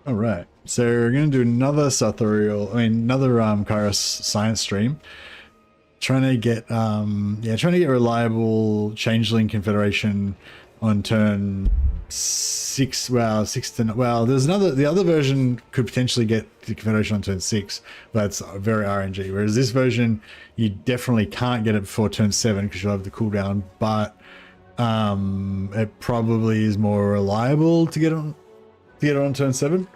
All right, so we're going to do another Sarthoreal, another Kairos science stream. Trying to get, reliable Changeling Confederation on turn 6. Well, 6 to, well, there's the other version could potentially get the Confederation on turn 6, but that's very RNG. Whereas this version, you definitely can't get it before turn 7 because you'll have the cooldown, but it probably is more reliable to get it on turn 7.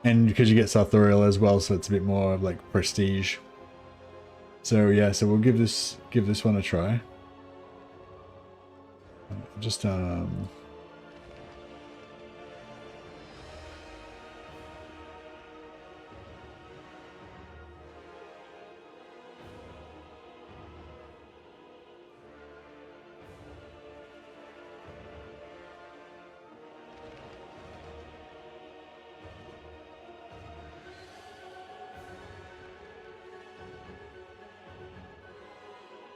And because you get Sarthoreal as well, so it's a bit more like prestige. So yeah, so we'll give this one a try. Just all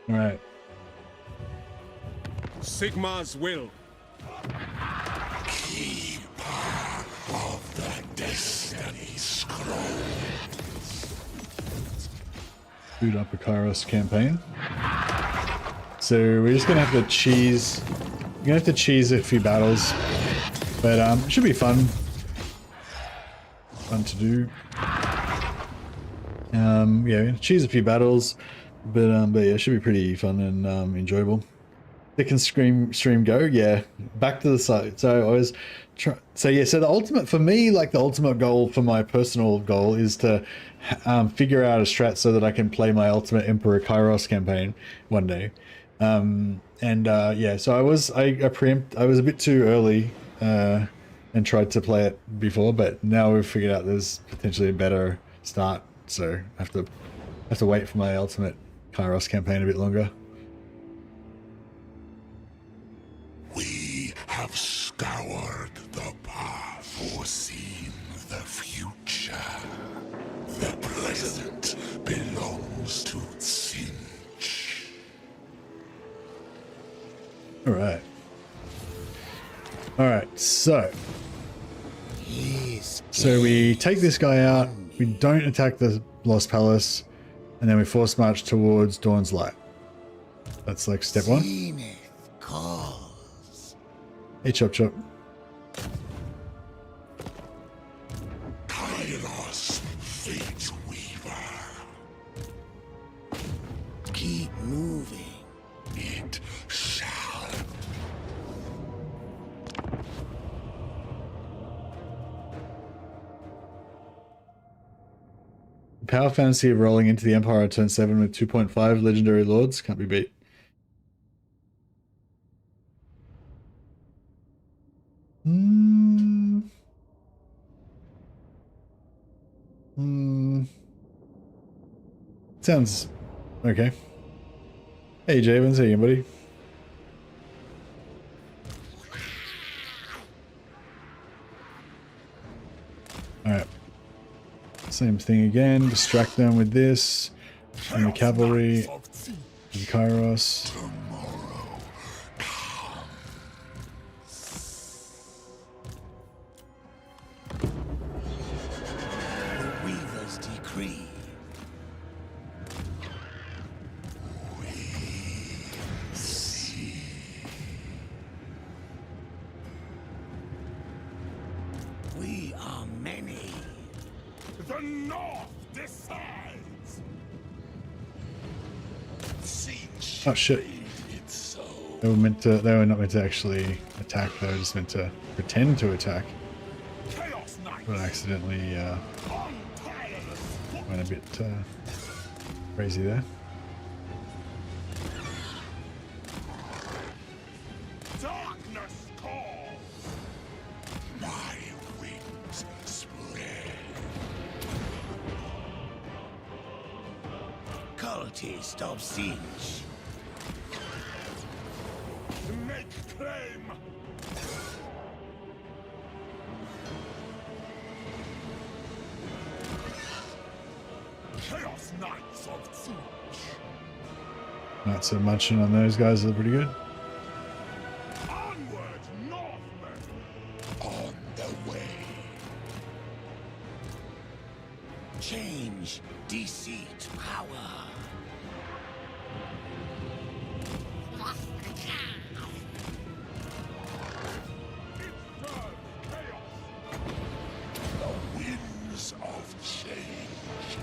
right. Sigma's will. Keeper of the Destiny Scroll. Boot up a Kairos campaign. So we're just gonna have to cheese. You're gonna have to cheese a few battles, but it should be fun. Fun to do. Yeah, cheese a few battles, but yeah, it should be pretty fun and enjoyable. Second stream go, yeah, back to the site. So I was so the ultimate for me, like the ultimate goal for my personal goal is to figure out a strat so that I can play my ultimate Emperor Kairos campaign one day. Yeah, so I was a bit too early and tried to play it before, but now we've figured out there's potentially a better start, so I have to wait for my ultimate Kairos campaign a bit longer. We have scoured the path, foreseen the future. The present belongs to Sinch. Alright, so we take this guy out, we don't attack the Lost Palace, and then we force march towards Dawn's Light. That's like step 1. Hey, Chop Chop. Kairos, Fate Weaver. Keep moving. It shall. The power fantasy of rolling into the Empire on turn 7 with 2.5 legendary lords can't be beat. Sounds okay. Hey Javens, how you, buddy? Alright. Same thing again. Distract them with this. And the cavalry. And Kairos. Oh shit. They were not meant to actually attack, they were just meant to pretend to attack. But I accidentally went a bit crazy there. Darkness calls. My wings spread. Cultist of Sinch. Make claim. Chaos Knights of Sinch. Not so much on those guys, are pretty good. Onward, Northmen. On the way. Change, deceit, power. Winds of change.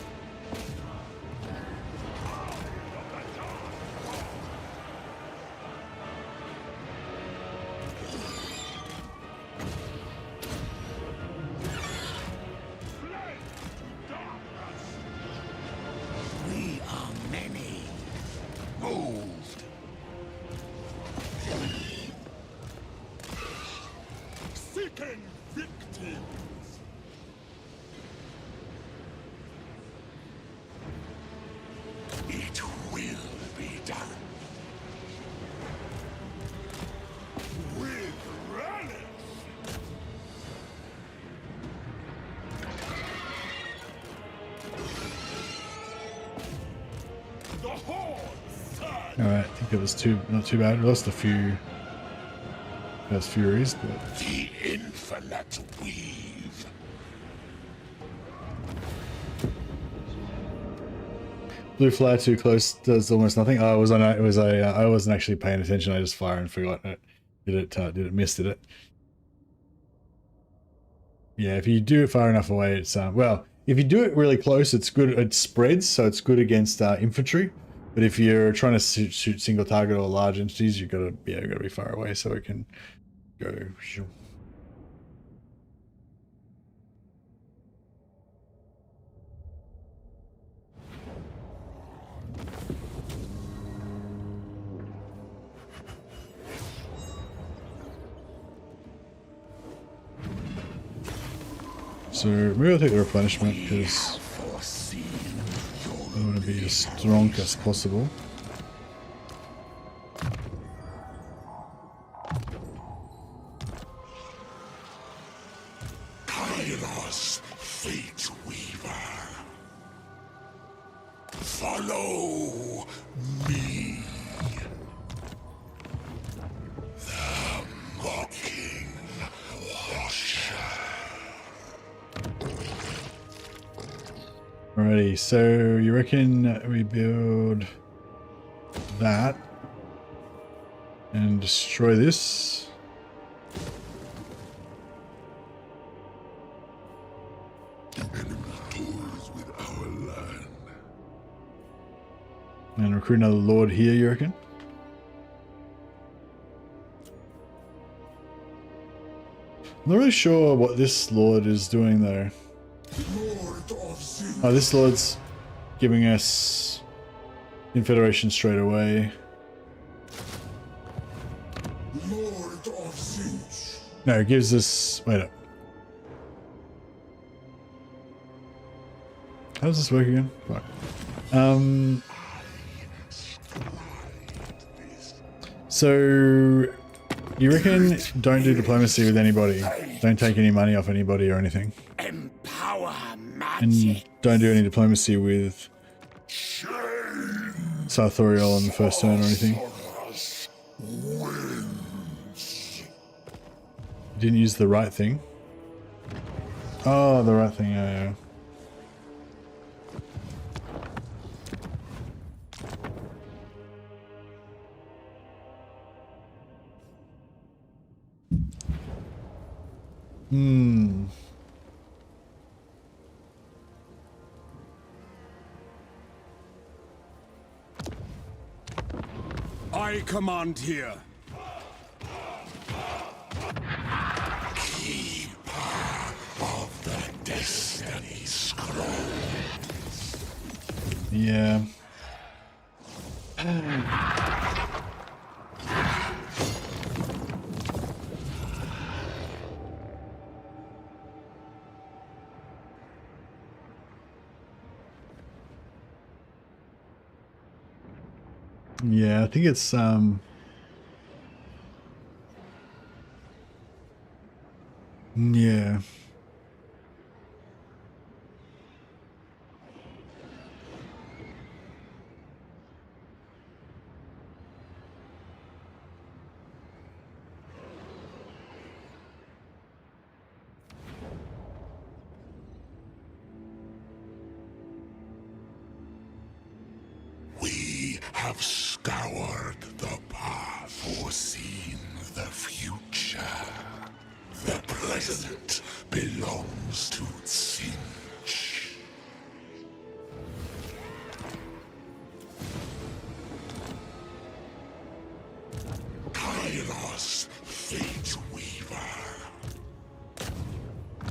We are many. Moved. Seeking victims. It will be done. With relish. The horde surge. All right, I think it was not too bad. We lost a few First Furies, but The infinite weave. blue flare too close does almost nothing. Oh, I wasn't actually paying attention. I just fire and forgot it. Did it miss? Did it? Yeah, if you do it far enough away, it's well. If you do it really close, it's good. It spreads, so it's good against infantry. But if you're trying to shoot single target or large entities, you gotta be far away so it can go. So maybe I'll take the replenishment because I want to be as strong as possible. Kairos, fate weaver. Follow me. The mocking washer. Alrighty, so you reckon we build that and destroy this? The enemy toys with our land. And recruit another lord here, you reckon? I'm not really sure what this lord is doing though. Lord of Zeus. Oh, this lord's giving us Confederation straight away. Lord of Zeus. No, it gives us... Wait up. How does this work again? Fuck. So... You reckon don't do diplomacy with anybody? Don't take any money off anybody or anything? Empower And magic. don't do any diplomacy with Sarthoreal on the first turn or anything? You didn't use the right thing? Oh, the right thing, yeah. I command here. Of the Destiny Scroll. Yeah. Yeah, I think it's yeah. have scoured the path, foreseen the future. The present belongs to Sinch. Kairos, Fate Weaver.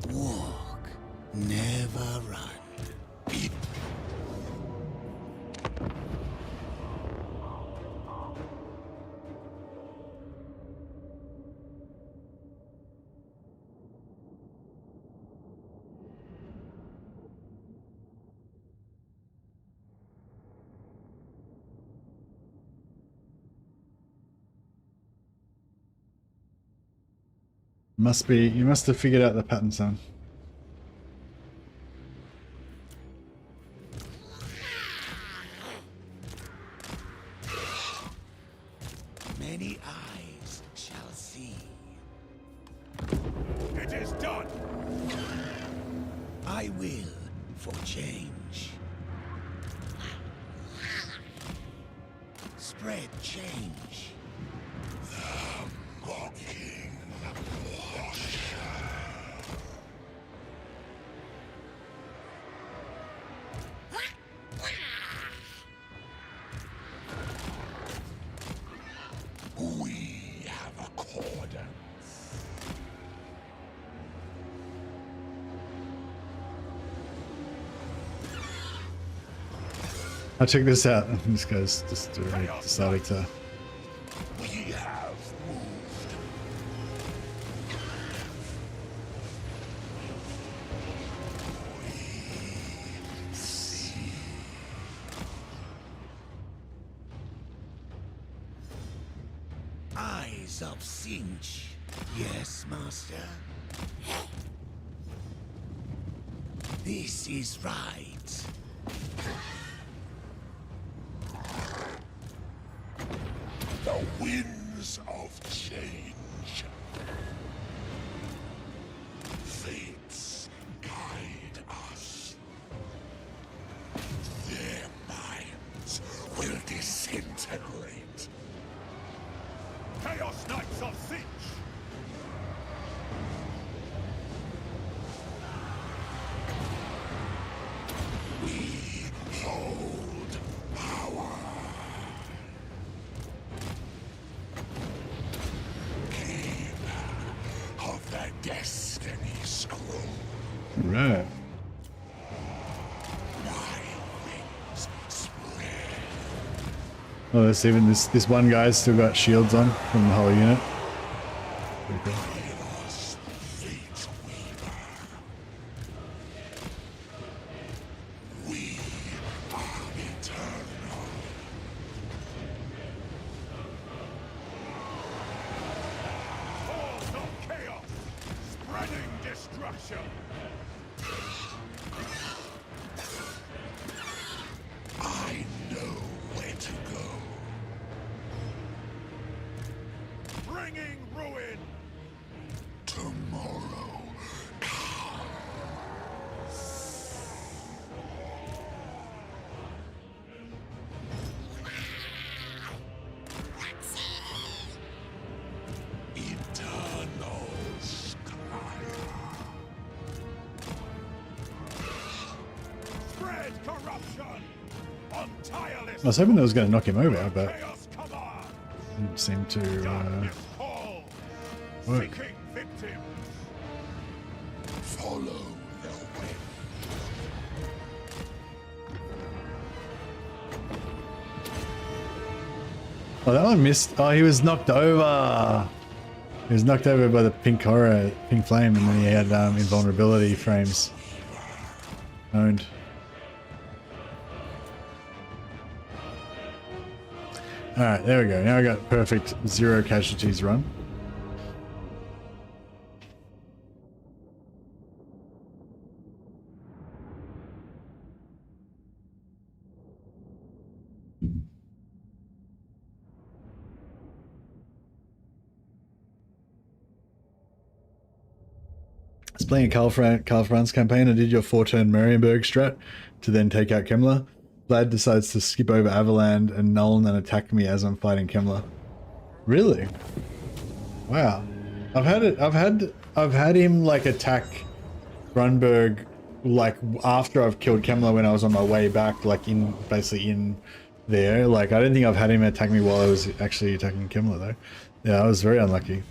Walk, never run. Must be, you must have figured out the pattern, son. Many eyes shall see. It is done. I will for change. Spread change. Mocking we have accordance. Now check this out. This guy's just already decided to. We have moved. We see. Eyes of Sinch. Yes, master. This is right. The winds of change. Fates guide us. Their minds will disintegrate. Chaos Knights of Sinch. We hold power. King of the Destiny Scroll. Right. My wings spread. Oh, there's even this one guy's still got shields on from the whole unit. Pretty cool. Kairos, Fate Weaver. We are eternal. Balls of chaos. Spreading destruction. I know where to go. Bringing ruin. Tomorrow. Eternal Skyla. Spread corruption. On tireless. I was hoping that was going to knock him over, but Chaos command. didn't seem to Darkness falls. work. Seeking victims. Follow the wind. Oh, that one missed. Oh, he was knocked over. He was knocked over by the pink horror, pink flame, and then he had invulnerability frames owned. Alright, there we go. Now I got perfect 0 casualties run. I was playing a Karl Franz campaign. I did your 4-turn Marienburg strat to then take out Kemmler. Vlad decides to skip over Avaland and Nolan and attack me as I'm fighting Kemler. Really? Wow. I've had him like attack Grunberg like after I've killed Kemler when I was on my way back, like in basically in there. Like I don't think I've had him attack me while I was actually attacking Kemler though. Yeah, I was very unlucky.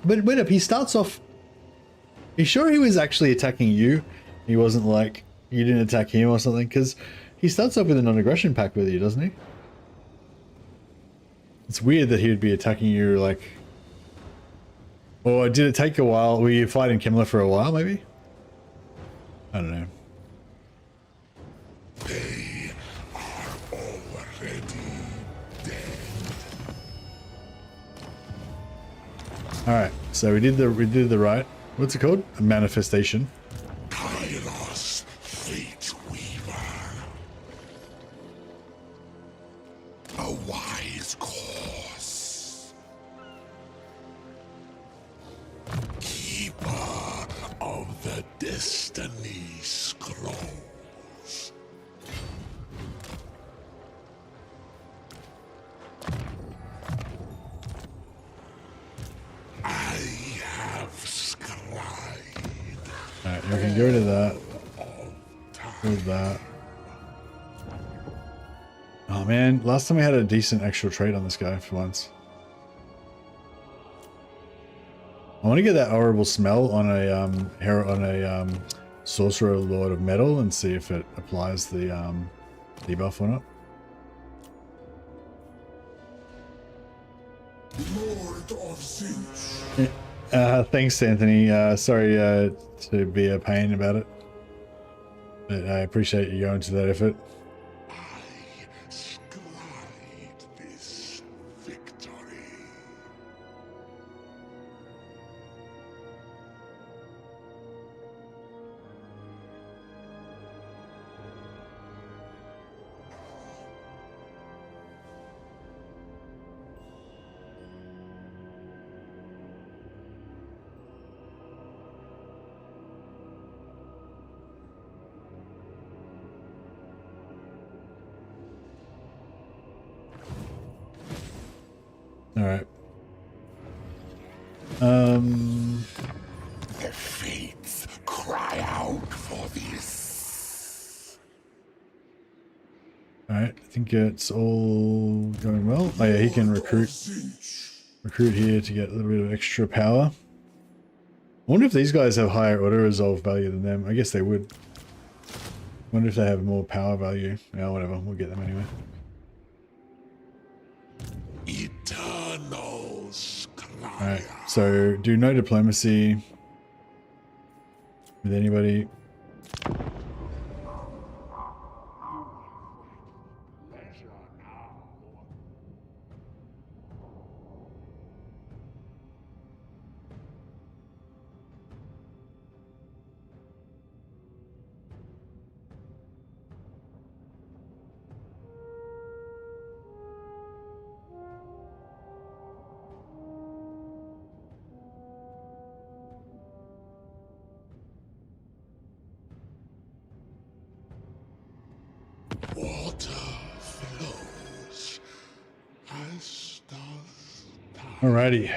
But wait up, he starts off. Are you sure he was actually attacking you? He wasn't like you didn't attack him or something? Because he starts off with a non-aggression pact with you, doesn't he? It's weird that he would be attacking you like. Or did it take a while? Were you fighting Kemler for a while, maybe? I don't know. They are already dead. All right, so we did the right. What's it called? A manifestation. Kairos, Fate Weaver. A wise course. Keeper of the Destiny Scrolls. I have scribed. Alright, you can get rid of that. With that. Oh man, last time we had a decent actual trade on this guy for once. I want to get that horrible smell on a sorcerer lord of metal and see if it applies the debuff or not. Lord of Zinch. Thanks, Anthony. Sorry to be a pain about it, but I appreciate you going to that effort. I scribed this victory. All right. The fates cry out for this. All right. I think it's all going well. Oh yeah, he can recruit here to get a little bit of extra power. I wonder if these guys have higher auto resolve value than them. I guess they would. Wonder if they have more power value. Yeah, whatever. We'll get them anyway. Eternals cry. Alright, so do no diplomacy with anybody. Water flows as does time. Alrighty.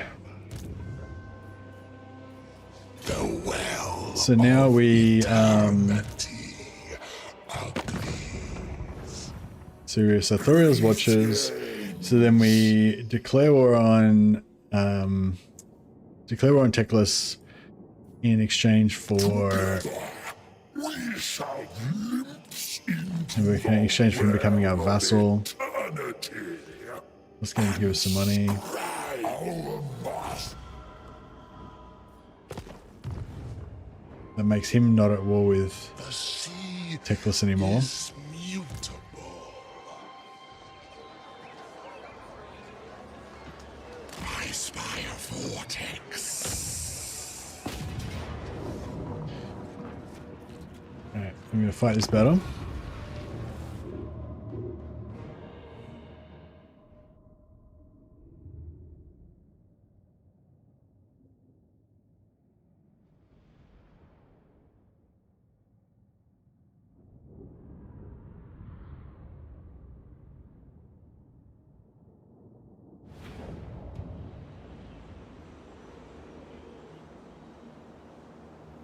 The well So now we eternity so we're Sarthoreal's watchers. So then we declare war on Teclis in exchange for we shall glimpse into and we can exchange for him becoming our vassal. eternity. That's gonna give us some money. Our master. That makes him not at war with The sea Teclis anymore. is mutable. I spy a vortex. Alright, I'm gonna fight this battle.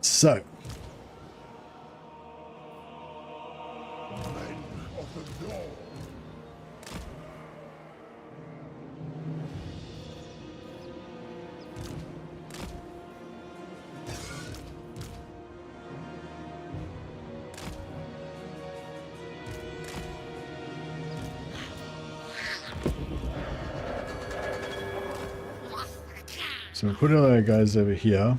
So, so we'll put all our guys over here.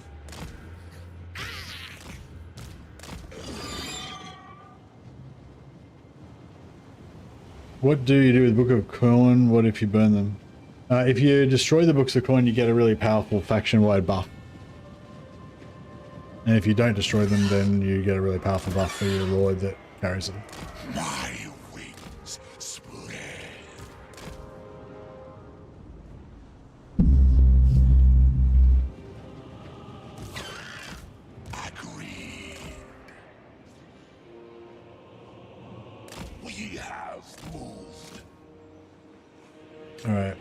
What do you do with Book of Coin? What if you burn them? If you destroy the Books of Coin, you get a really powerful faction-wide buff. And if you don't destroy them, then you get a really powerful buff for your lord that carries them. My wings spread. Agreed. We have moved. All right.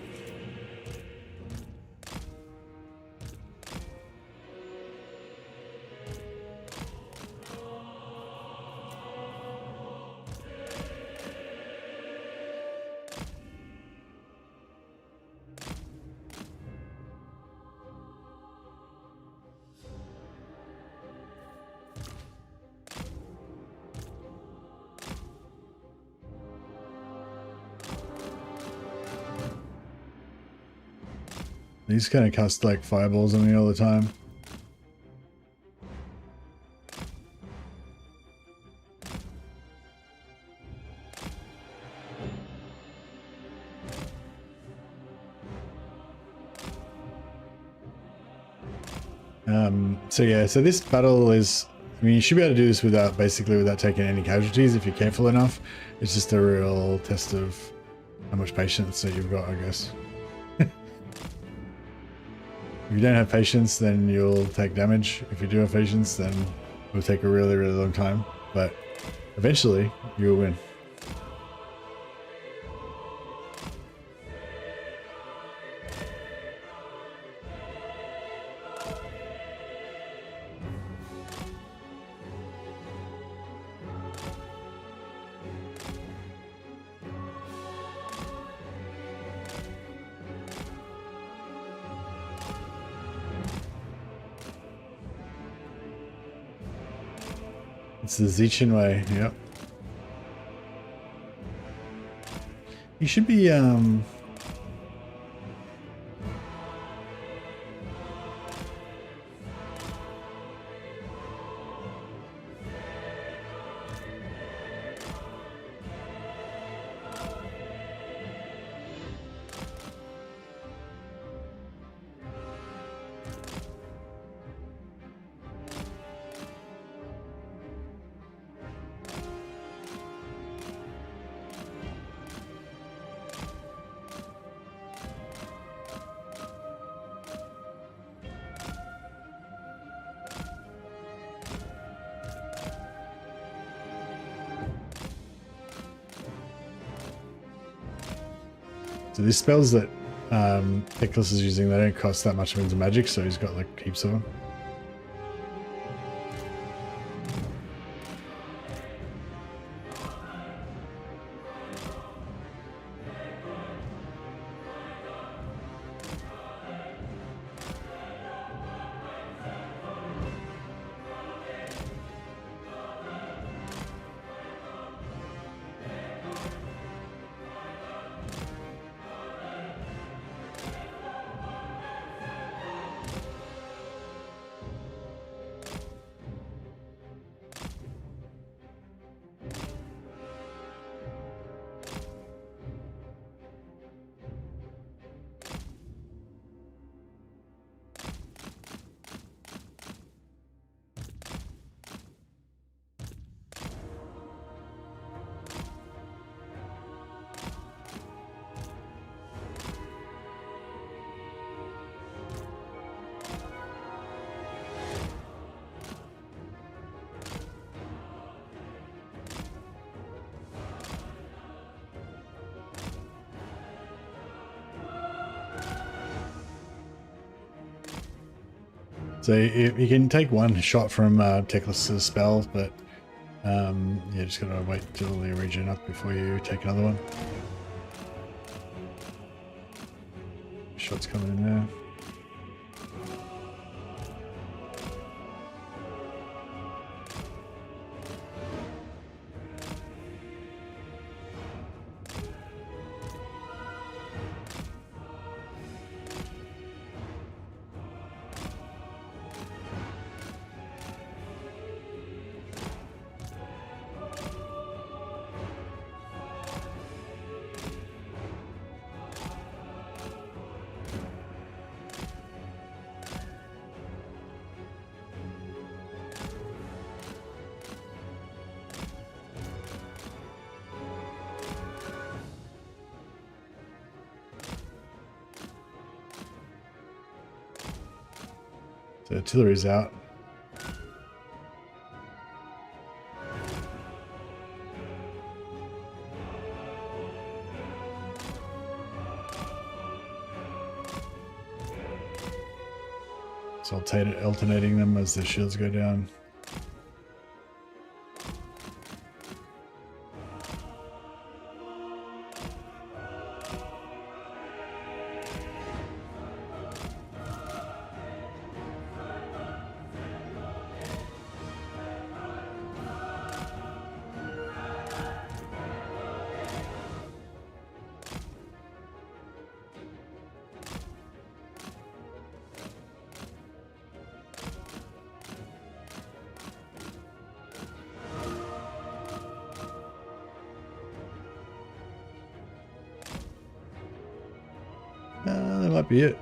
These kind of cast like fireballs on me all the time. So yeah, so this battle is, I mean, you should be able to do this without, basically without taking any casualties if you're careful enough. It's just a real test of how much patience that you've got, I guess. If you don't have patience, then you'll take damage. If you do have patience, then it will take a really, really long time. But eventually, you'll win. It's the Zichin way, yep. You should be, so these spells that Nicholas is using, they don't cost that much of into magic, so he's got like heaps of them. So you can take one shot from Teclis's spell, but yeah, just gotta wait till they regen up before you take another one. Shots coming in there. So artillery's out. So alternating them as the shields go down. That might be it.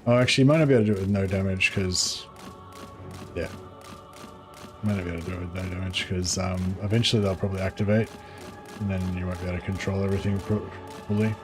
Oh, actually, you might not be able to do it with no damage because, yeah, might not be able to do it with no damage because eventually they'll probably activate. And then you won't be able to control everything fully.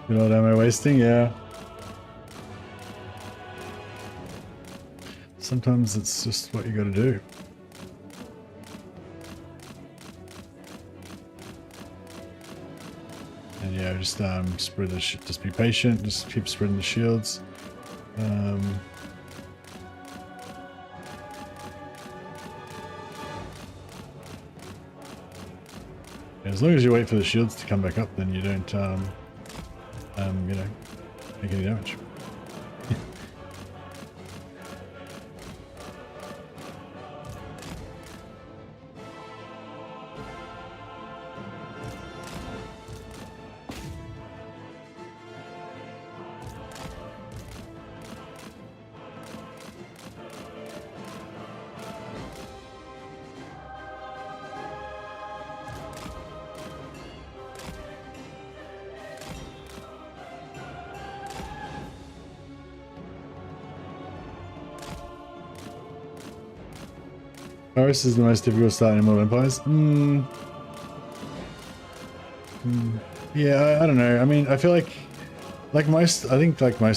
Good old ammo wasting, yeah. Sometimes it's just what you gotta do. And yeah, just spread the just be patient, just keep spreading the shields. As long as you wait for the shields to come back up, then you don't you know, make any damage. Kairos is the most difficult start in Immortal Empires. Yeah, I don't know. I mean, I feel like most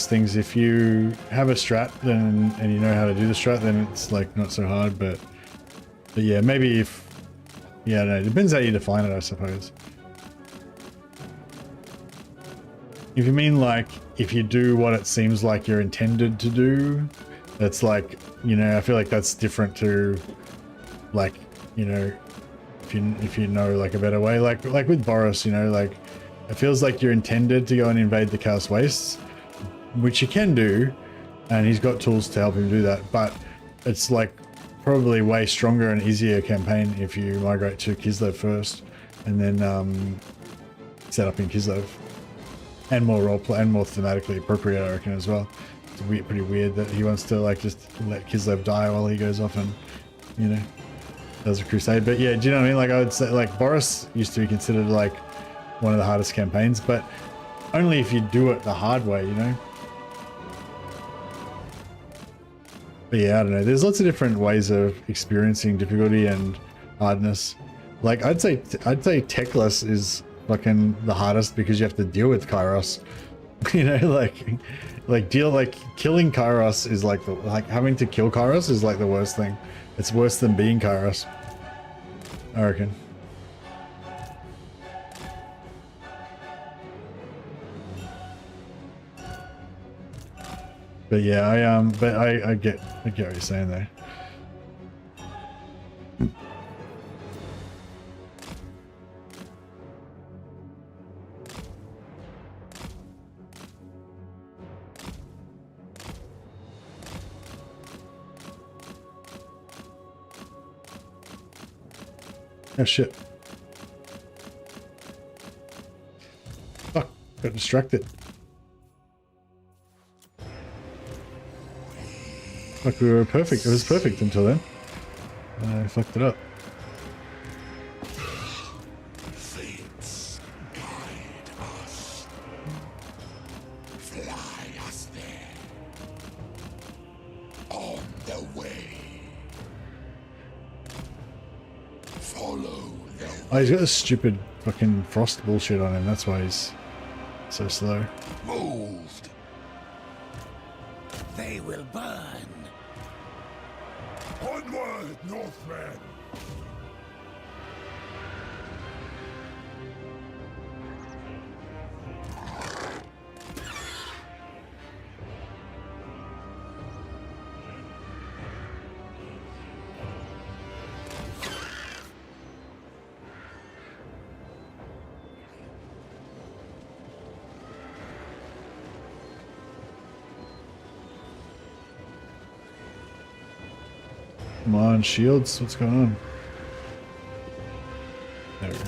things, if you have a strat then and you know how to do the strat, then it's like not so hard. But yeah, maybe if I don't know, it depends how you define it, I suppose. If you mean like if you do what it seems like you're intended to do, that's like, you know, I feel like that's different to like, you know, if you know like a better way, like with Boris, you know, like it feels like you're intended to go and invade the Chaos Wastes, which you can do, and he's got tools to help him do that, but it's like probably way stronger and easier campaign if you migrate to Kislev first and then set up in Kislev, and more roleplay and more thematically appropriate, I reckon, as well. It's pretty weird that he wants to like just let Kislev die while he goes off and, you know, does a crusade. But yeah, do you know what I mean? Like I would say, like Boris used to be considered like one of the hardest campaigns, but only if you do it the hard way, you know. But yeah, I don't know. There's lots of different ways of experiencing difficulty and hardness. Like I'd say Techless is fucking the hardest because you have to deal with Kairos. You know, like killing Kairos is like having to kill Kairos is like the worst thing. It's worse than being Kairos, I reckon. But yeah, I get what you're saying there. Oh shit. Fuck, got distracted. Fuck, we were perfect. It was perfect until then. I fucked it up. Fates guide us. Fly us there. On the way. Follow the Oh, he's got this stupid fucking frost bullshit on him. That's why he's so slow. moved. They will burn. Onward, Northmen! Come on, shields. What's going on? There we go.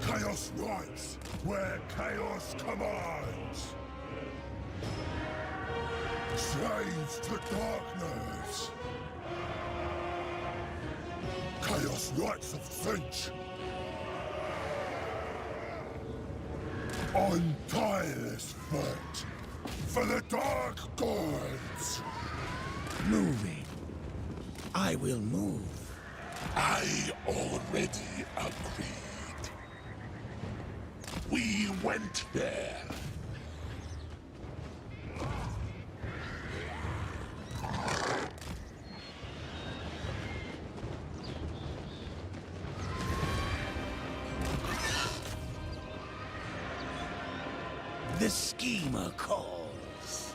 Chaos rights where chaos commands. Slaves to darkness. Chaos rights of Finch. On tireless foot for the dark gods. Moving. I will move. I already agreed. We went there. The schemer calls.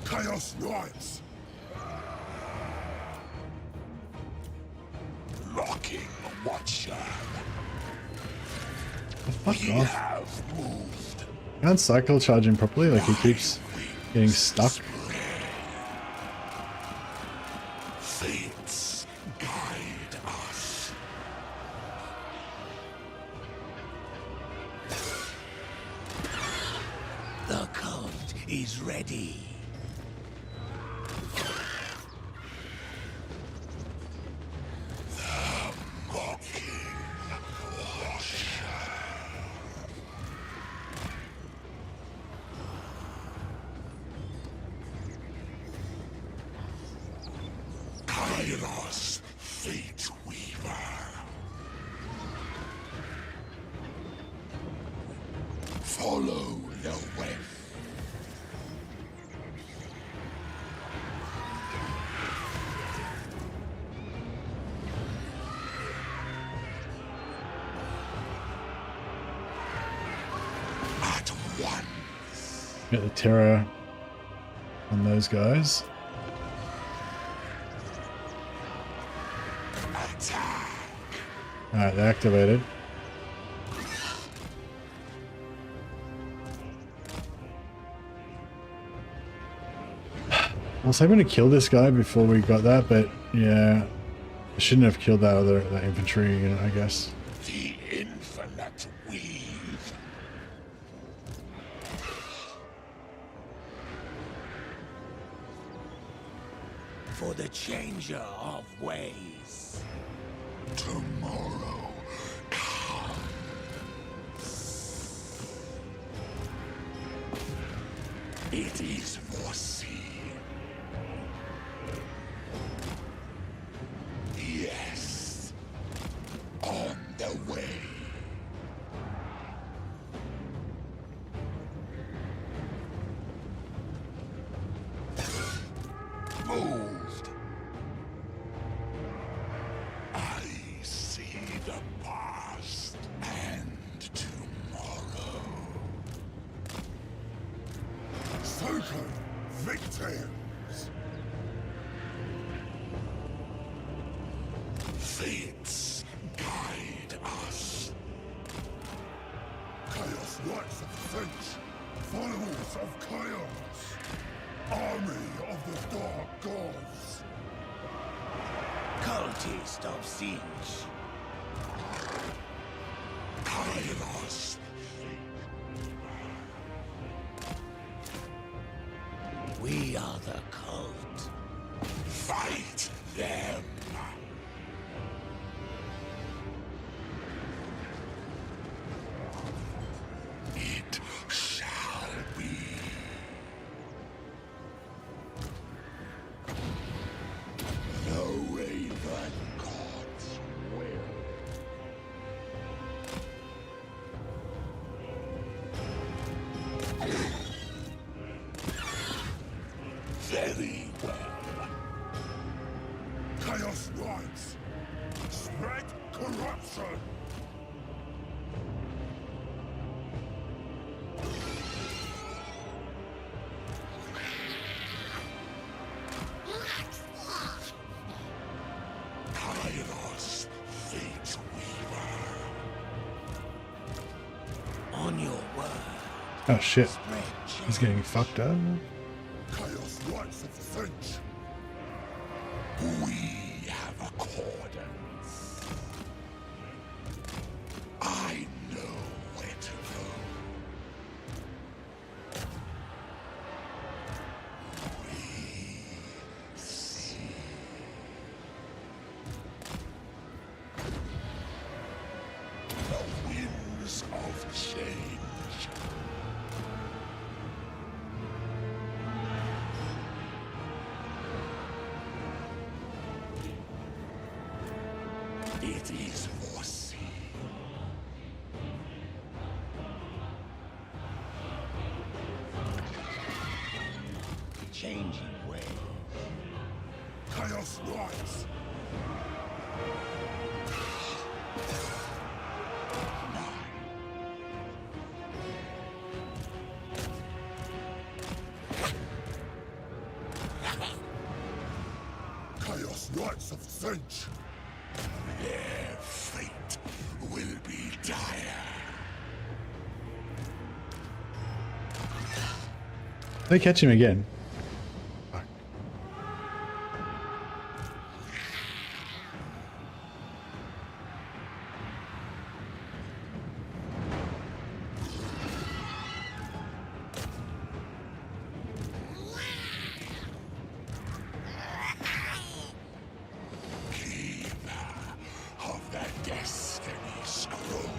Chaos rights. Locking Watcher. Fuck We off. have moved. Can't cycle charge him properly, like he keeps getting stuck. Fates guide us. The cult is ready. Mocking Watcher. Kairos, Fate Weaver. Follow the web. At once. Get the terror on those guys. Attack. Alright, they're activated. I was hoping to kill this guy before we got that, but yeah, I shouldn't have killed that infantry unit, I guess. The infinite weave. For the changer of ways. Tomorrow comes. It is foreseen. Yes. On the way. Moved. I see the past and tomorrow. Soken victims. Fates guide us. Chaos Knights of Finch. Followers of Kairos. Army of the Dark Gods. Cultist of Singe. Kairos. We are the cult. Fight them. It shall be. The Raven God's will. Very well. Chaos Knights. Spread corruption. Kairos, Fate Weaver. On your word. Oh shit, Spread he's change. getting fucked up. Chaos Knights of Finch. We have accordance. I know where to go. We see. The winds of change. It is foreseen. Changing ways. Chaos Knights. Chaos Knights of Finch. Their fate will be dire. They catch him again. Fuck. Keeper of the Destiny Scroll.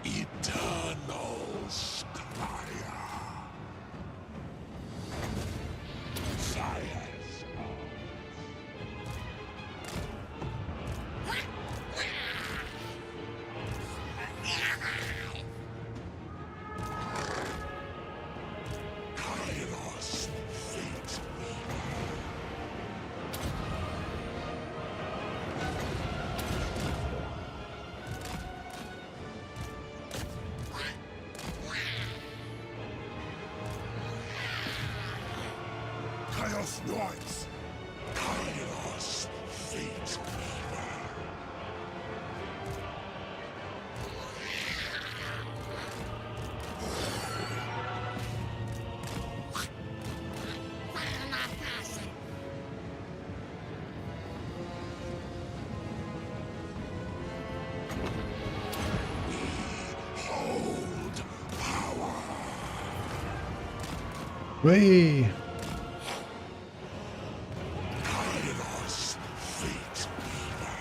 Eternal Scryer. Science. Kairos, Fate Weaver. Chaos Knights. Kairos, fate weaver. Hold power. Whee! Kairos, fate weaver.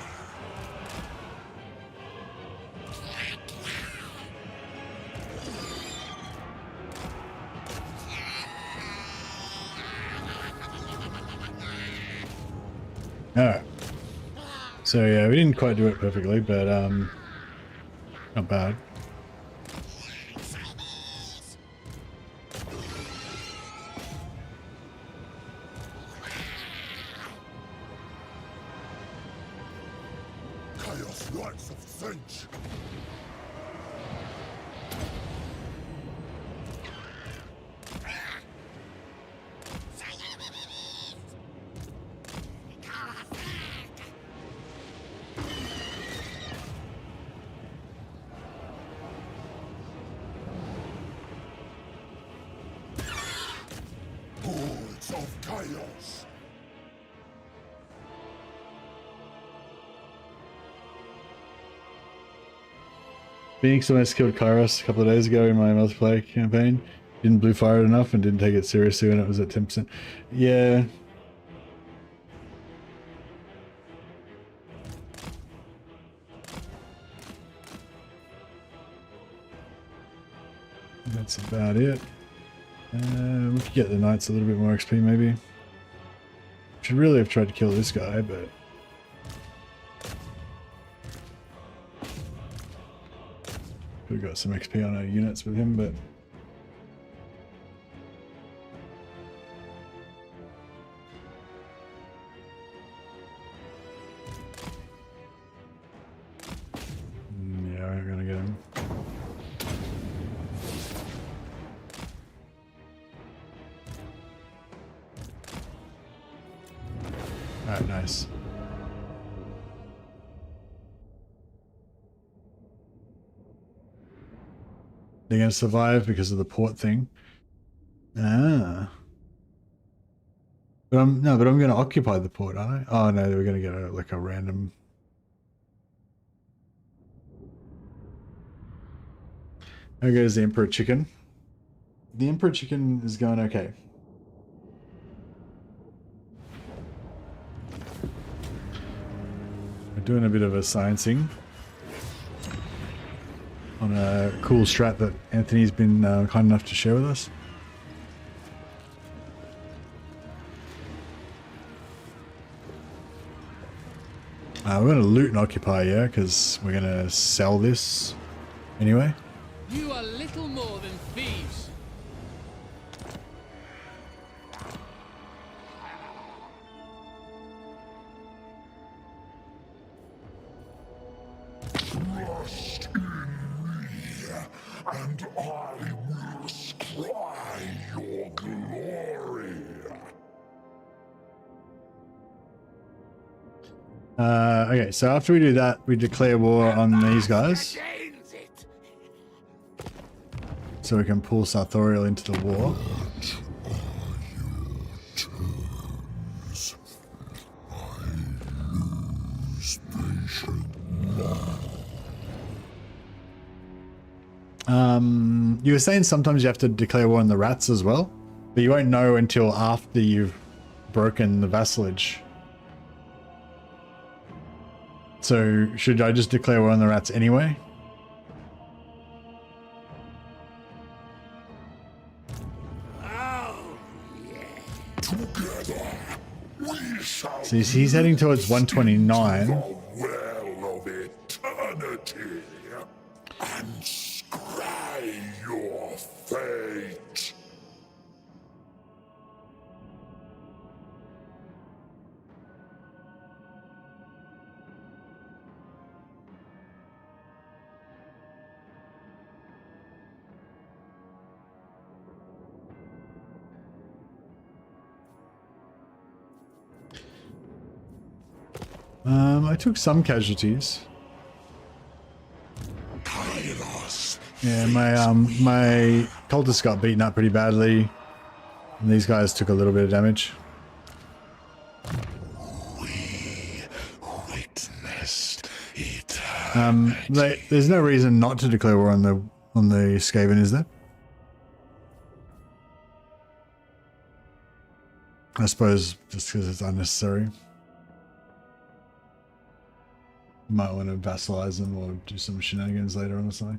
Alright. So yeah, we didn't quite do it perfectly, but not bad. Chaos Knights of Finch. Hordes of Chaos. Phoenix almost killed Kairos a couple of days ago in my multiplayer campaign. Didn't blue fire it enough and didn't take it seriously when it was at 10%. Yeah. That's about it. We could get the knights a little bit more XP maybe. Should really have tried to kill this guy, but could have got some XP on our units with him, but yeah, we're gonna get him. Alright, nice. They're gonna survive because of the port thing. Ah. But I'm gonna occupy the port, aren't I? Oh no, we're gonna get like a random. There goes the Emperor Chicken. The Emperor Chicken is going okay. We're doing a bit of a sciencing on a cool strat that Anthony's been kind enough to share with us. We're going to loot and occupy, yeah, because we're going to sell this anyway. You are little more than thieves. Trust in me, and I will scry your glory. Okay, so after we do that, we declare war on these guys. So we can pull Sarthoreal into the war. You were saying sometimes you have to declare war on the rats as well, but you won't know until after you've broken the vassalage. So should I just declare war on the rats anyway? Together, we shall So he's heading towards 129. the well of eternity and scry your fate. I took some casualties. Kairos. Yeah, my cultists got beaten up pretty badly. And these guys took a little bit of damage. We witnessed it. There's no reason not to declare war on the Skaven, is there? I suppose just because it's unnecessary. Might want to vassalize them or do some shenanigans later on or something.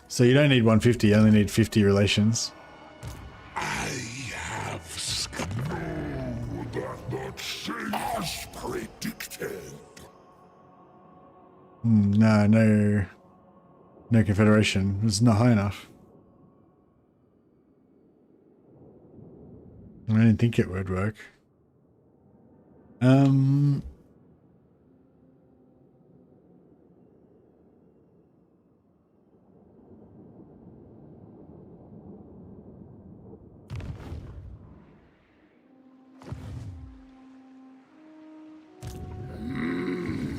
So you don't need 150, you only need 50 relations. I have know that the change as predicted. No confederation. It's not high enough. I didn't think it would work.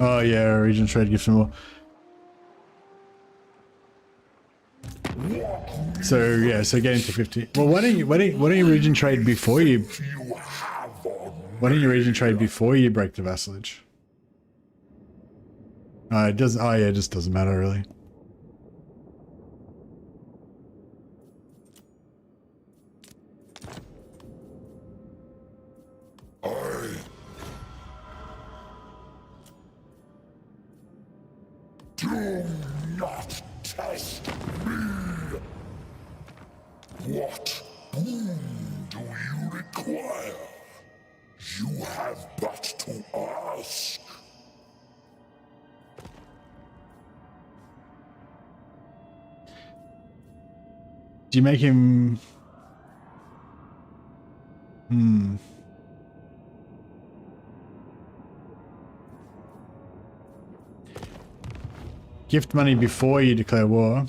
Oh yeah, region trade gives them more. So yeah, so getting to 50. Well, why don't you region trade before you? Why don't you region trade before you break the vassalage? It doesn't. Oh yeah, it just doesn't matter really. Do not test me. What boon do you require? You have but to ask. Do you make him? Gift money before you declare war.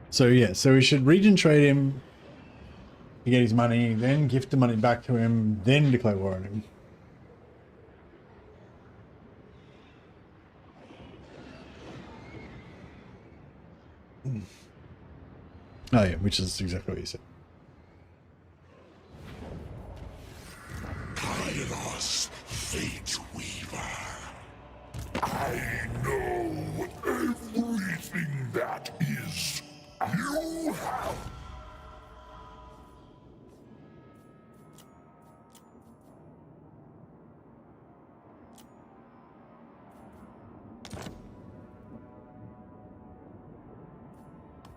So yeah, so we should region trade him to get his money, then gift the money back to him, then declare war on him. Oh yeah, which is exactly what you said. Kairos, Fate Weaver. I know everything that is. You have.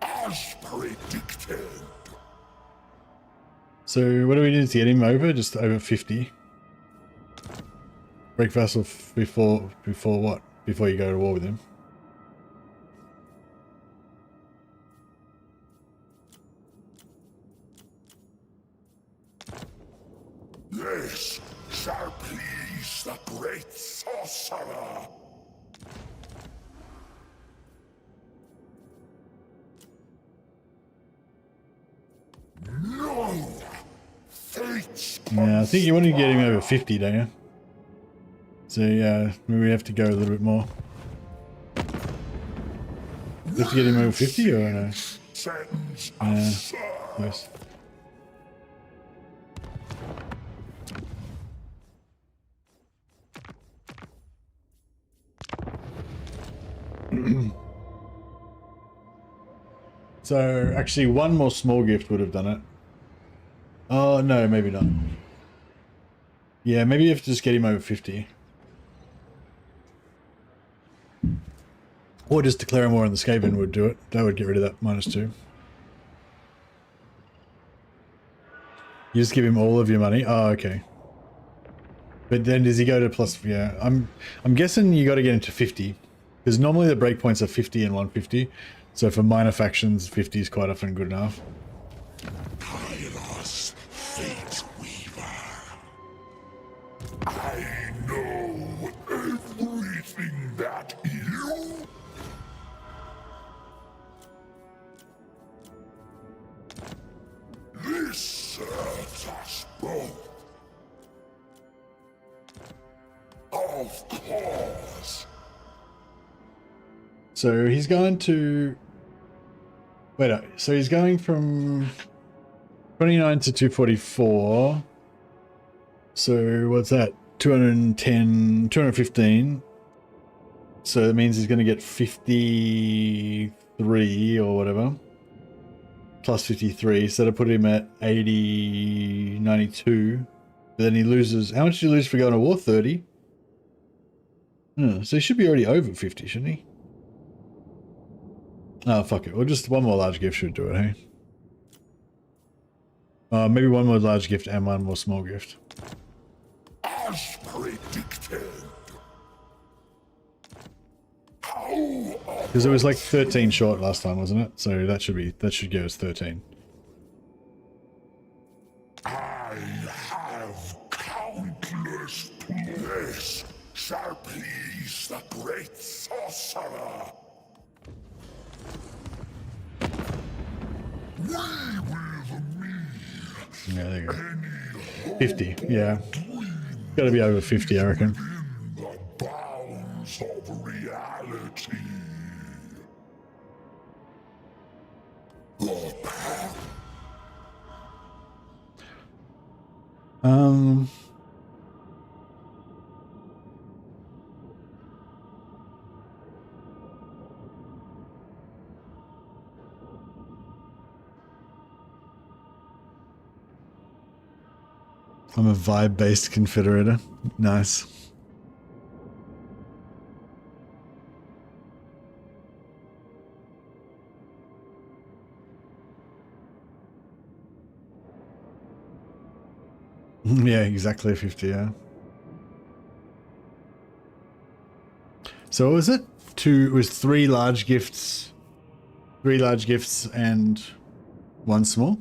As predicted. So what do we need to get him over? Just over 50. Break vassal before what? Before you go to war with him. This shall please the great sorcerer. No! Fate's Yeah, I think you want to get him over 50, don't you? So yeah, maybe we have to go a little bit more. Do you have to get him over 50 or no? sentence Yeah, absurd. close. So actually one more small gift would have done it. Oh no, maybe not. Yeah, maybe you have to just get him over 50. Or just declare him war on the Skaven would do it. That would get rid of that -2. You just give him all of your money? Oh, okay. But then does he go to plus? Yeah, I'm guessing you got to get into 50 because normally the breakpoints are 50 and 150. So for minor factions, 50 is quite often good enough. Kairos, Fate Weaver. I know everything that you... This serves us both. Of course. So he's going to... Wait, so he's going from 29 to 244. So what's that? 210, 215. So that means he's going to get 53 or whatever. Plus 53. So that'll put him at 80, 92. But then he loses... How much did he lose for going to war? 30? So he should be already over 50, shouldn't he? Oh, fuck it. Well, just one more large gift should do it, hey? Maybe one more large gift and one more small gift. As predicted. Because it was like 13 short last time, wasn't it? So that should give us 13. I have countless bliss shall please the great sorcerer. We with me. Yeah, there you go. 50, yeah. Gotta be over 50, I reckon. In the bounds of reality. The path I'm a vibe-based confederator. Nice. Yeah, exactly 50, yeah. So what was it? It was 3 large gifts. 3 large gifts and 1 small?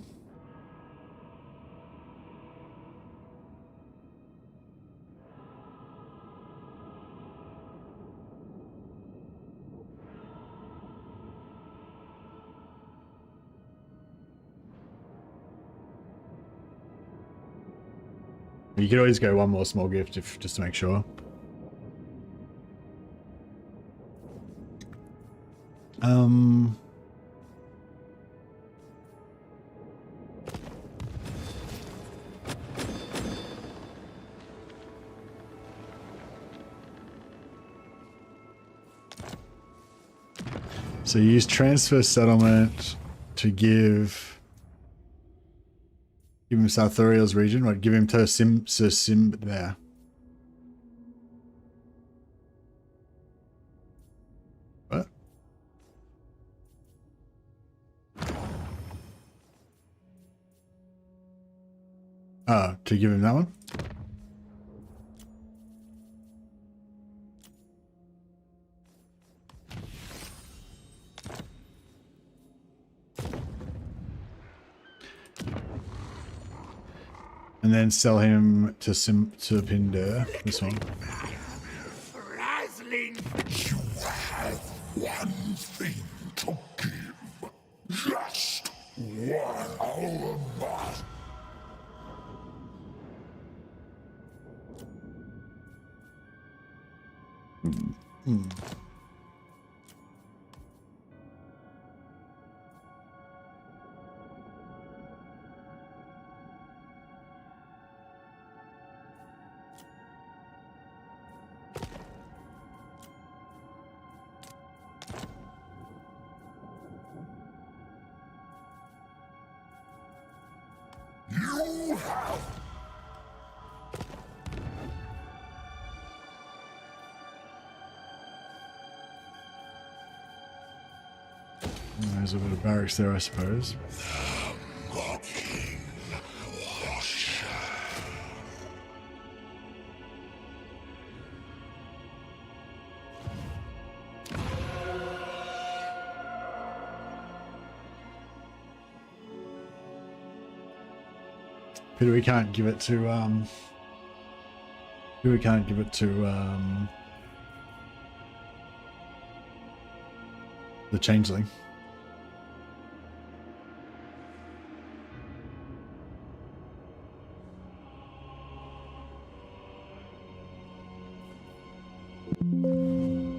You could always go 1 more small gift if just to make sure. So you use transfer settlement to give him Sarthoreal's region, right? Give him to Sim there. What? Oh, to give him that one? And then sell him to Pinder, this one. Razzling. You have one thing to give. Just one almost. You have There's a bit of barracks there, I suppose. Mocking Washer. But we can't give it to we can't give it to the Changeling.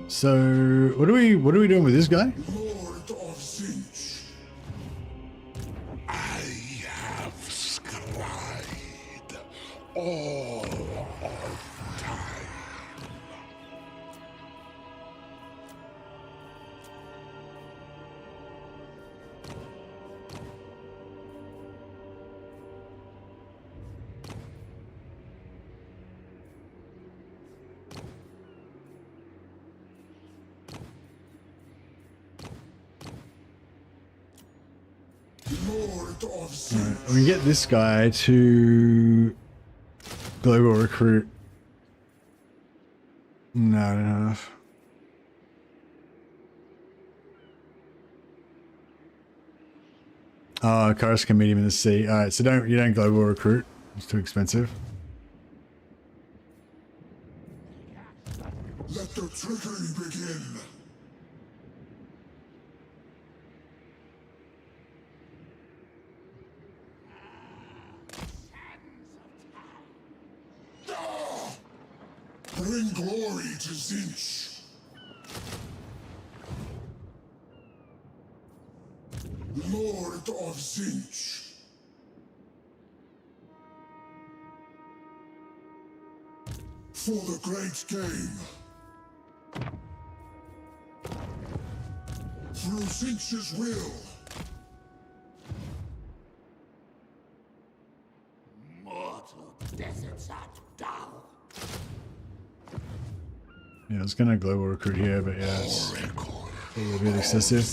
So what are we doing with this guy? Lord of Zinch. I have scried all of time. Lord of Zinch. Alright, we get this guy to global recruit. No, I don't have enough. Oh, Kairos can meet him in the sea. Alright, so you don't global recruit. It's too expensive. Let the trickery begin. Bring glory to Zinch. Lord of Zinch. For the great game. Through Zinch's will. Mortal deserts art thou. Yeah, I was gonna global recruit here, but yeah, it's Oracle. a little bit excessive.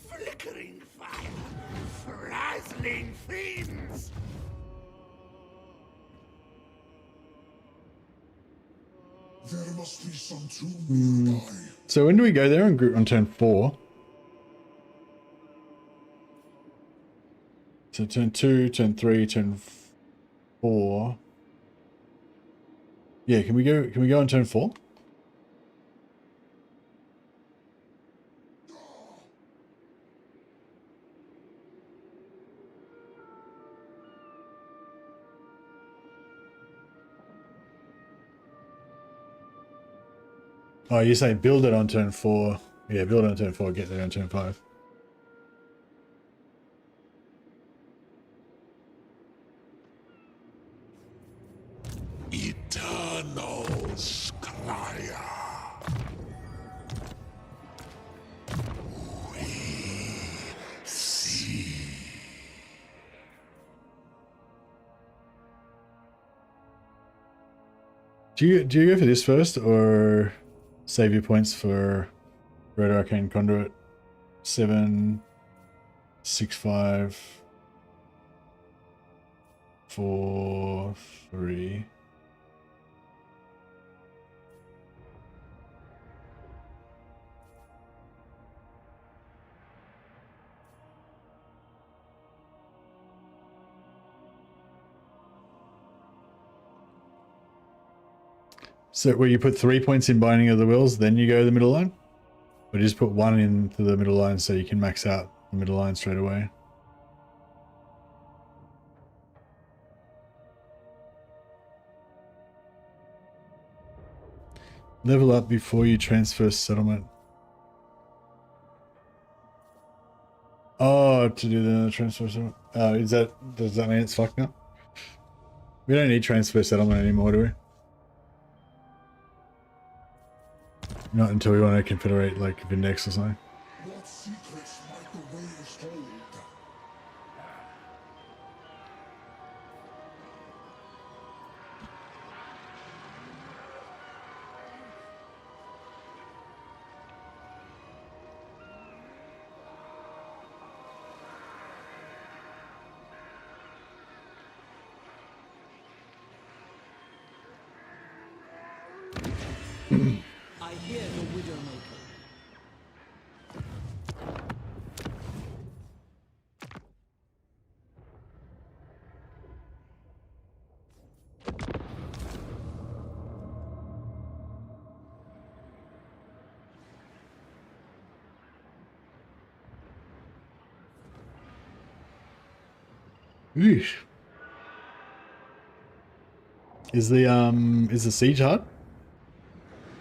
Flickering fire. Frazzling fiends. There must be some tomb nearby. So when do we go there on turn 4? So turn 2, turn 3, turn 4. Yeah, can we go on turn 4? Oh, you say build it on turn 4. Yeah, build it on turn 4, get there on turn 5. Eternal Scryer. We see. Do you go for this first or save your points for Red Arcane Conduit? 7, 6, 5, 4, 3. So where you put 3 points in Binding of the Wills, then you go the middle line? Or just put 1 into the middle line so you can max out the middle line straight away? Level up before you transfer settlement. Oh, to do the transfer settlement. Does that mean it's fucked now? We don't need transfer settlement anymore, do we? Not until we want to confederate like Vindex or something. What secrets might the waves hold? I hear the Widowmaker. Eesh. Is the siege hard?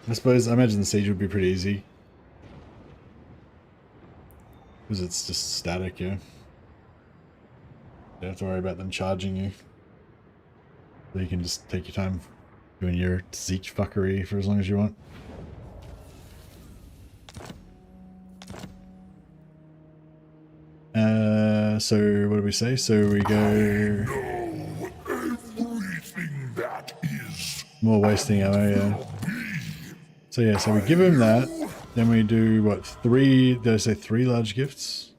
I suppose I imagine the siege would be pretty easy. Because it's just static, yeah. You don't have to worry about them charging you. So you can just take your time doing your siege fuckery for as long as you want. So what do we say? So we go Know everything that is. more wasting ammo, yeah. So yeah, so we give him that. Then we do what, 3, did I say 3 large gifts?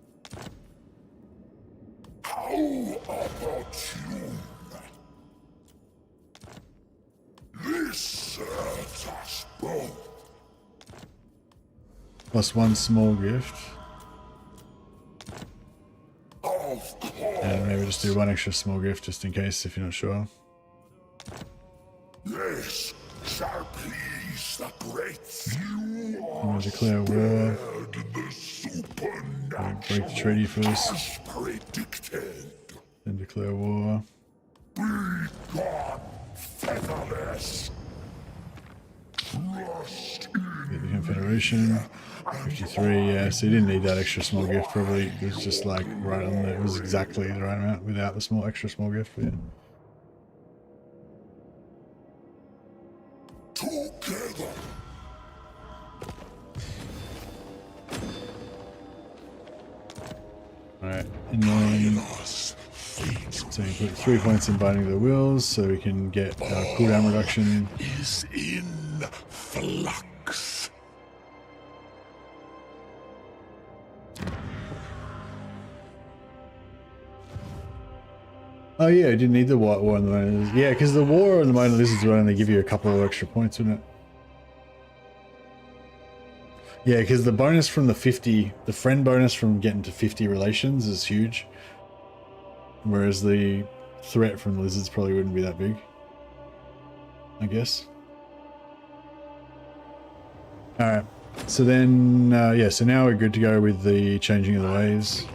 How about you? This serves us both. Plus 1 small gift. Of course. And maybe just do 1 extra small gift just in case if you're not sure. This shall please the greats. You I'm are gonna declare war. the supernatural Break the treaty first, as predicted. then declare war. Be gone, featherless. Trust in Get the Confederation. 53, yeah, so you didn't need that extra small gift probably. It was just like right on the, it was exactly the right amount without the extra small gift, but yeah. together. Alright, and then Us fate so you put 3 points in Binding of the Wills so we can get our cooldown reduction. is in flux. Oh yeah, I didn't need the War on the Minor Lizards. Yeah, because the War on the Minor Lizards would only give you a couple of extra points, wouldn't it? Yeah, because the bonus from the 50, the friend bonus from getting to 50 relations is huge. Whereas the threat from the lizards probably wouldn't be that big, I guess. Alright, so then, yeah, so now we're good to go with the changing of the ways.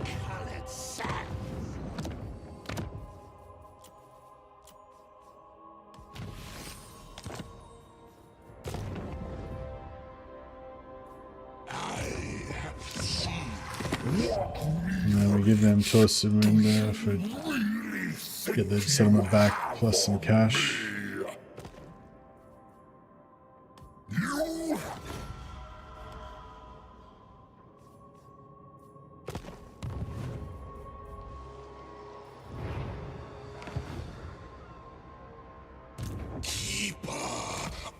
And then we give them choice of surrender for get the settlement back plus some cash. You keeper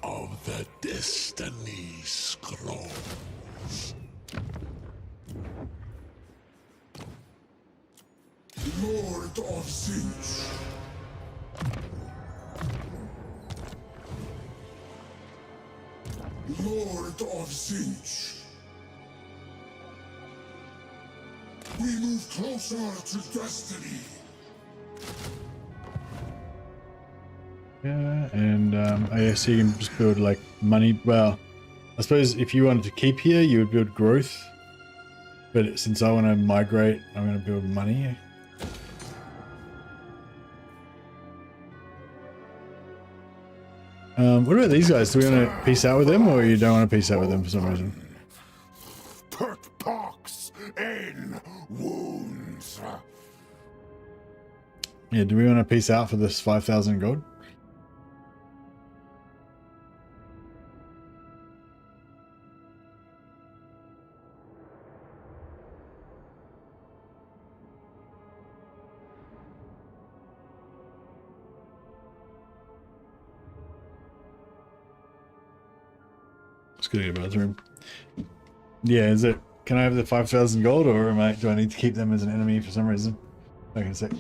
of the destiny scrolls. Lord of Zinch. Lord of Zinch. We move closer to destiny. Yeah, and I guess you can just build like money. Well, I suppose if you wanted to keep here, you would build growth. But since I want to migrate, I'm going to build money. What about these guys? Do we want to peace out with them, or you don't want to peace out with them for some reason? Put pox in wounds. Yeah, do we want to peace out for this 5,000 gold? Just gonna get a bathroom. Yeah, is it? Can I have the 5,000 gold, or do I need to keep them as an enemy for some reason? Back in a sec.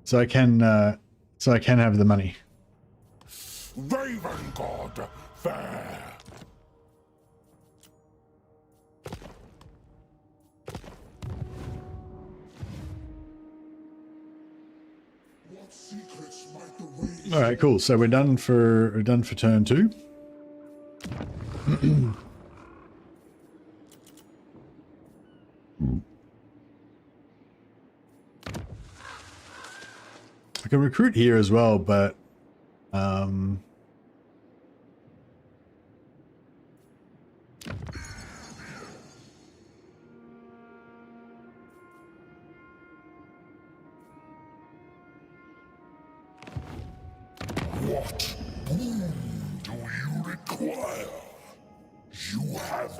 So I can have the money. Raven God, fair. What secrets might the waves All right, cool. So we're done for turn 2. I can recruit here as well, but What boon do you require? You have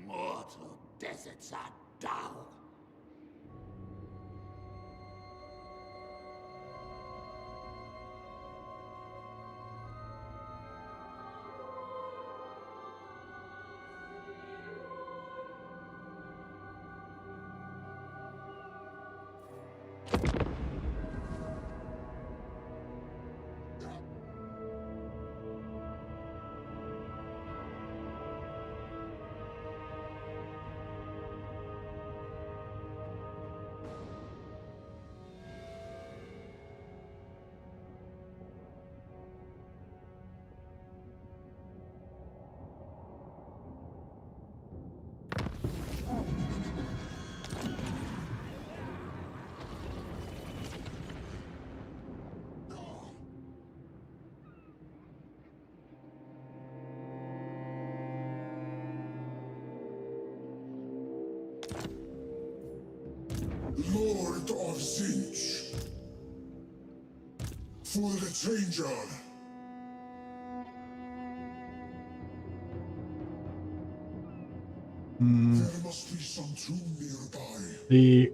Mortal deserts are dull. Lord of Zinch. For the changer. There must be some tomb nearby.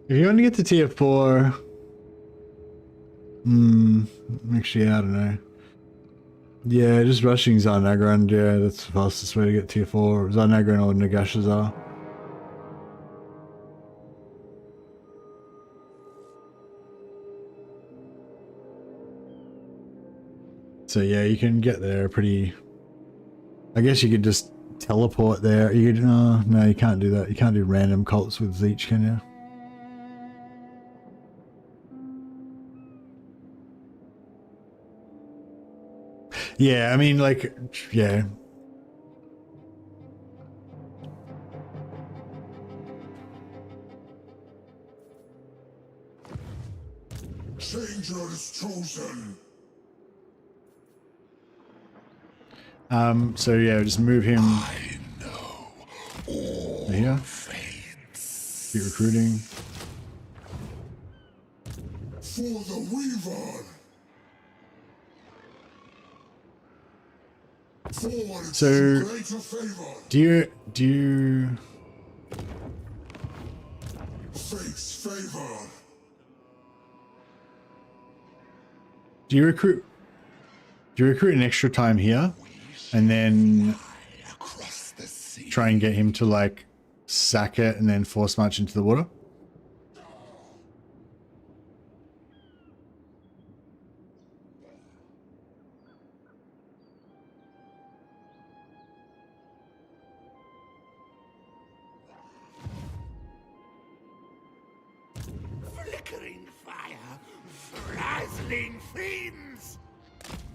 If you want to get to tier 4, actually, I don't know. Yeah, just rushing Zarnagran, yeah, that's the fastest way to get tier 4. Zarnagran or Nagashazar. So yeah, you can get there pretty... I guess you could just teleport there. You could... no, you can't do that. You can't do random cults with Zeech, can you? Yeah, I mean, like, yeah. Changer is chosen. So yeah, just move him I know all here. fates. Keep recruiting. For the Weaver. Forward So, to greater favor. Do you Fate's favor. do you recruit an extra time here and then Across the sea. try and get him to like sack it and then force march into the water? Flickering fire, frazzling fiends.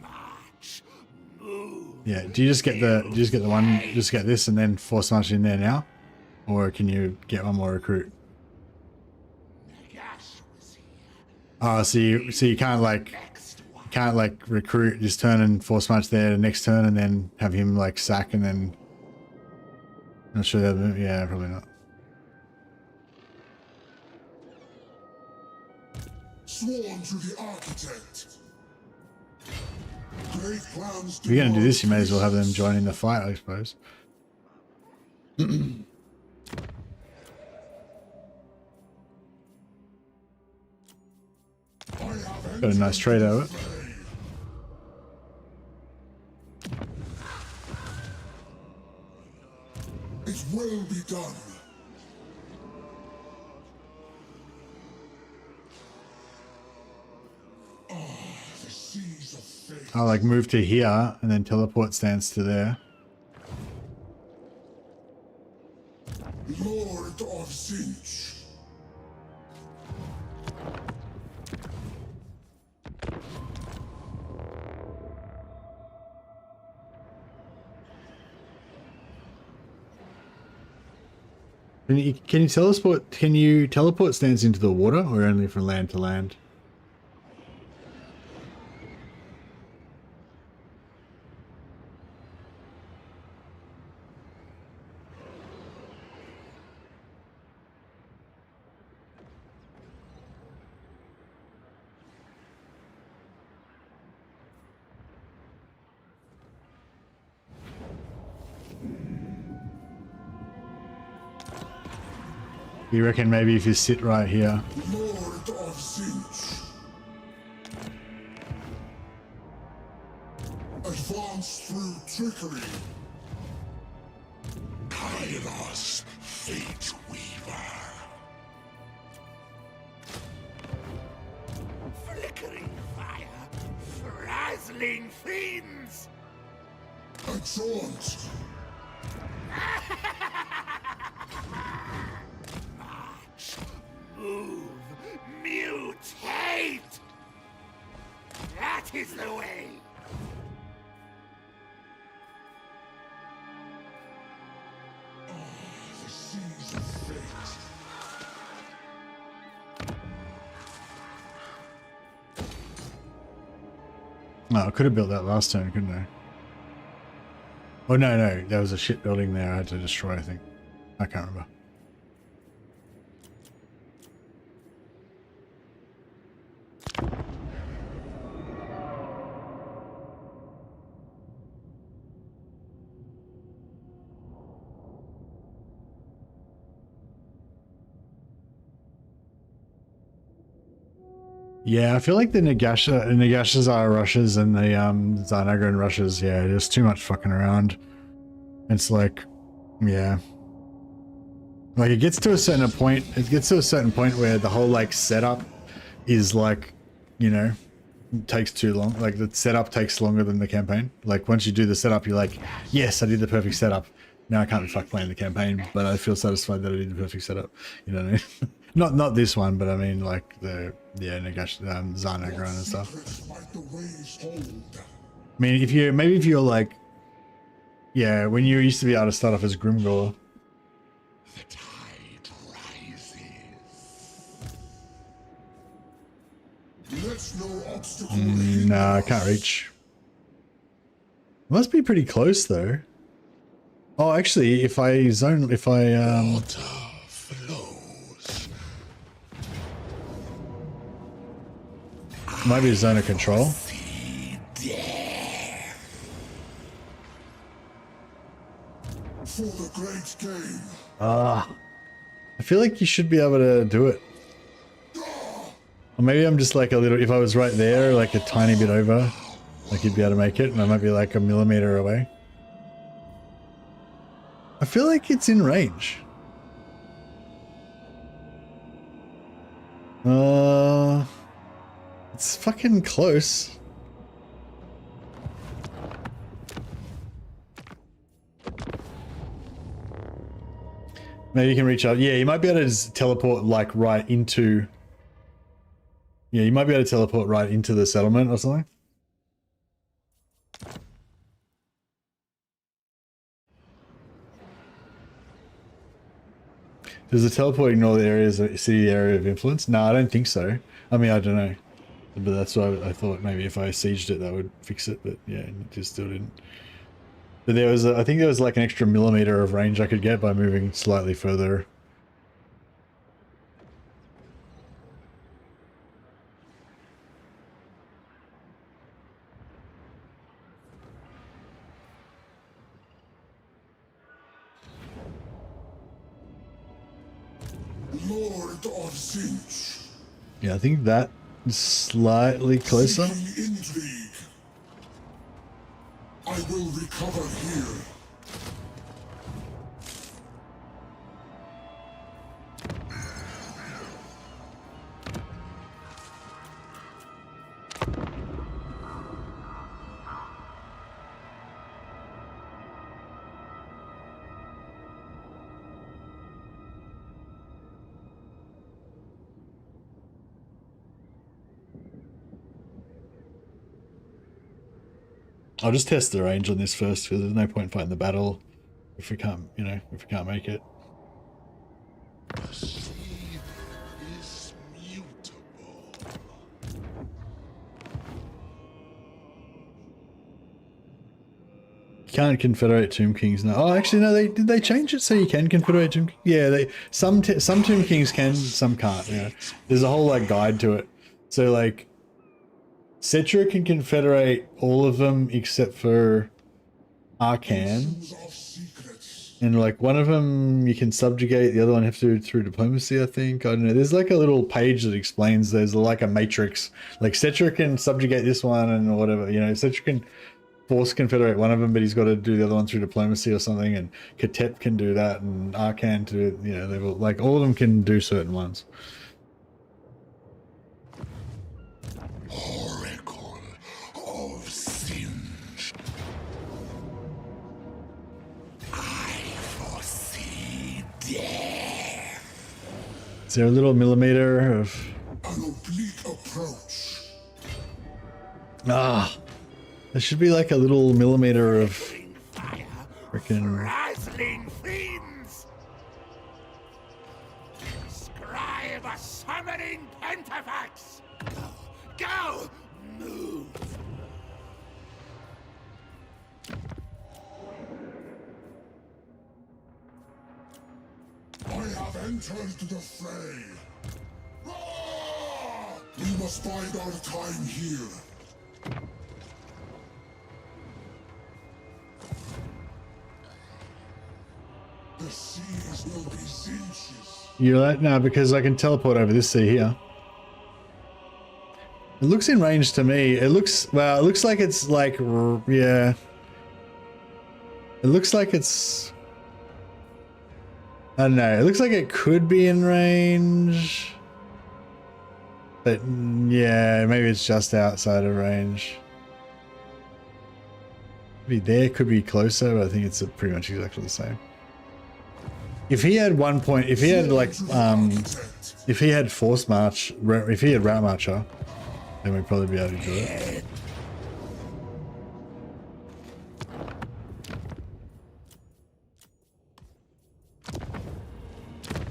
March, move. Yeah, do you just get this and then force march in there now? Or can you get one more recruit? Nagash was here. Oh, so you can't like Next one. recruit this turn and force march there the next turn and then have him like sack and then not sure that, yeah, probably not. Sworn to the architect. Great plans If you're gonna do this, you may as well have them join in the fight, I suppose. Got a nice trade out of it. It will be done. The seas of fate. I'll like move to here and then teleport stance to there. Lord of Zinch. Can you teleport stance into the water or only from land to land? You reckon maybe if you sit right here? Lord of Zinch. Advance through trickery. Kairos, Fate Weaver. Flickering fire, frazzling fiends. A jaunt. Move, mutate. That is the way. The seas of fate. Oh, I could have built that last turn, couldn't I? Oh no, there was a ship building there I had to destroy, I think. I can't remember. Yeah, I feel like the Nagashazar rushes and the Zarnagran rushes, yeah, there's too much fucking around. It's like, yeah. Like it gets to a certain point where the whole like setup is like, you know, takes too long. Like the setup takes longer than the campaign. Like once you do the setup, you're like, yes, I did the perfect setup. Now I can't be fucked playing the campaign, but I feel satisfied that I did the perfect setup. You know what I mean? Not this one, but I mean like the Nagash, Zarnagran and stuff. Might the waves hold. I mean, if you're like, yeah, when you used to be able to start off as Grimgor. The tide rises. Let's no obstacle. No, I can't reach. Must be pretty close though. Oh, actually, if I Water flows. might be a zone of control. For the great game. I feel like you should be able to do it. Or maybe I'm just like a little, if I was right there, like a tiny bit over, like you'd be able to make it, and I might be like a millimeter away. I feel like it's in range. It's fucking close. Maybe you can reach out. Yeah, you might be able to just teleport like right into. Yeah, you might be able to teleport right into the settlement or something. Does the teleport ignore the areas that see the area of influence? No, I don't think so. I mean, I don't know. But that's why I thought maybe if I sieged it, that would fix it. But yeah, it just still didn't. But there was, I think there was like an extra millimeter of range I could get by moving slightly further. Lord of Zinch. Yeah, I think that is slightly closer. Seeking intrigue. I will recover here. I'll just test the range on this first because there's no point fighting the battle if we can't, you know, if we can't make it. The sea is mutable. You can't confederate Tomb Kings now. Oh, actually, no. Did they change it so you can confederate Tomb Kings? Yeah, some Tomb Kings can, some can't. Yeah, there's a whole like guide to it. So like, Cetra can confederate all of them except for Arcan. Of secrets. And like one of them you can subjugate, the other one you have to do through diplomacy, I think. I don't know. There's like a little page that explains there's like a matrix. Like Cetra can subjugate this one and whatever, you know, Cetra can force confederate one of them, but he's got to do the other one through diplomacy or something, and Katep can do that, and Arcan to, you know, they've like all of them can do certain ones. Oracle of Singe. I foresee death. Is there a little millimeter of... An oblique approach. Ah, there should be like a little millimeter of Fire, freaking... razzling fiends! Scribe a summoning pentafax! Go! Move! I have entered the fray. Ah! We must bide our time here. The seas will be Zinch's. You're like, no, because I can teleport over this sea here. It looks in range to me. It looks, well, it looks like it's like, yeah. It looks like it's, I don't know. It looks like it could be in range. But yeah, maybe it's just outside of range. Could be there, could be closer, but I think it's pretty much exactly the same. If he had 1 point, if he had like, if he had Force March, if he had Route Marcher, then we'd probably be able to do it.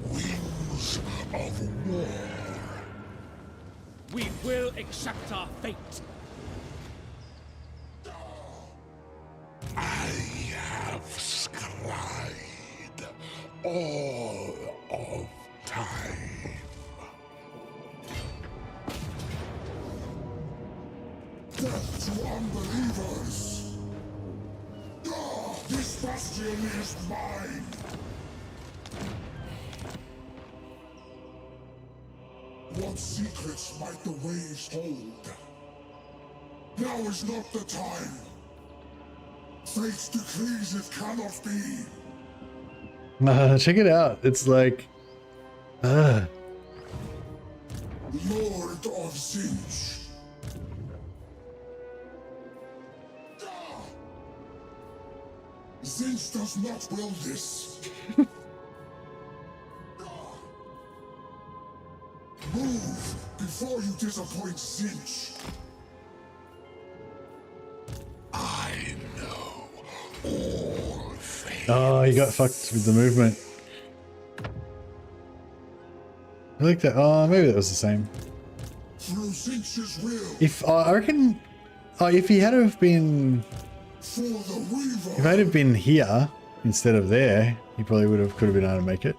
Wings of war. We will accept our fate. I have scried all of time. Death to unbelievers. Ah, this bastion is mine. What secrets might the waves hold? Now is not the time. Fate decrees it cannot be. Check it out. It's like, Lord of Zinch. Zinch does not will this. Move before you disappoint Zinch. I know all things. oh, he got fucked with the movement. I like that. Oh, maybe that was the same. Through Zinch's will. If I reckon, oh, if he had have been, For the Weaver. if I'd have been here instead of there, he probably could have been able to make it.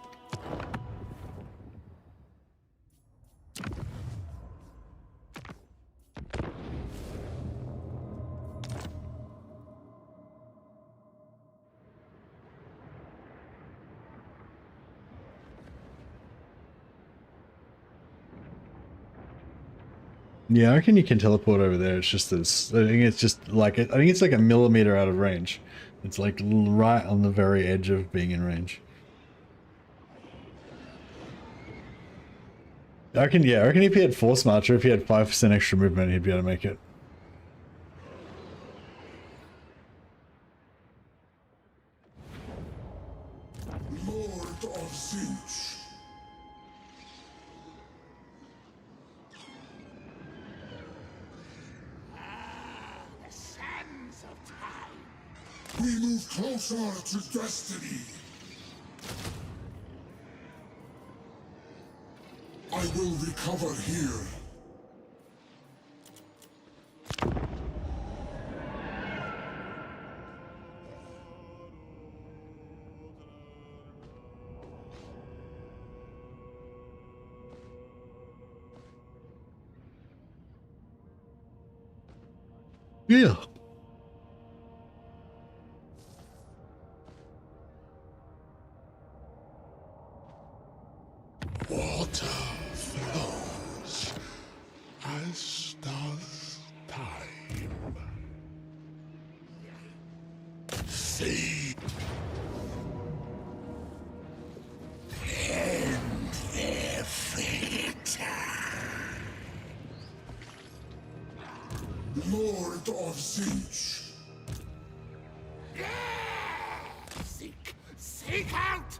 Yeah, I reckon you can teleport over there. It's just this. I think it's just like I think it's like a millimeter out of range. It's like right on the very edge of being in range. I reckon, yeah, I reckon if he had Force March, or if he had 5% extra movement, he'd be able to make it. Lord of Zinch. The sands of Closer to destiny. I will recover here. Yeah. Water flows as does time. Fade and their fate. Lord of Zinch. Seek out!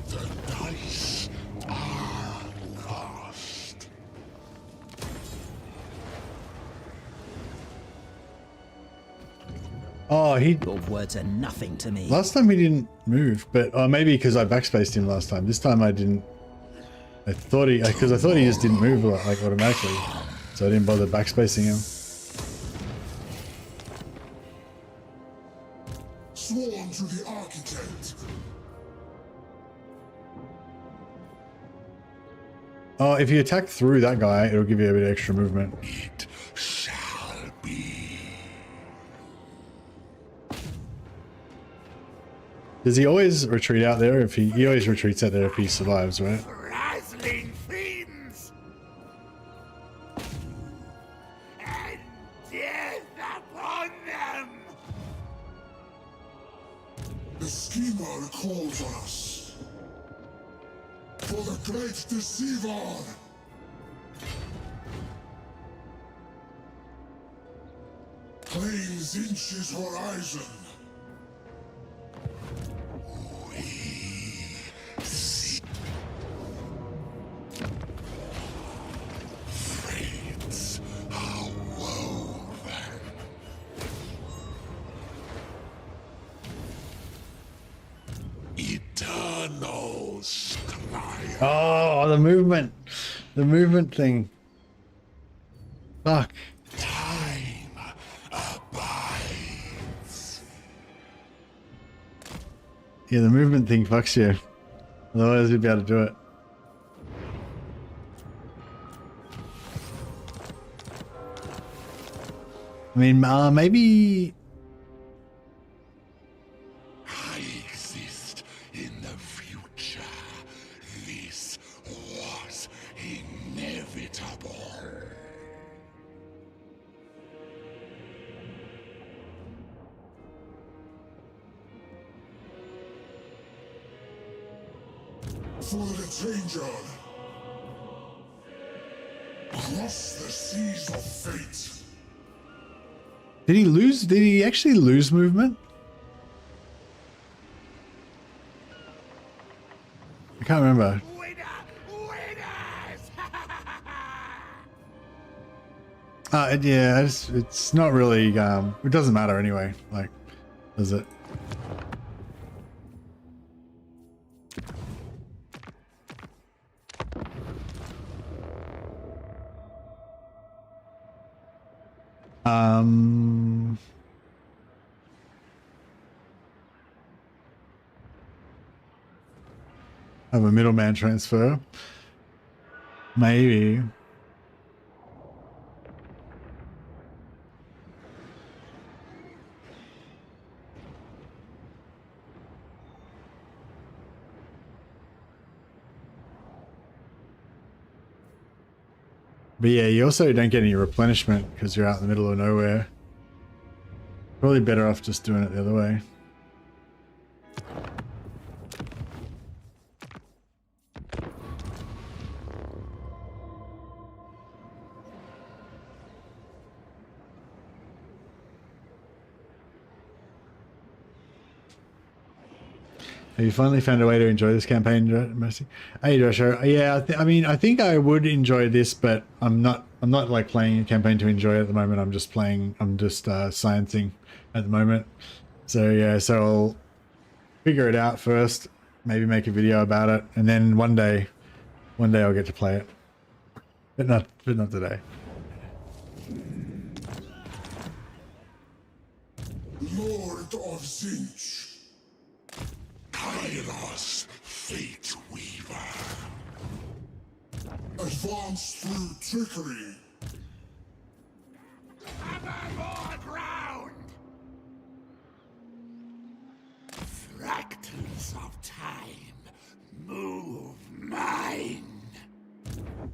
The dice are cast. Oh, he Your words are nothing to me. last time he didn't move, but maybe because I backspaced him last time. This time I didn't. I thought he, because I thought he just didn't move like automatically, so I didn't bother backspacing him. Sworn to the Architect. Oh, if you attack through that guy, it'll give you a bit of extra movement. It shall be. Does he always retreat out there? If he always retreats out there if he survives, right? Razzling fiends! And death upon them! The schemer calls on us. For the great deceiver. Claim Zinch's horizon. Fates are woven. Eternal strife. Oh, the movement thing. Fuck. Time abides. Yeah, the movement thing fucks you. Otherwise, you'd be able to do it. I mean, maybe. I exist in the future. This was inevitable. For the changer. Across the seas of fate. Did he lose? Did he actually lose movement? I can't remember. Winners! Yeah, it's not really. It doesn't matter anyway. Like, does it? Have a middleman transfer. Maybe. But yeah, you also don't get any replenishment because you're out in the middle of nowhere. Probably better off just doing it the other way. Have you finally found a way to enjoy this campaign, Mercy? Hey, Joshua. Yeah, I mean, I think I would enjoy this, but I'm not like playing a campaign to enjoy it at the moment. I'm just sciencing at the moment. So yeah, so I'll figure it out first, maybe make a video about it, and then one day I'll get to play it. But not today. Lord of Zinch. Kairos, Fate Weaver. Advance through trickery. Cover more ground! Fractals of time, move mine.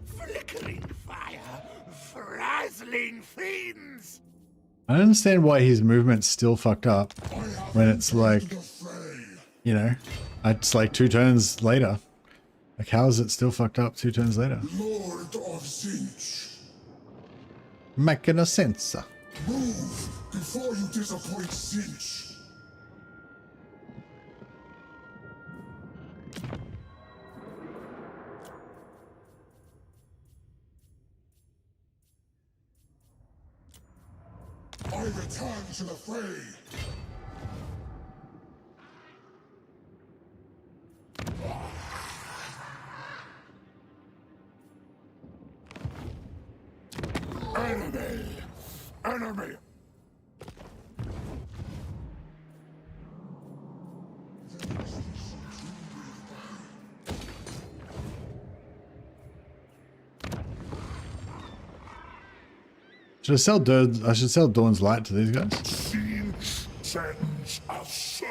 Flickering fire, frazzling fiends. I don't understand why his movement's still fucked up when it's like, you know, it's like 2 turns later. Like, how is it still fucked up 2 turns later? Lord of Zinch. Making no sense. Move before you disappoint Zinch. I return to the fray. Enemy! Enemy! Should I sell Dawn's Light to these guys? Zinch sends a serf,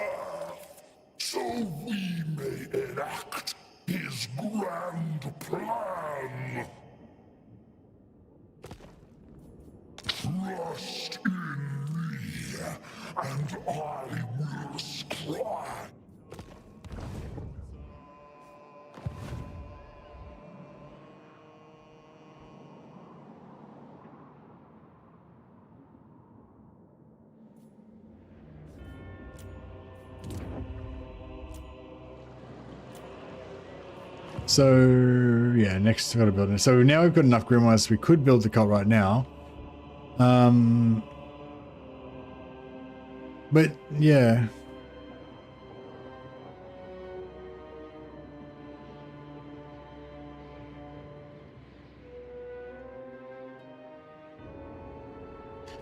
so we may enact his grand plan. Trust in me, and I will scribe. So yeah, next I gotta build it. So now we've got enough grimoires, we could build the cult right now. But yeah.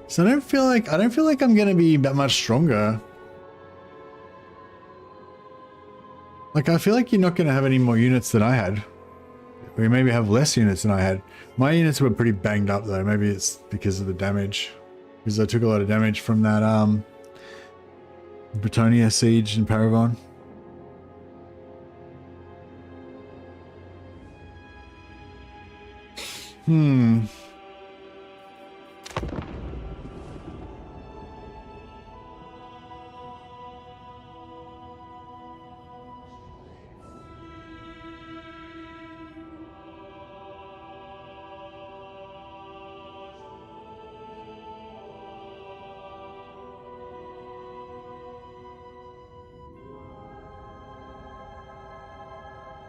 So I don't feel like I'm gonna be that much stronger. Like, I feel like you're not going to have any more units than I had. Or you maybe have less units than I had. My units were pretty banged up though. Maybe it's because of the damage. Because I took a lot of damage from that Britannia siege in Paragon.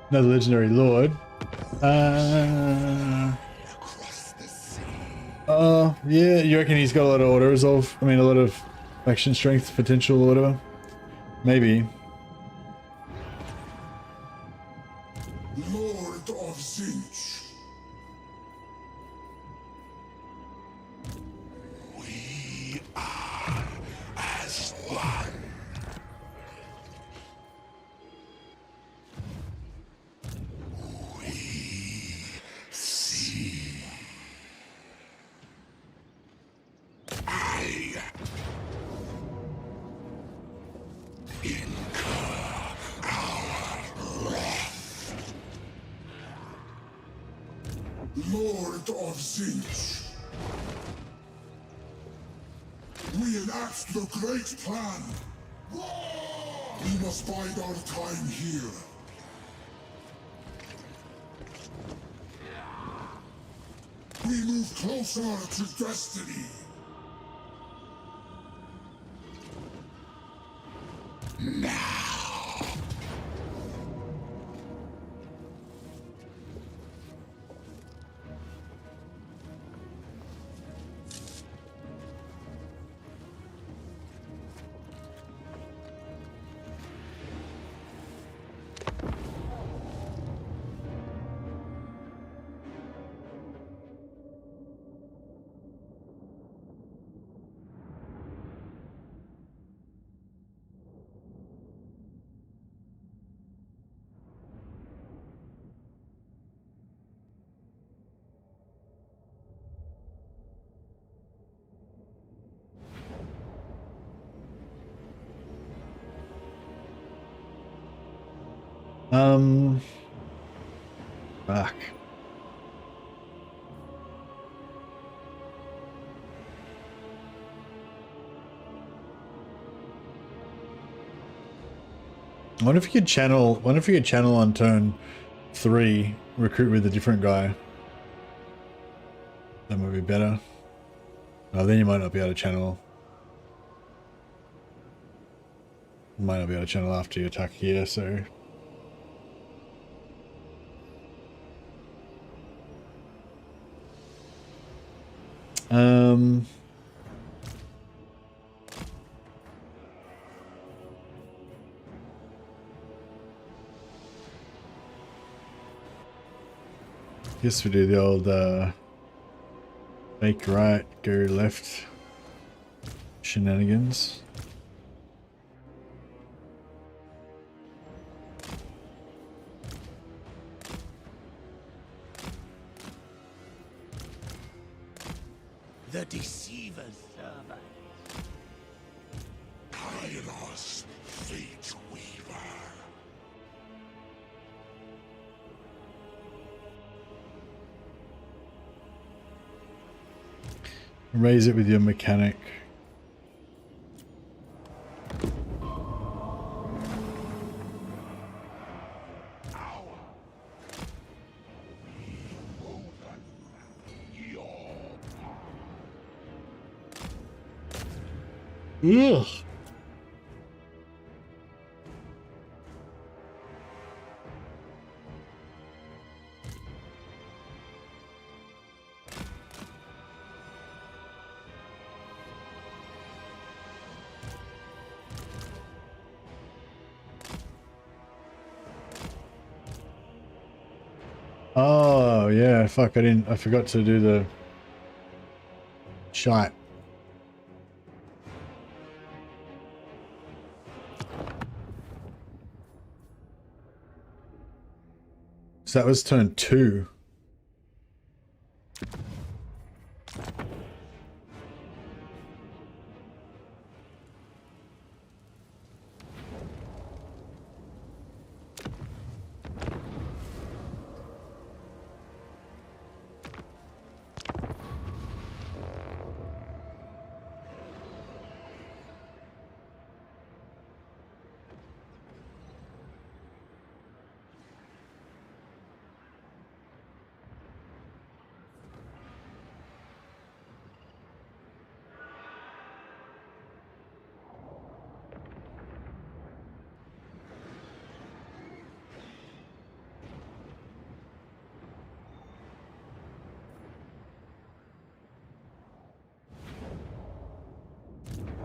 Another legendary lord. Oh, yeah, you reckon he's got a lot of auto resolve? I mean, a lot of action strength potential or whatever? Maybe. Lord of Zinch. We are as one. Lord of Zinch. We enact the great plan. We must bide our time here. We move closer to destiny. Now, Fuck. I wonder if you could channel. Wonder if you could channel on turn 3. Recruit with a different guy. That might be better. Oh, then you might not be able to channel. You might not be able to channel after you attack here. So. Guess we do the old fake right, go left shenanigans. The deceiver's servant. Kairos, fate weaver. Raise it with your mechanic. Ugh. Oh yeah, fuck! I forgot to do the shot. So that was turn 2.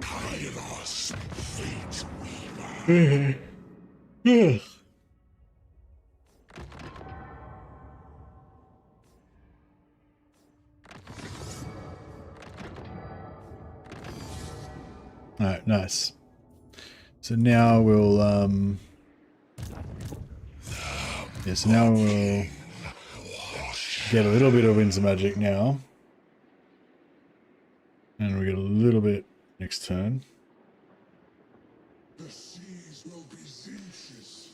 Kairos, fate weaver. Alright, nice. So now we'll yeah, so now we'll get a little bit of Winds of Magic now. And we get a little bit next turn. The seas will be Zinch's.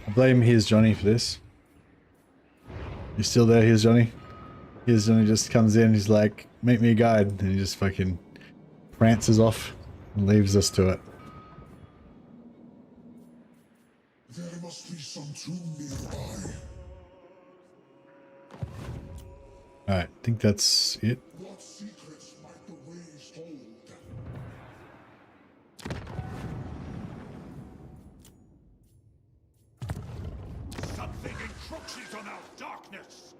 I blame Here's Johnny for this. You still there, Here's Johnny? Here's Johnny just comes in, he's like, make me a guide, and he just fucking prances off and leaves us to it. There must be some tomb nearby. Alright, I think that's it. What secrets might the waves hold? Something encroaches on our darkness.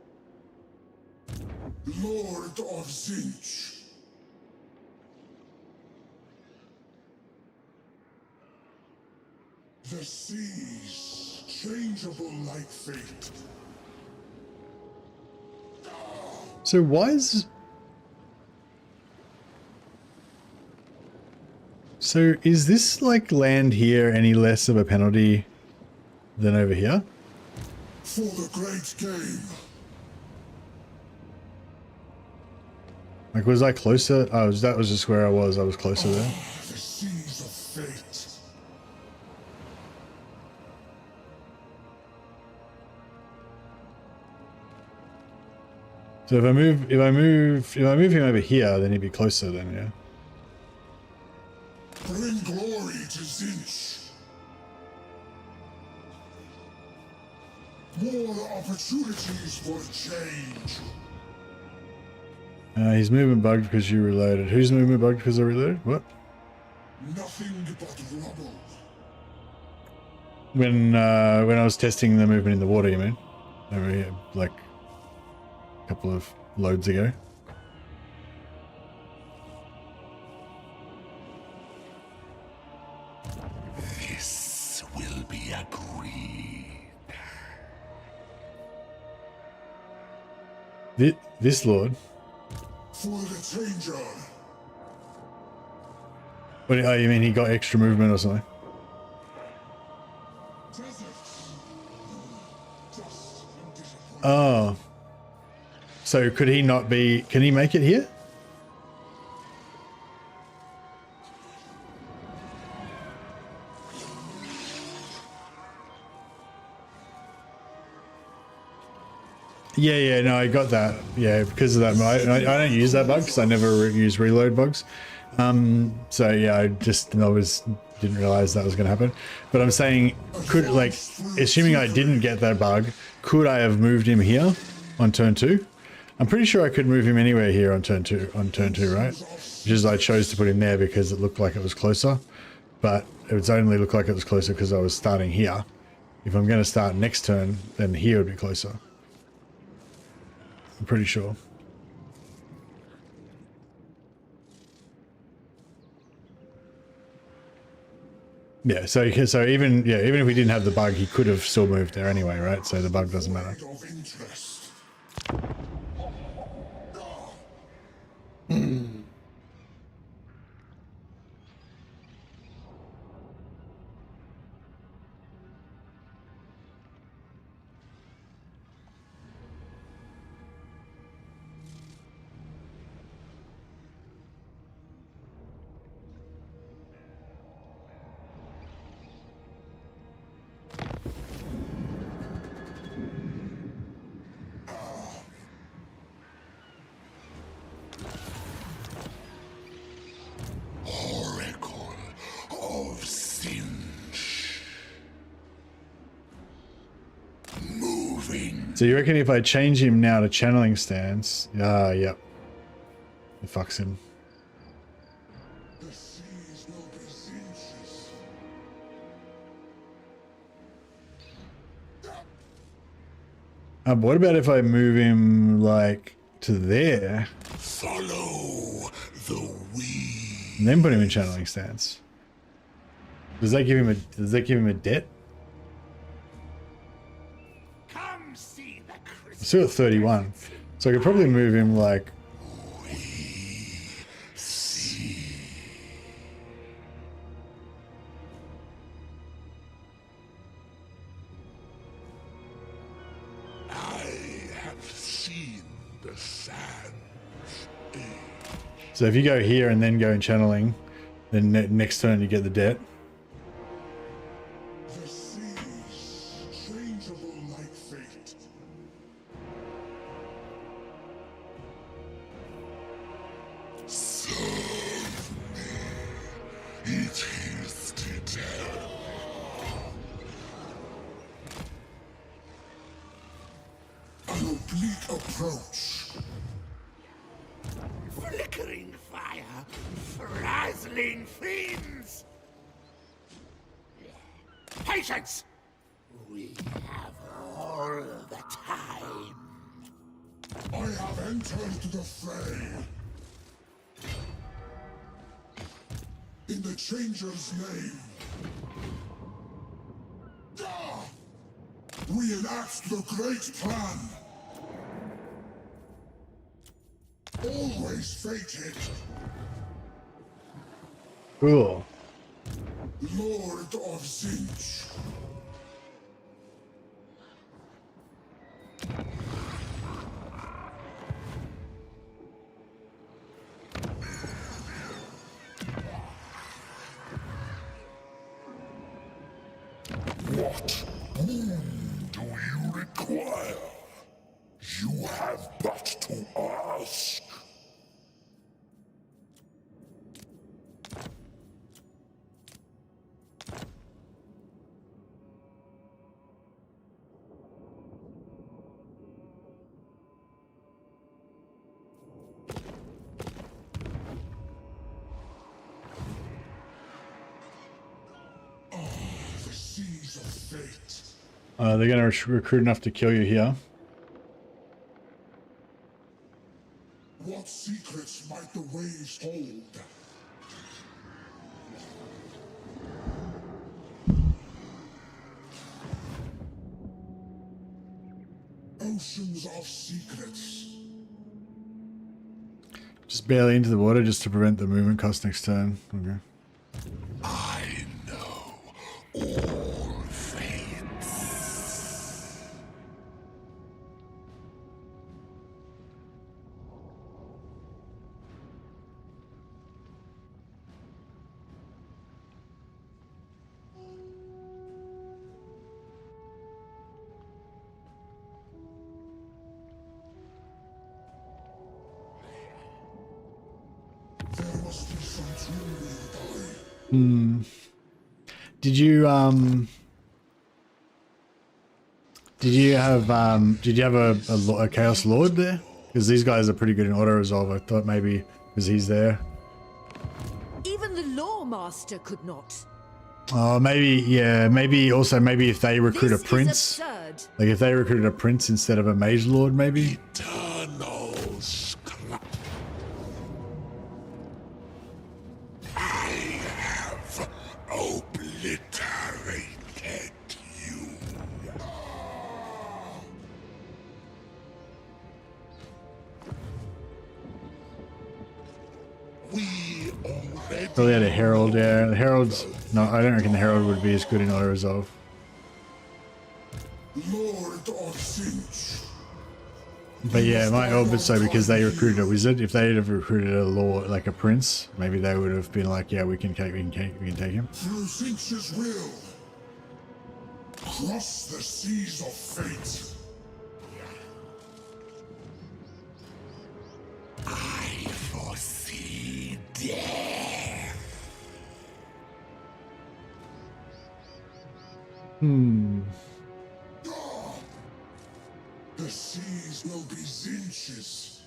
Lord of Zinch. The seas, changeable like fate. So why is... So is this like land here any less of a penalty than over here? For the great game. Like, was I closer? Oh, that was just where I was. I was closer there. The seas of fate. So if I move him over here, then he'd be closer then, yeah. Bring glory to Zinch. More opportunities for change. He's movement bugged because you reloaded. Who's movement bugged because I reloaded? What? Nothing but rubble. When I was testing the movement in the water, you mean? Over here, like a couple of loads ago. This will be agreed. This lord. For the changer. What? Oh, you mean he got extra movement or something? Oh. So could he not be... Can he make it here? Yeah, no, I got that. Yeah, because of that. I don't use that bug because I never use reload bugs. So yeah, I didn't realize that was going to happen. But I'm saying, could, like, assuming I didn't get that bug, could I have moved him here on turn 2? I'm pretty sure I could move him anywhere here on turn 2, right? Just I chose to put him there because it looked like it was closer. But it would only look like it was closer because I was starting here. If I'm going to start next turn, then here would be closer. I'm pretty sure. Yeah, so even if we didn't have the bug, he could have still moved there anyway, right? So the bug doesn't matter. Oracle of Sinch. Moving. So you reckon if I change him now to channeling stance, yep, it fucks him. The seas will be Zinch's. But what about if I move him like to there Follow the weed. and then put him in channeling stance? Does that give him a debt? Come see the Christmas. Still at 31, so I could probably move him like. So if you go here and then go in channeling, then next turn you get the debt. The seas, changeable like fate. Serve me. It is to tell. An oblique approach. Flickering fire, frazzling fiends. Patience! We have all the time. I have entered the fray. In the Changer's name. Ah! We enact the great plan. Always fated. Cool. Lord of Zinch. What boon do you require? You have but to ask. The seas of fate. They're going to recruit enough to kill you here. What secrets might the waves hold? Oceans of secrets. Just barely into the water just to prevent the movement cost next turn. Okay. I know all fates. There must be some tomb nearby. Did you have a Chaos Lord there? Because these guys are pretty good in auto resolve. I thought maybe because he's there. Even the Law Master could not. Oh, maybe, yeah, maybe also maybe if they recruit This a is prince, absurd. like if they recruited a prince instead of a mage lord, maybe. Eternals. I have obliterated you. We already Probably had a herald. Yeah, the heralds. No, I don't reckon the herald would be as good in auto resolve. Lord of Zinch. But yeah, it might help it so because they recruited a wizard. If they'd have recruited a lord, like a prince, maybe they would have been like, yeah, we can take him. Through Zinch's will. Cross the seas of fate. I foresee death. The seas will be Zinch's.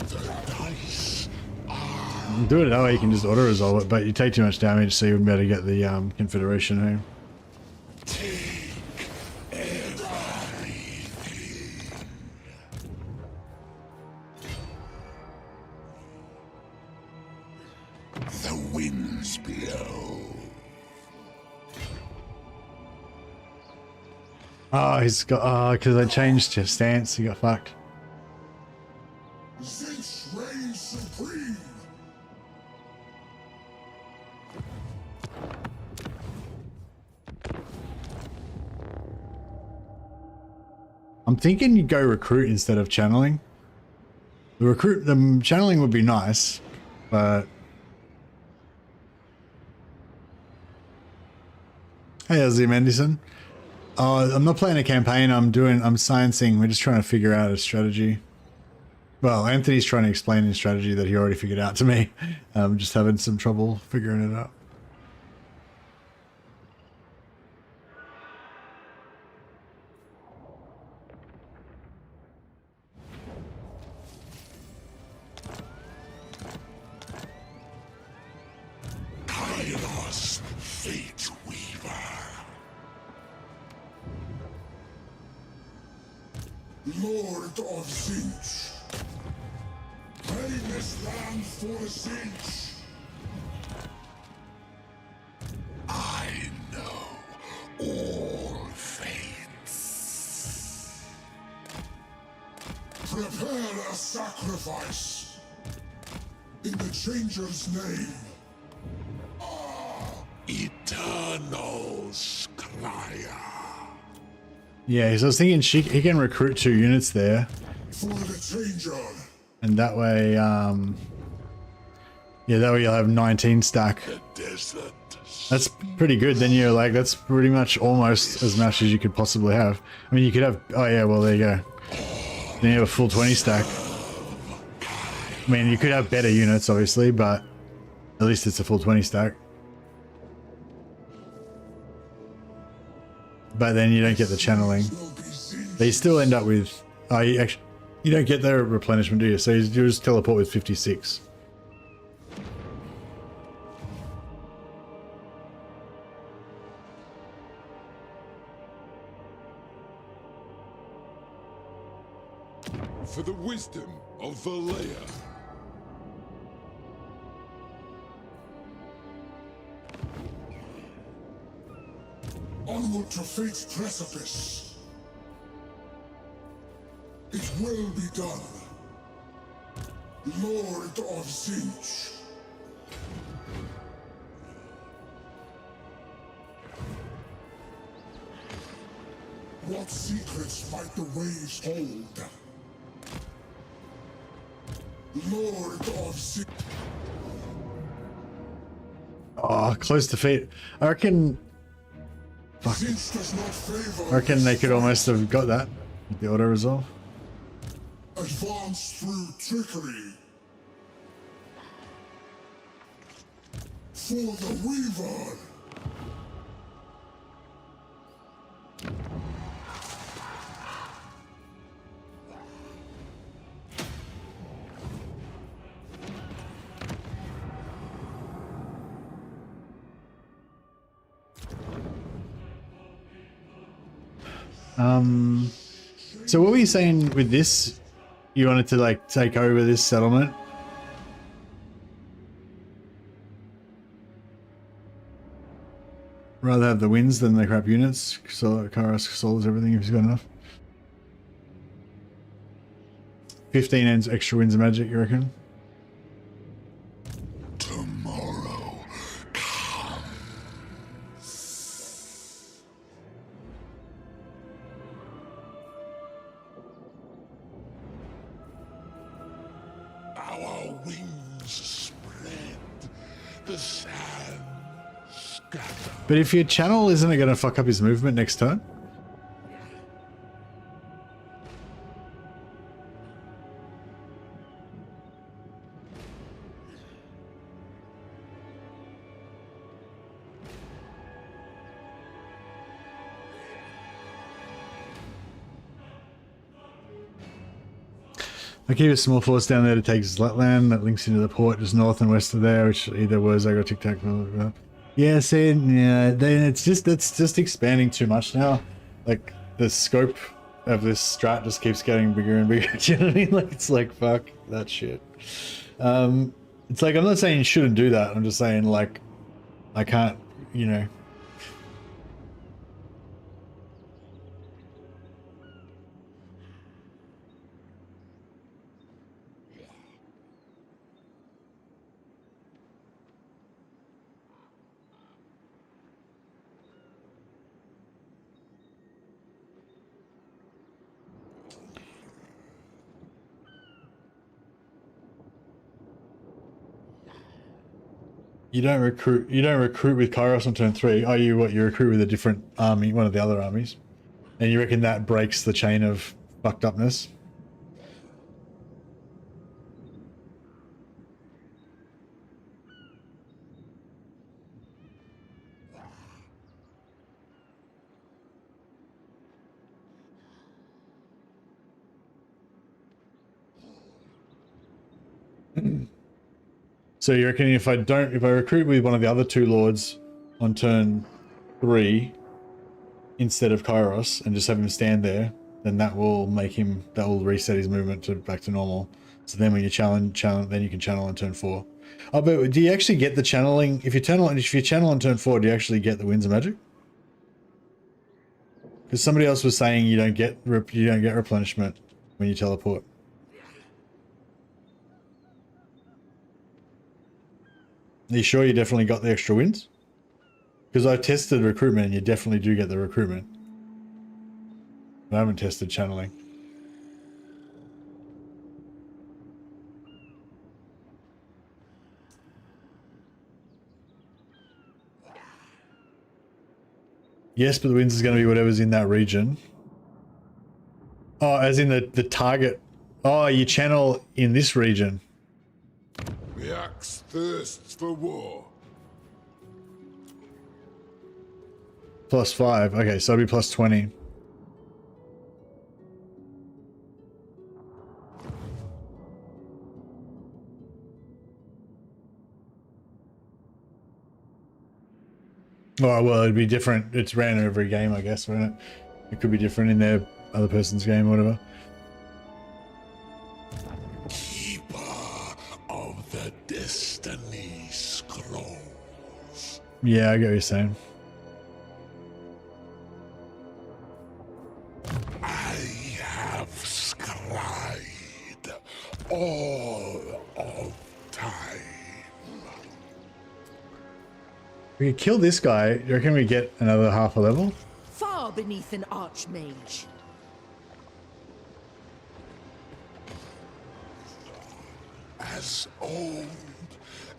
Dice. Do it that way, you can just auto resolve it, but you take too much damage, so you wouldn't be able to get the Confederation home. Take everything. The winds blow. Oh, he's got because I changed his stance, he got fucked. Zinch reigns supreme. I'm thinking you go recruit instead of channeling. The channeling would be nice, but hey, Ozzy Mendison. Oh, I'm not playing a campaign. I'm sciencing. We're just trying to figure out a strategy. Well, Anthony's trying to explain his strategy that he already figured out to me. I'm just having some trouble figuring it out. Kairos, Fate Weaver. Lord of Zinch. Claim this land for Zinch. I know all fates. Prepare a sacrifice. In the Changer's name. Eternal Scryer. Yeah, so I was thinking he can recruit 2 units there, For the Changer. and that way, yeah, that way you'll have 19 stack. The desert. That's pretty good. Then you're like, that's pretty much almost as much as you could possibly have. I mean, you could have, oh yeah, well, there you go. Then you have a full 20 stack. I mean, you could have better units, obviously, but at least it's a full 20 stack. But then you don't get the channeling. But you still end up with, oh, you don't get the replenishment, do you? So you just teleport with 56. For the wisdom of Valea. Onward to fate's precipice. It will be done. Lord of Zinch. What secrets might the waves hold? Lord of Zinch. Oh, close to fate. I reckon, Zinch does not favor. I reckon they could almost have got that with the auto resolve. Advance through trickery. For the Weaver. So what were you saying with this? You wanted to like take over this settlement? Rather have the wins than the crap units. So Kairos solos everything if he's got enough. 15 ends extra wins of magic, you reckon? Tomorrow. Our wings spread. The sand scatter. But if your channel, isn't it going to fuck up his movement next turn? I keep a small force down there to take Zlatland that links into the port just north and west of there, which either was I got tic tac. Yeah, see, yeah, then it's just expanding too much now. Like the scope of this strat just keeps getting bigger and bigger. Do you know what I mean? Like it's like fuck that shit. It's like I'm not saying you shouldn't do that. I'm just saying like I can't, you know. You don't recruit with Kairos on turn 3. Oh, you recruit with a different army, one of the other armies. And you reckon that breaks the chain of fucked upness? So you reckon if I recruit with one of the other 2 lords on turn 3 instead of Kairos and just have him stand there, then that will reset his movement back to normal. So then when you challenge, then you can channel on turn 4. Oh, but do you actually get the channeling if you channel on turn 4? Do you actually get the winds of magic? Because somebody else was saying you don't get replenishment when you teleport. Are you sure you definitely got the extra wins? Because I've tested recruitment and you definitely do get the recruitment. I haven't tested channeling. Yes, but the wins is going to be whatever's in that region. Oh, as in the target. Oh, you channel in this region. The axe thirsts for war. +5. Okay, so it'll be +20. Oh, well, it'd be different. It's random every game, I guess, won't it? It could be different in their other person's game or whatever. Keeper of the Destiny Scrolls. Yeah, I get what you're saying. I have scried all of time. We could kill this guy. You reckon we get another half a level? Far beneath an archmage. As old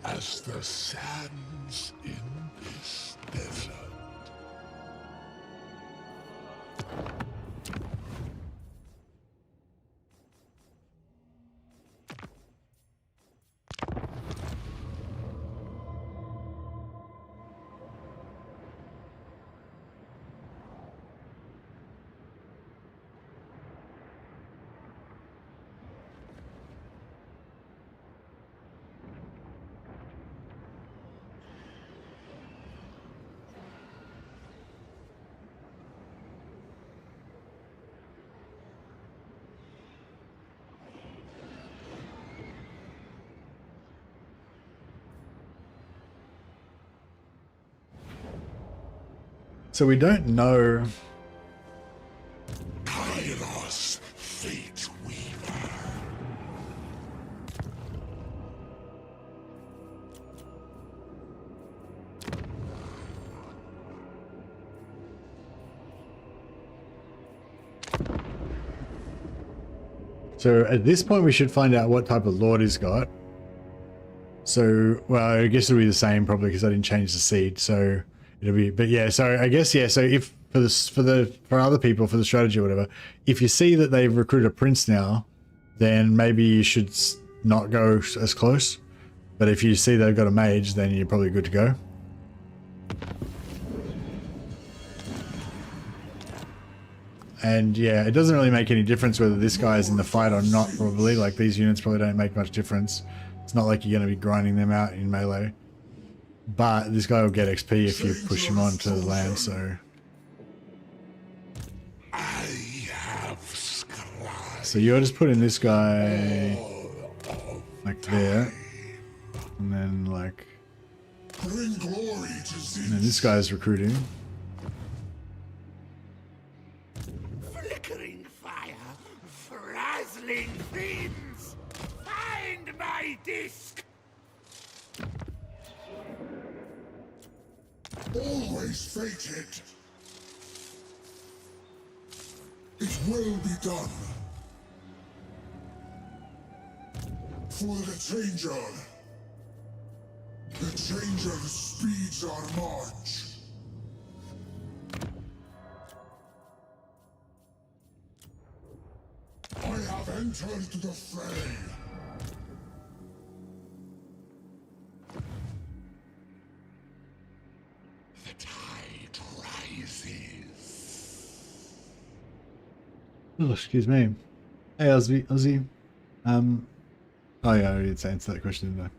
as the sands in this desert. So we don't know. Kairos, Fate Weaver. So at this point, we should find out what type of lord he's got. So, well, I guess it'll be the same probably because I didn't change the seed. So it'll be, but yeah. So I guess yeah. So if for other people for the strategy or whatever, if you see that they've recruited a prince now, then maybe you should not go as close. But if you see they've got a mage, then you're probably good to go. And yeah, it doesn't really make any difference whether this guy is in the fight or not, probably. Like, these units probably don't make much difference. It's not like you're going to be grinding them out in melee. But this guy will get XP if you push him onto the land, so... I have scribed So you're just putting this guy... like there. And then, like... Bring glory to And Zeus. then this guy's recruiting. Flickering fire, frazzling fiends. Find my disc. Always fated. It will be done. For the Changer. The Changer speeds our march. I have entered the fray. the tide rises. Oh, excuse me. Hey, Ozzy. Oh yeah, I already did answer that question, didn't I?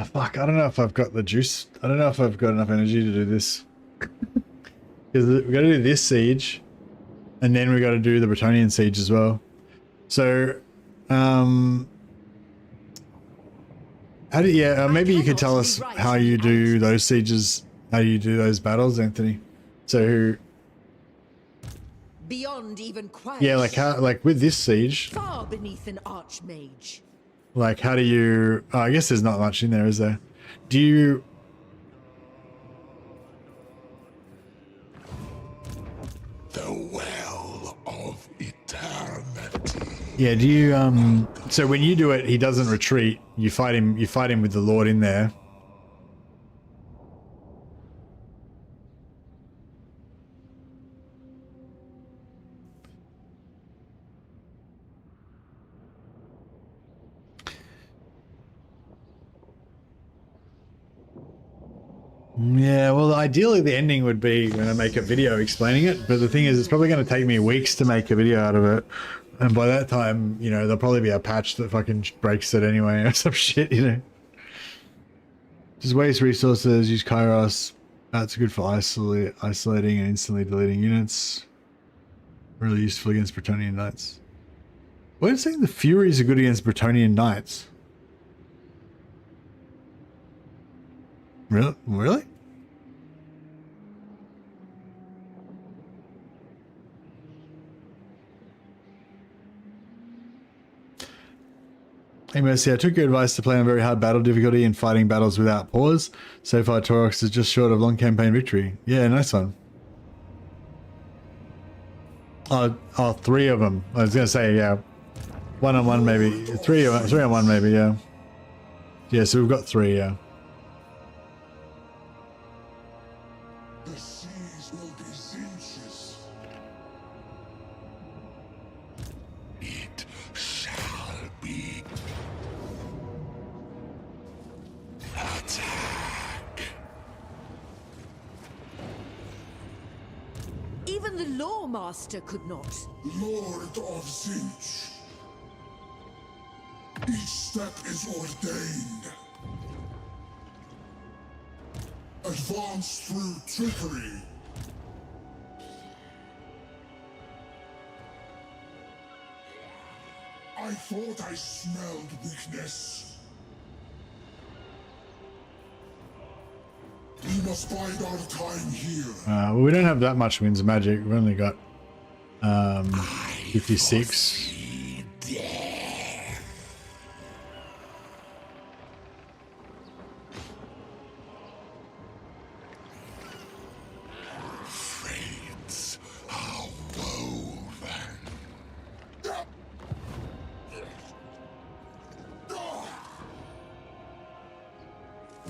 Fuck, I don't know if I've got the juice. I don't know if I've got enough energy to do this. Because we got to do this siege, and then we got to do the Bretonian siege as well. So, how do maybe you could tell us how you do those sieges, how you do those battles, Anthony. So, Beyond even quiet. Yeah, like how, like with this siege, Far beneath an archmage. like how do you? Oh, I guess there's not much in there, is there? Do you? The well of eternity. Yeah, do you? So when you do it, he doesn't retreat. You fight him. You fight him with the Lord in there. Yeah, well, ideally the ending would be when I make a video explaining it, but the thing is, it's probably going to take me weeks to make a video out of it, and by that time, you know, there'll probably be a patch that fucking breaks it anyway, or some shit, you know. Just waste resources, use Kairos. That's good for isolating and instantly deleting units. Really useful against Bretonian Knights. Why are you saying the Furies are good against Bretonian Knights? Really? Really? Hey Mercy, I took your advice to play on very hard battle difficulty and fighting battles without pause. So far Torox is just short of long campaign victory. Yeah, nice one. Oh, 3 of them. I was gonna say, yeah. 1-on-1 maybe. 3-on-1 maybe, yeah. Yeah, so we've got 3, yeah. The seas will be Zinch's. It shall be. Attack. Even the Law Master could not. Lord of Zinch. Each step is ordained. Advance through trickery. I thought I smelled weakness. We must bide our time here. Well, we don't have that much Winds of Magic. We've only got 56. Fates are woven.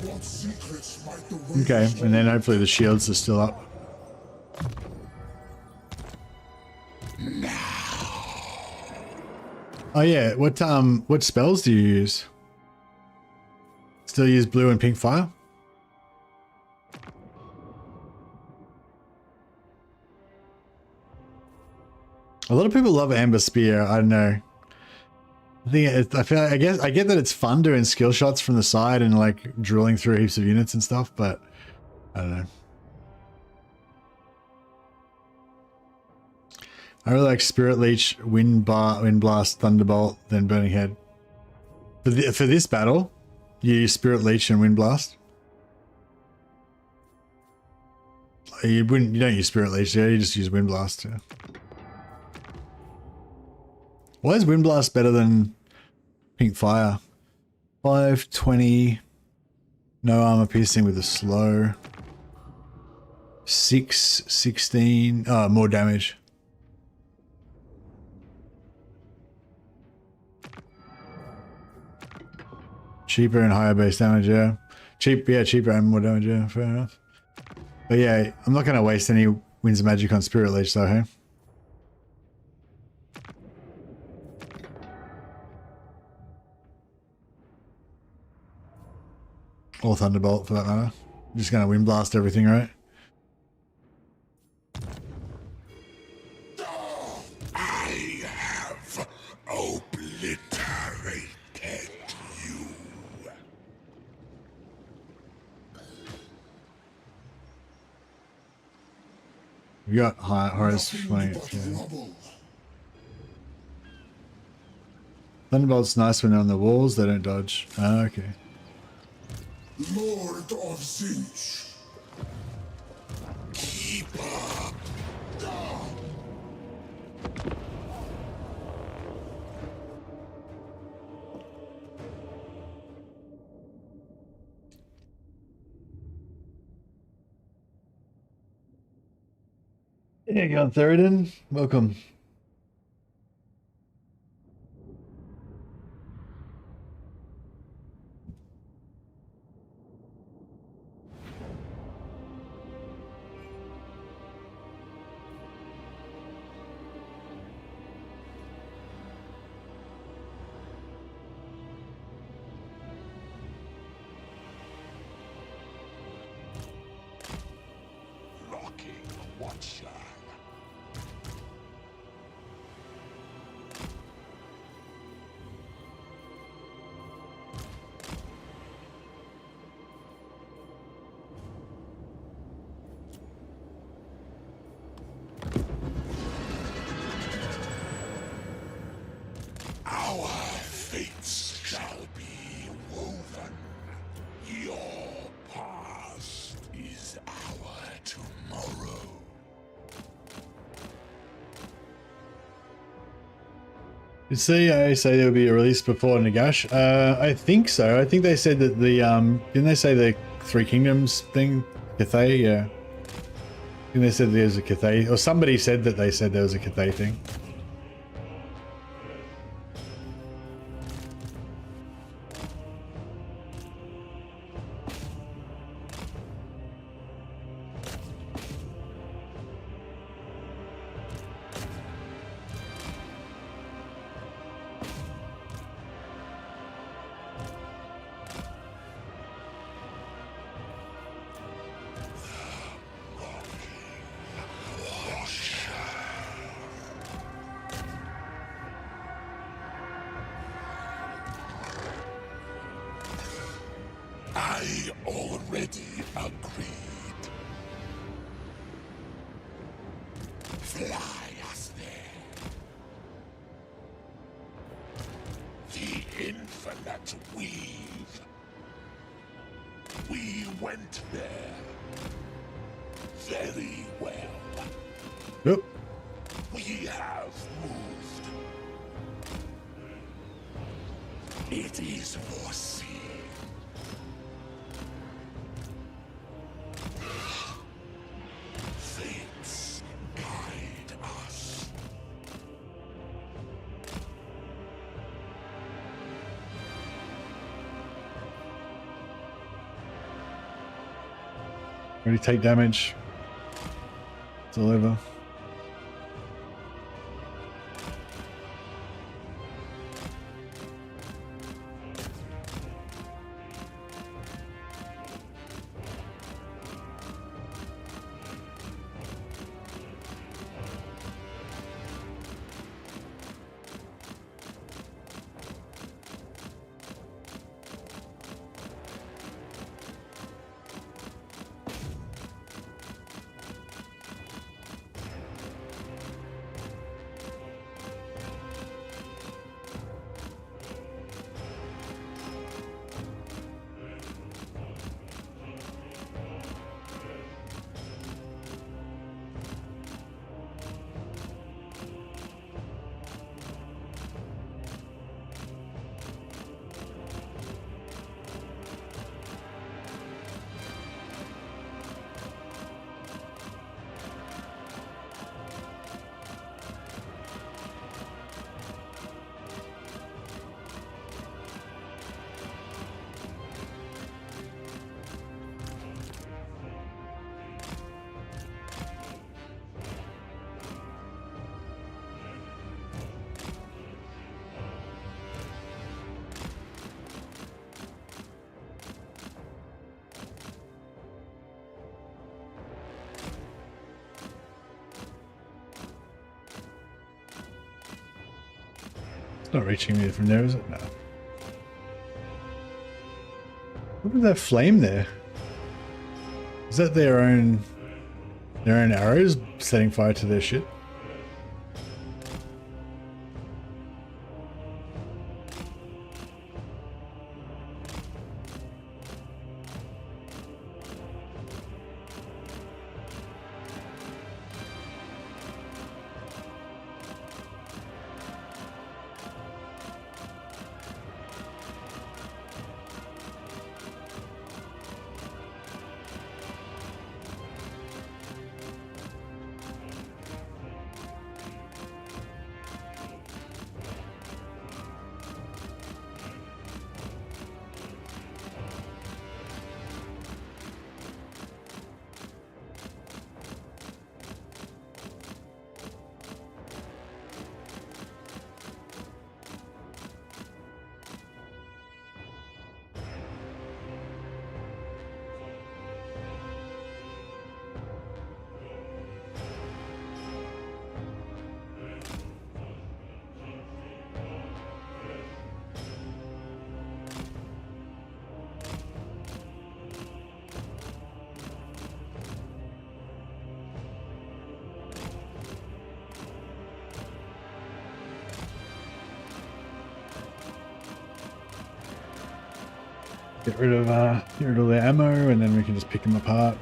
What secrets might the waves Okay, and then hopefully the shields are still up. Oh yeah, what spells do you use? Still use blue and pink fire? A lot of people love Amber Spear. I don't know. I feel like, I get that it's fun doing skill shots from the side and like drilling through heaps of units and stuff, but I don't know. I really like Spirit Leech, Wind Blast, Thunderbolt, then Burning Head. For this battle, you use Spirit Leech and Wind Blast. You don't use Spirit Leech, yeah, you just use Wind Blast. Yeah. Why is Wind Blast better than Pink Fire? 520, no armor piercing with a slow. 16, oh, more damage. Cheaper and higher base damage, yeah. Cheaper and more damage, yeah, fair enough. But yeah, I'm not gonna waste any Winds of Magic on Spirit Leech though, hey? Or Thunderbolt for that matter. I'm just gonna Wind Blast everything, right? I have obliterated you. We got Horus flying it. Yeah. rubble. Thunderbolt's nice when they're on the walls, they don't dodge. Ah, okay. Lord of Zinch. Keep up. There you go, Theridin. Welcome. Locking Watcher. Our fates shall be woven. Your past is our tomorrow. Did CIA say there would be a release before Nagash? I think so. I think they said that the didn't they say the Three Kingdoms thing? Cathay, yeah. I think they said there was a Cathay, or somebody said that they said there was a Cathay thing. I already agreed. Fly us there. The infinite weave. We went there. Very well. Oop. We have moved. It is foreseen. Fates guide us. Already take damage. It's all over. It's not reaching me from there, is it? No. Look at that flame there. Is that their own arrows setting fire to their ship? Get rid of the ammo, and then we can just pick them apart.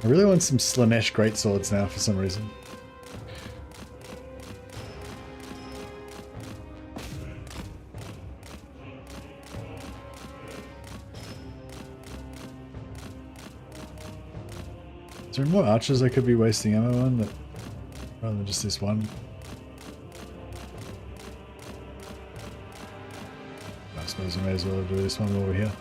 I really want some Slanesh greatswords now for some reason. Is there more archers I could be wasting ammo on that, rather than just this one? I suppose I may as well do this one while we're here.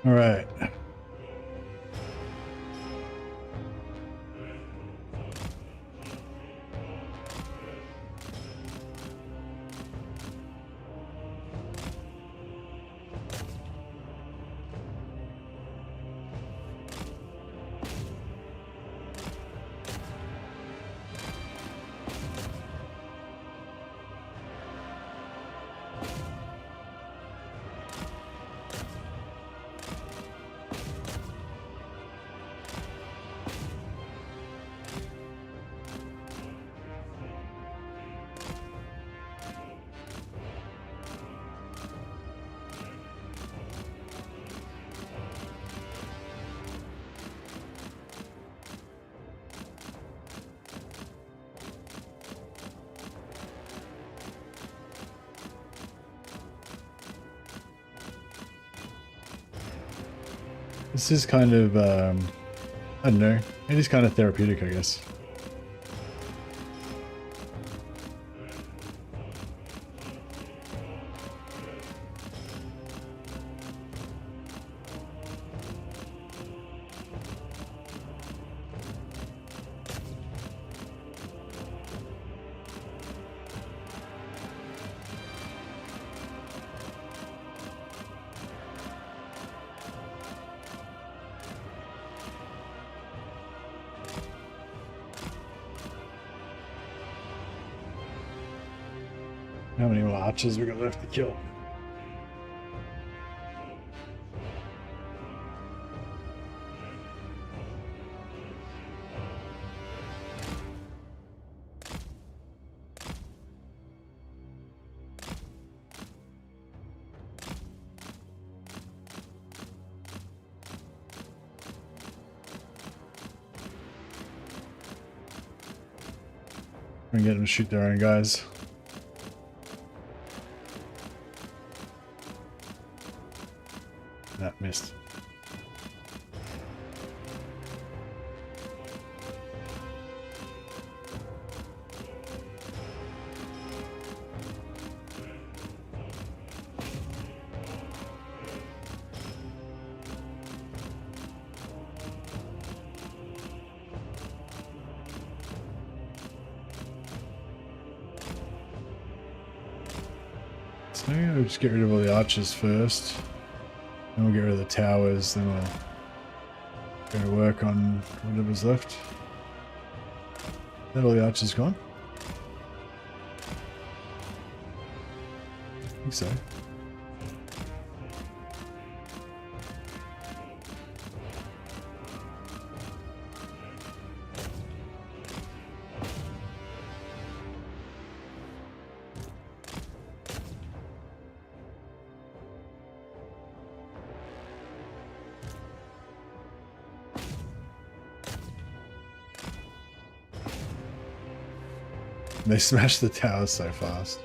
All right. This is kind of, I don't know, it is kind of therapeutic, I guess. How many more archers we got left to kill? We can get them to shoot their own guys. That missed. So maybe I'll just get rid of all the archers first. Then we'll get rid of the towers, then we'll go to work on whatever's left. Is that all the archers gone? I think so. They smashed the towers so fast.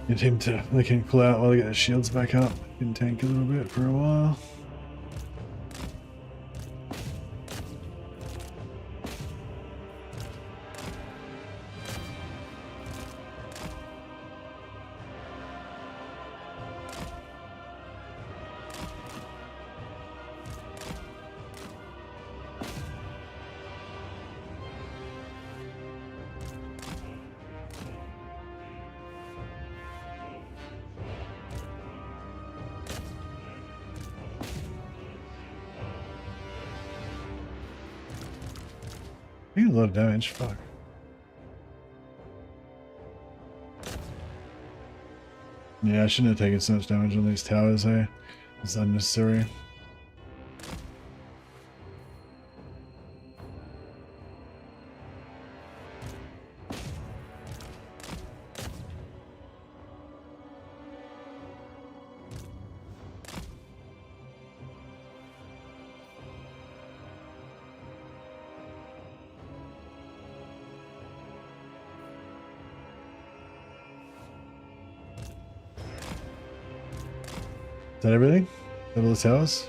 Get him to, they can pull out while they get their shields back up. Can tank a little bit for a while. A lot of damage, fuck. Yeah, I shouldn't have taken so much damage on these towers, eh? It's unnecessary. Is that everything? All the towers?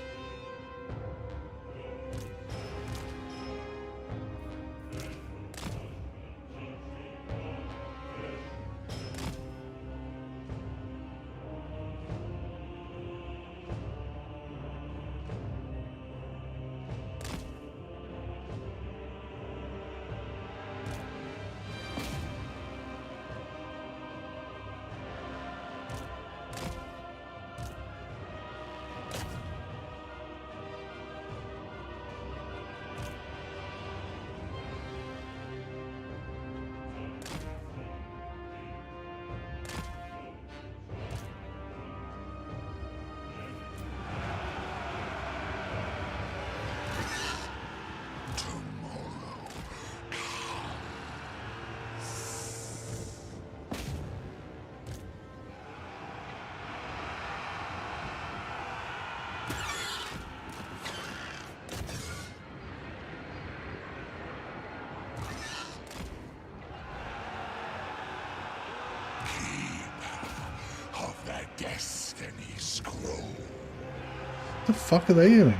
Destiny scroll. What the fuck are they doing?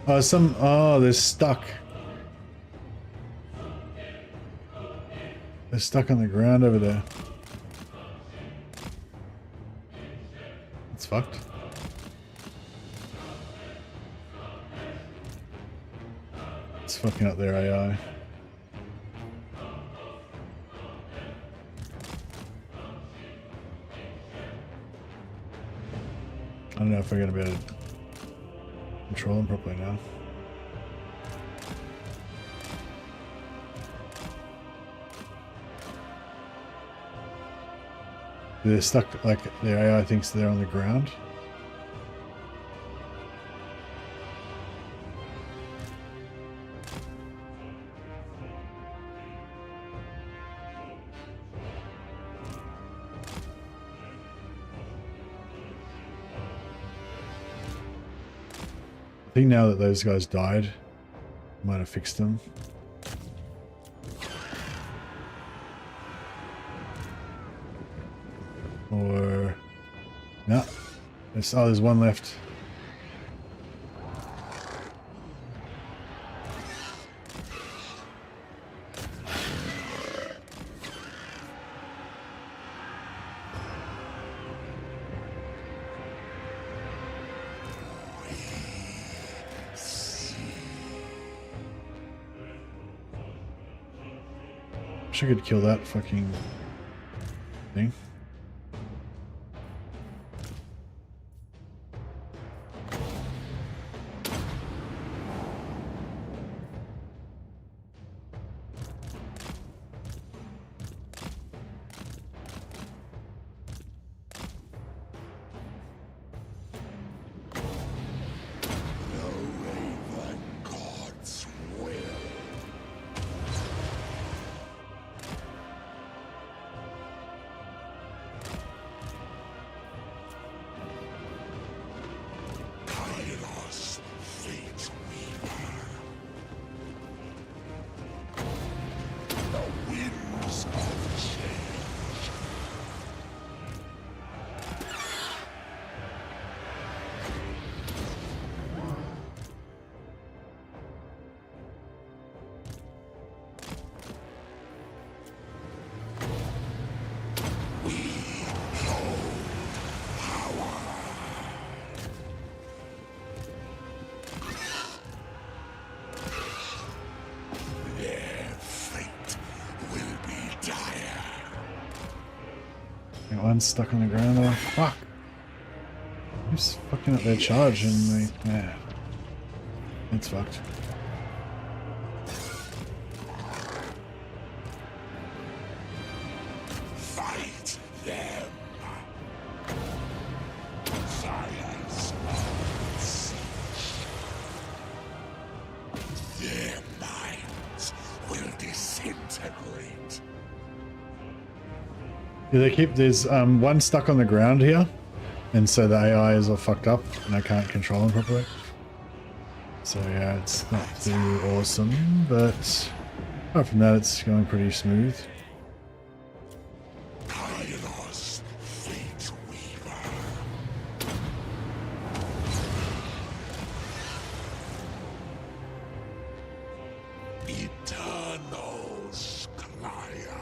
Oh, they're stuck. They're stuck on the ground over there. It's fucked. It's fucking up their AI. I don't know if we're gonna be able to control them properly now. They're stuck, like their AI thinks they're on the ground. I think now that those guys died, might have fixed them. Or no, there's one left. Wish I could kill that fucking thing. Kairos, fate weaver. The winds of change. Their fate will be dire. One's stuck on the ground there. Fuck. Who's fucking up their charge and they... Yeah. It's fucked. Fight them. Silence. Their minds will disintegrate. Yeah, they keep... There's one stuck on the ground here. And so the AI is all fucked up and I can't control them properly. So yeah, it's not too awesome, but apart from that, it's going pretty smooth. Kairos, fate weaver. Eternal Sclyer.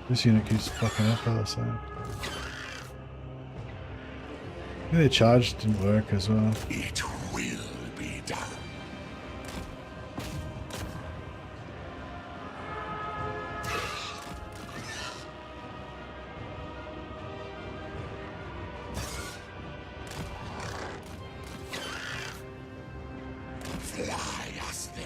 This unit keeps fucking up by the side. Maybe the charge didn't work as well. It will be done. Fly us there.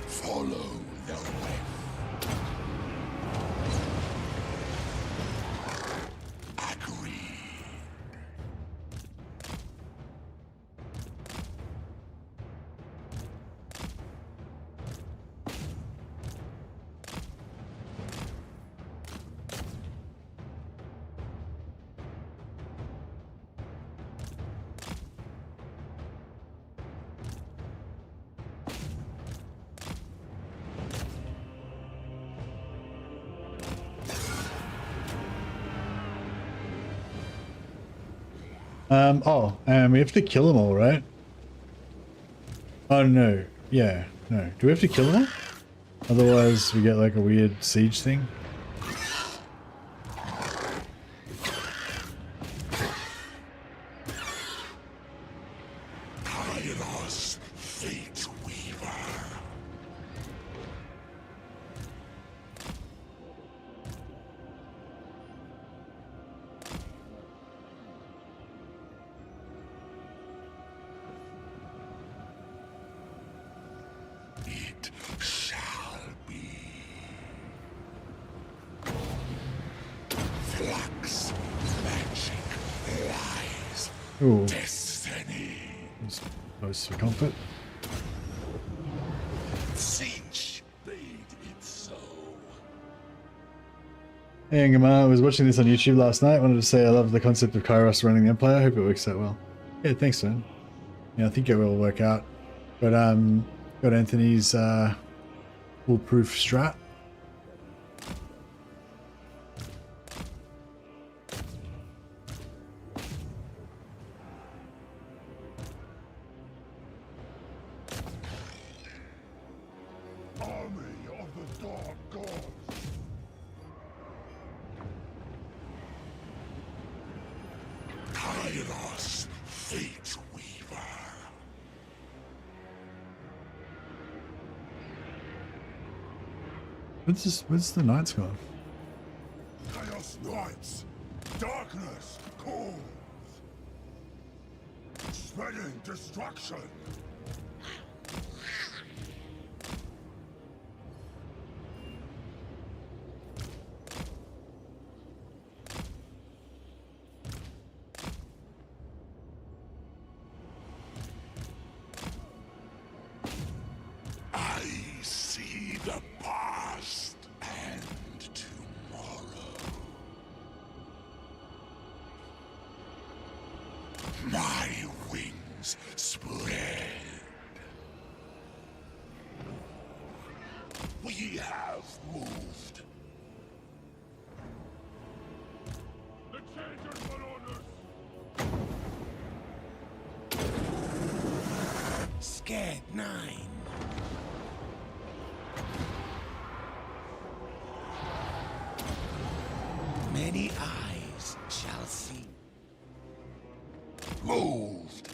Follow the way. Agreed. We have to kill them all, right? Oh no. Yeah. No. Do we have to kill them? Otherwise we get like a weird siege thing. Kairos, Fate Weaver. It shall be. Flux, magic, lies, Ooh. destiny. Close for comfort. Siege made it so. Hey Angama, I was watching this on YouTube last night. Wanted to say I love the concept of Kairos running the Empire. I hope it works out well. Yeah, thanks, man. Yeah, I think it will work out. But got Anthony's foolproof strat. Army of the Dark Gods. Kairos, Fate Weaver. Where's the knights gone? Chaos Knights. Darkness calls. Spreading destruction. I see the past and tomorrow. My wings spread. We have moved. The Changers were orders. Scared 9. Many eyes shall see. Moved.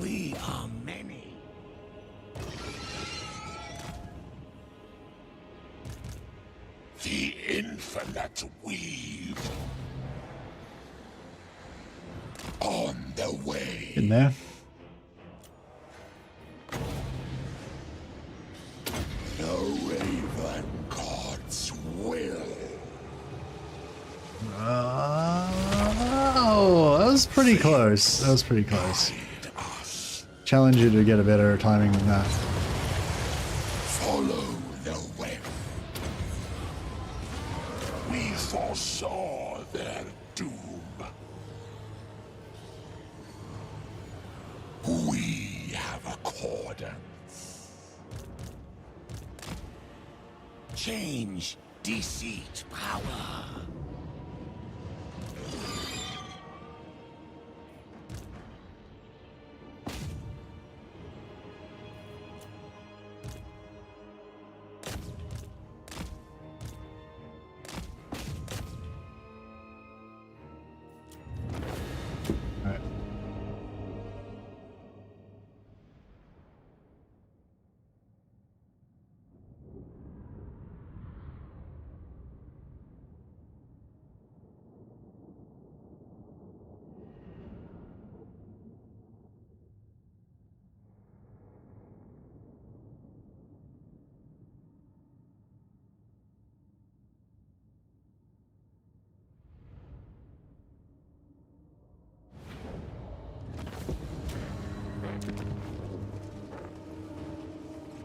We are many. The infinite weave. On the way. In there. The Raven God's will. Oh, that was pretty close. That was pretty close. Guide us. Challenge you to get a better timing than that. Follow the web. We foresaw their doom. We have accordance. Change, deceit, power. Alright.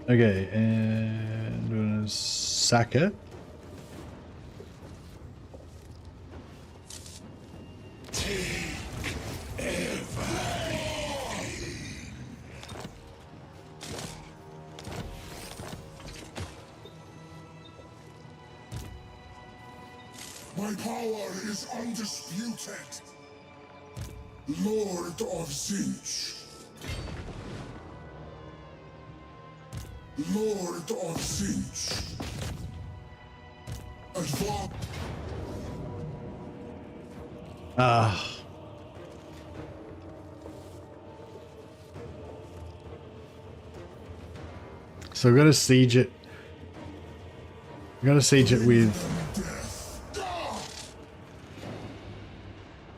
Okay, and we're gonna sack it. My power is undisputed. Lord of Zinch. Lord of Zinch. Advance. So we've got to siege it. We've got to siege it with...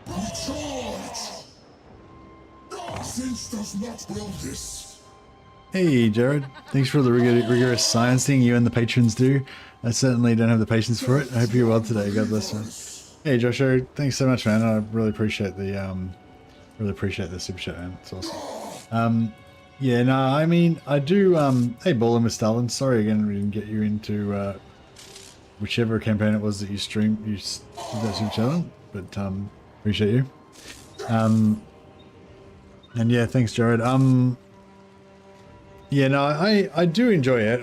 Recharge! Zinch does not will this. Hey, Jared. Thanks for the rigorous sciencing you and the patrons do. I certainly don't have the patience for it. I hope you're well today. God bless you. Hey, Joshua. Thanks so much, man. I really appreciate the super chat, man. It's awesome. Yeah, no, I mean, I do. Hey, Ballin' with Stalin. Sorry again, we didn't get you into whichever campaign it was that you streamed. You did that super chat, but appreciate you. And yeah, thanks, Jared. Yeah, no, I do enjoy it.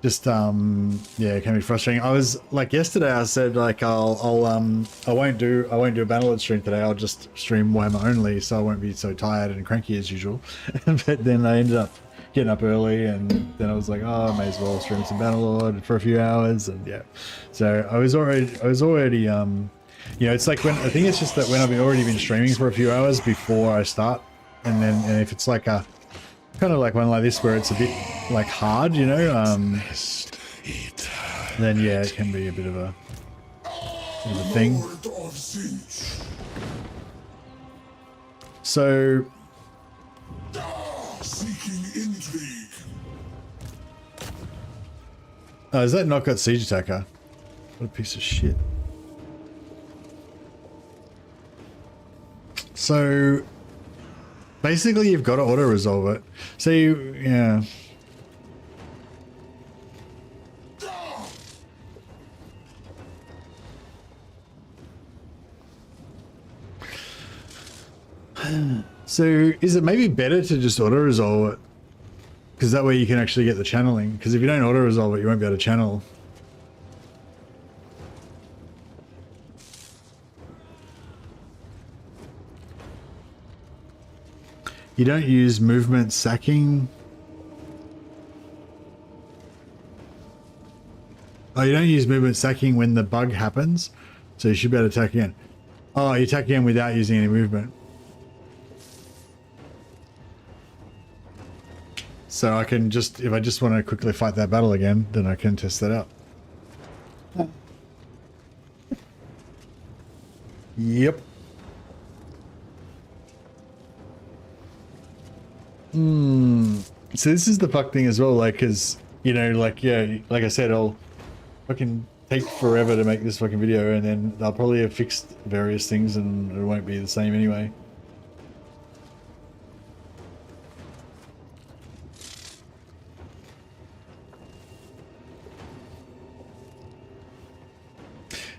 Yeah, it can be frustrating. I was like yesterday, I said like I won't do a Bannerlord stream today. I'll just stream Warhammer only, so I won't be so tired and cranky as usual. But then I ended up getting up early, and then I was like, oh, I may as well stream some Bannerlord for a few hours, and yeah. So I was already you know, it's like when I think it's just that when I've already been streaming for a few hours before I start, and if it's like a kind of like one like this where it's a bit like hard, you know, then yeah, it can be a bit of a thing. So Seeking intrigue. oh, is that not got siege attacker? What a piece of shit. So basically you've got to auto resolve it. So yeah. So is it maybe better to just auto resolve it? Because that way you can actually get the channeling. Because if you don't auto resolve it, you won't be able to channel. You don't use movement sacking. Oh, you don't use movement sacking when the bug happens. So you should be able to attack again. Oh, you attack again without using any movement. So I can just, if I just want to quickly fight that battle again, then I can test that out. Yep. So this is the fuck thing as well, like, cause, you know, like, yeah, like I said, I'll fucking take forever to make this fucking video, and then they'll probably have fixed various things and it won't be the same anyway.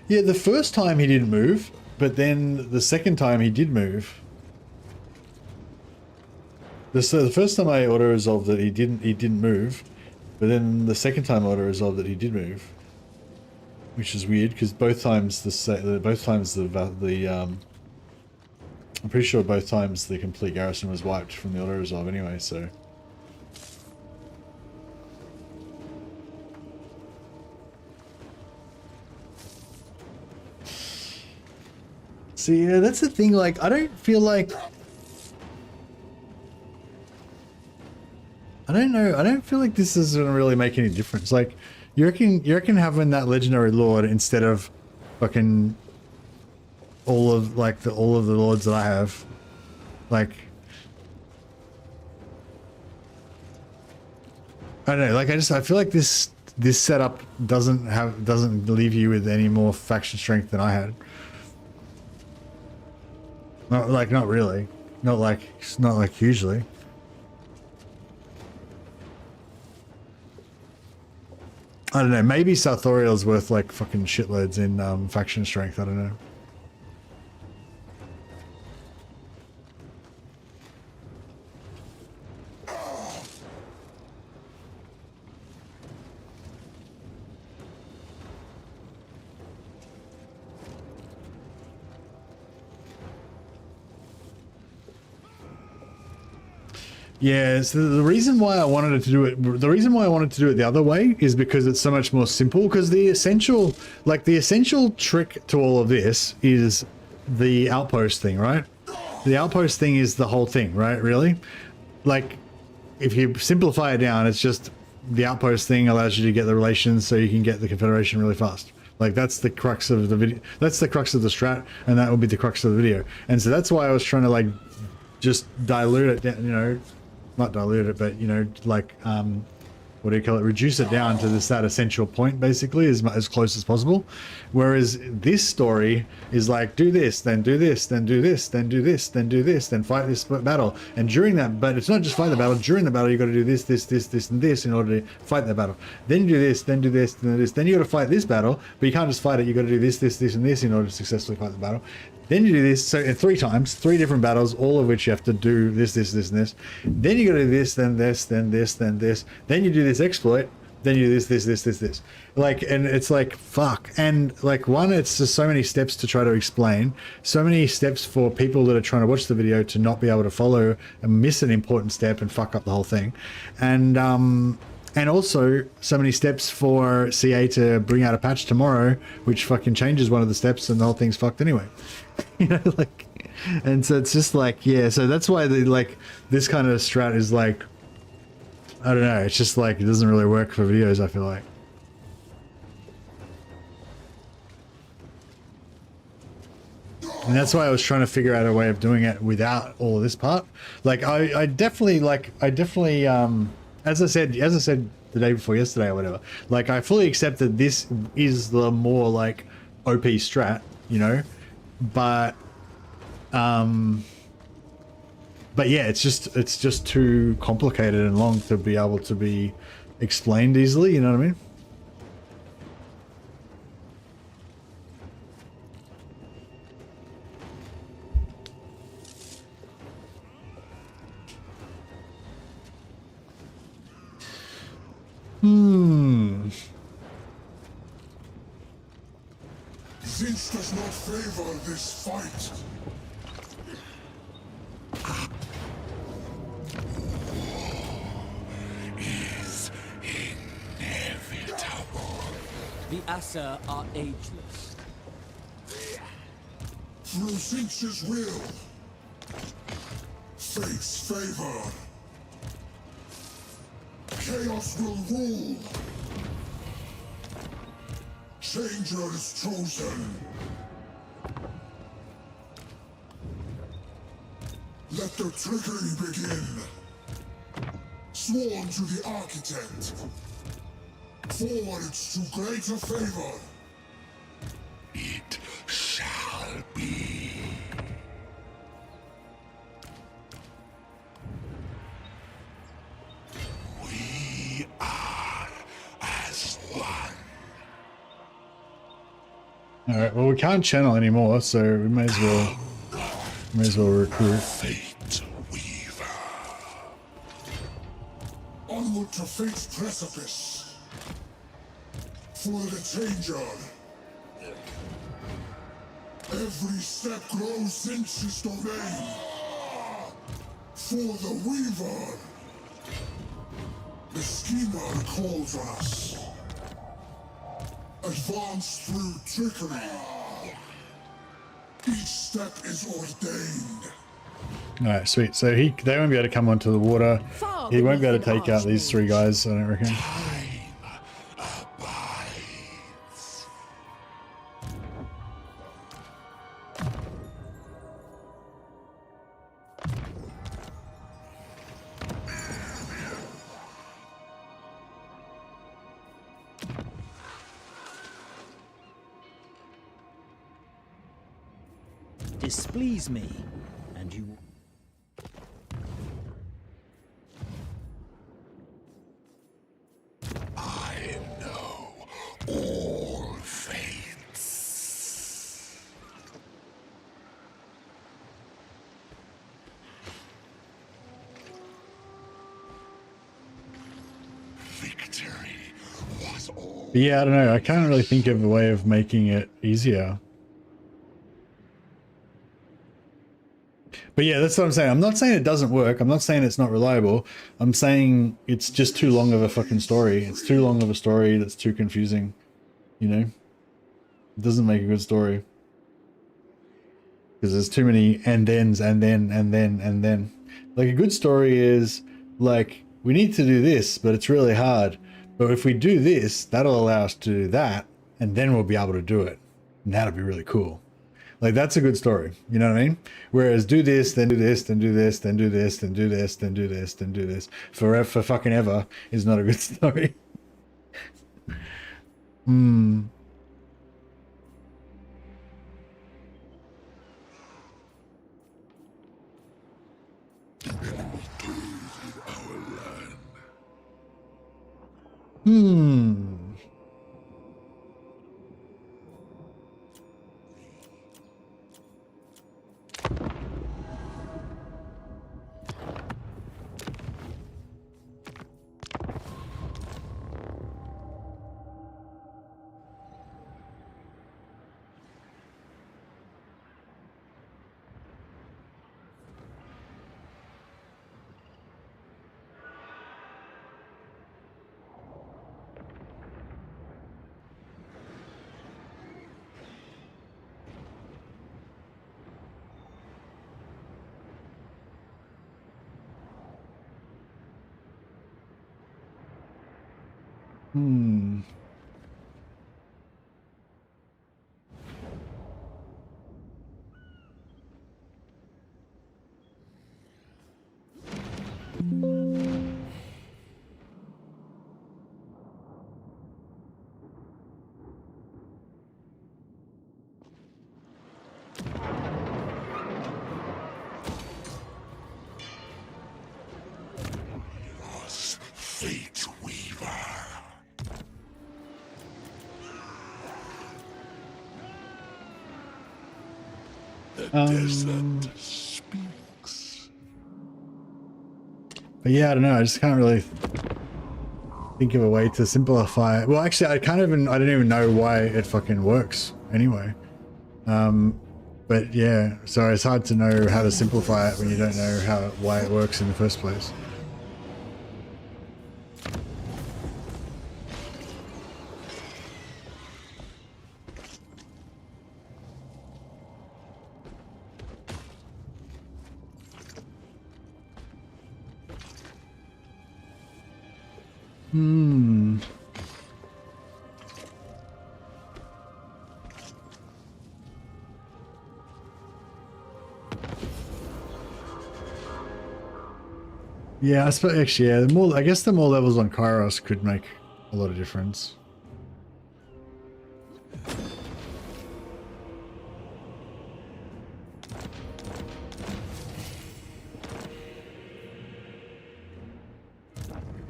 Yeah, the first time he didn't move, but then the second time he did move. So the first time I auto resolved that he didn't move, but then the second time I auto resolved that he did move, which is weird because both times I'm pretty sure both times the complete garrison was wiped from the auto resolve anyway. So. So yeah, that's the thing, like, I don't feel like... I don't know, I don't feel like this is gonna really make any difference. Like, you reckon having that legendary lord instead of fucking all of the lords that I have, like... I don't know, like, I feel like this setup doesn't leave you with any more faction strength than I had. Not really. Not like hugely. I don't know, maybe Sarthoreal's worth like fucking shitloads in faction strength, I don't know. Yeah, so the reason why I wanted to do it, the reason why I wanted to do it the other way is because it's so much more simple. Because the essential trick to all of this is the outpost thing, right? The outpost thing is the whole thing, right? Really? Like, if you simplify it down, it's just the outpost thing allows you to get the relations so you can get the Confederation really fast. Like, that's the crux of the video. That's the crux of the strat, and that will be the crux of the video. And so that's why I was trying to, like, just dilute it down, you know, not dilute it, but, you know, like, what do you call it? Reduce it down to that essential point, basically, as close as possible. Whereas this story is like, do this, then do this, then do this, then do this, then do this, then fight this battle. And during that, but it's not just fight the battle. During the battle, you got to do this, this, this, this, and this in order to fight the battle. Then do this, then do this, then do this. Then you got to fight this battle, but you can't just fight it. You got to do this, this, this, and this in order to successfully fight the battle. Then you do this, so in 3 times, 3 different battles, all of which you have to do this, this, this, and this. Then you got to do this, then this, then this, then this. Then you do this exploit. Then you do this, this, this, this, this. Like, and it's like, fuck. And like, one, it's just so many steps to try to explain. So many steps for people that are trying to watch the video to not be able to follow and miss an important step and fuck up the whole thing. And also so many steps for CA to bring out a patch tomorrow, which fucking changes one of the steps and the whole thing's fucked anyway. You know, like, and so it's just like, yeah, so that's why the, like, this kind of strat is like, I don't know, it's just like, it doesn't really work for videos, I feel like. And that's why I was trying to figure out a way of doing it without all of this part. Like, I definitely, as I said the day before yesterday or whatever, like, I fully accept that this is the more, like, OP strat, you know, but yeah, it's just too complicated and long to be able to be explained easily, you know what I mean? Zinch does not favor this fight. Is inevitable. The Asa are ageless. Through Zinch's will, fate's favor, chaos will rule. Changer is chosen. Let the trickery begin. Sworn to the architect. Forwards to greater favor. It shall be. We are as one. Alright, well, we can't channel anymore, so we may as well recruit. Fate Weaver. Onward to fate's precipice. For the changer. Every step grows Zinch's domain. For the Weaver. The schemer calls on us. Advance through trickery. Each step is ordained. Alright, sweet. So they won't be able to come onto the water. Far He won't be able to beneath take out these 3 guys, I don't reckon. Time abides. Displease me, and you... I know all fates. Victory was all. But yeah, I don't know. I can't really think of a way of making it easier. But yeah, that's what I'm saying. I'm not saying it doesn't work. I'm not saying it's not reliable. I'm saying it's just too long of a fucking story. It's too long of a story that's too confusing. You know? It doesn't make a good story. Because there's too many and thens and then and then and then. Like a good story is like, we need to do this, but it's really hard. But if we do this, that'll allow us to do that, and then we'll be able to do it. And that'll be really cool. Like, that's a good story. You know what I mean? Whereas do this, then do this, then do this, then do this, then do this, then do this, then do this. For fucking ever is not a good story. Hmm. Hmm. Hmm. Fate Weaver. The desert speaks. But yeah, I don't know. I just can't really think of a way to simplify it. Well, actually, I don't even know why it fucking works anyway. But yeah, so it's hard to know how to simplify it when you don't know why it works in the first place. Hmm. Yeah, I suppose actually, yeah, I guess the more levels on Kairos could make a lot of difference.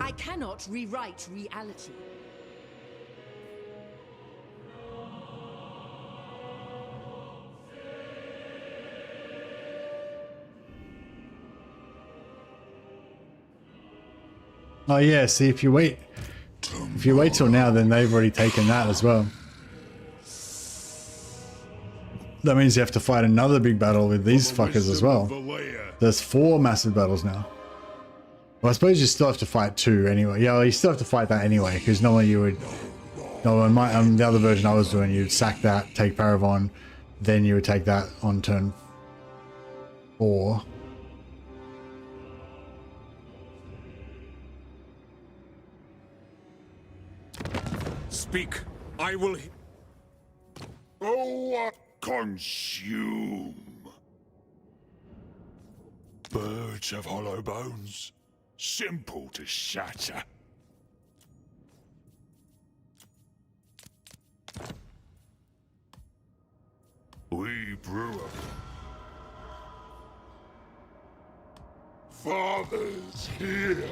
I cannot rewrite reality. Oh yeah, see, if you wait till now, then they've already taken that as well. That means you have to fight another big battle with these fuckers as well. There's 4 massive battles now. Well, I suppose you still have to fight 2 anyway. Yeah, well, you still have to fight that anyway, because normally you would... No, on the other version I was doing, you'd sack that, take Paravon, then you would take that on turn 4. Speak. I will... Oh, consume. Birds of hollow bones, simple to shatter. We brew 'em. Father's here.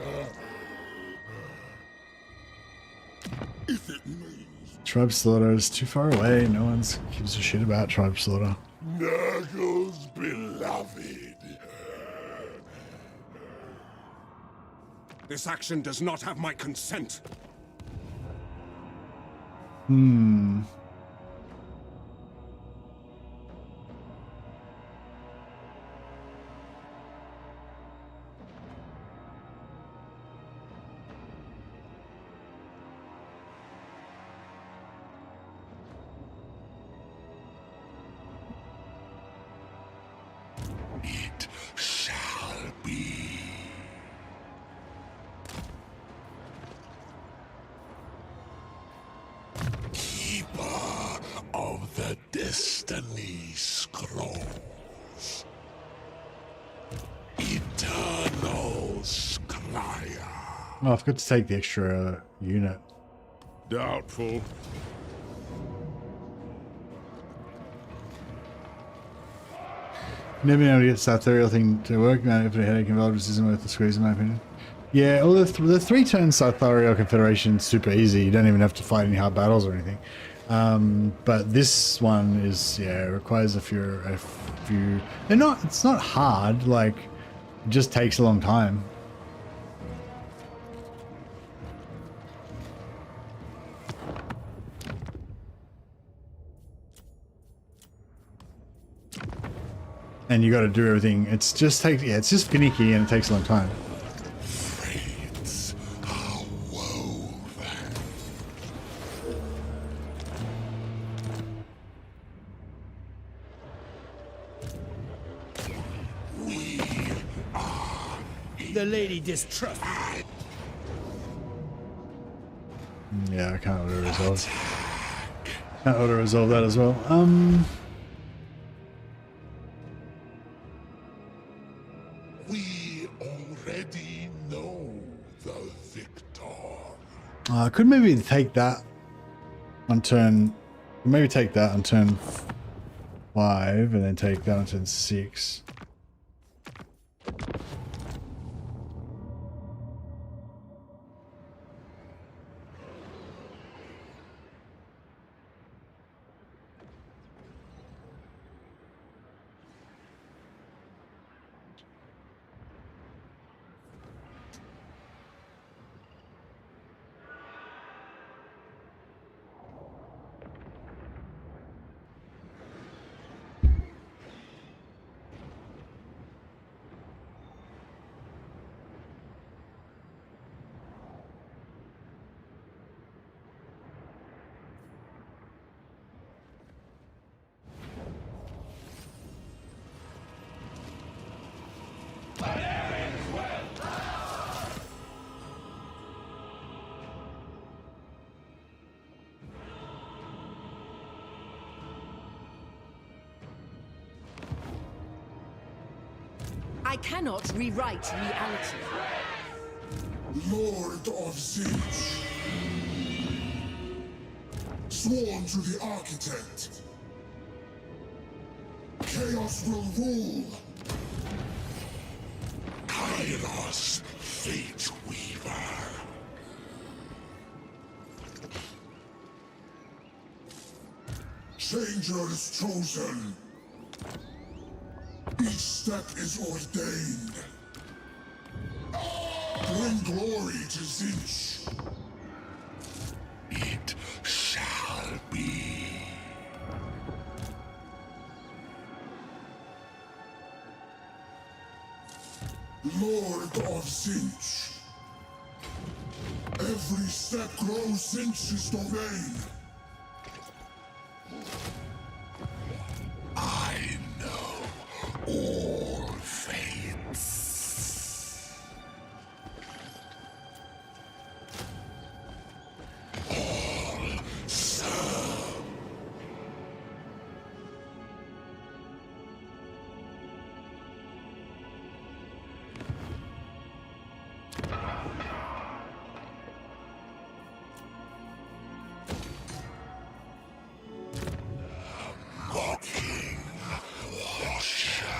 If it means Tribe Slaughter is too far away. No one gives a shit about Tribe Slaughter. Nurgle's beloved. This action does not have my consent. Hmm. Destiny scrolls. Eternal Scryer. Oh, I forgot to take the extra unit. Doubtful. Never been able to get the Sarthoreal thing to work, man. If a headache involved, just isn't worth the squeeze, in my opinion. Yeah, well, the 3-turn Sarthoreal Confederation is super easy. You don't even have to fight any hard battles or anything. But this one is, yeah, it requires a few. It's not hard. Like, it just takes a long time. And you got to do everything. It's just finicky and it takes a long time. Fates are woven. The lady distrusts. Yeah, I can't auto-resolve. Can't auto-resolve that as well. We already know the victor. I could maybe take that on turn. Maybe take that on turn 5, and then take that on turn 6. I cannot rewrite reality. Lord of Zinch. Sworn to the Architect. Chaos will rule. Kairos, Fate Weaver. Changers chosen. Each step is ordained. Bring glory to Zinch. It shall be. Lord of Zinch. Every step grows Zinch's domain. I know all fates. All serve. Mocking washer.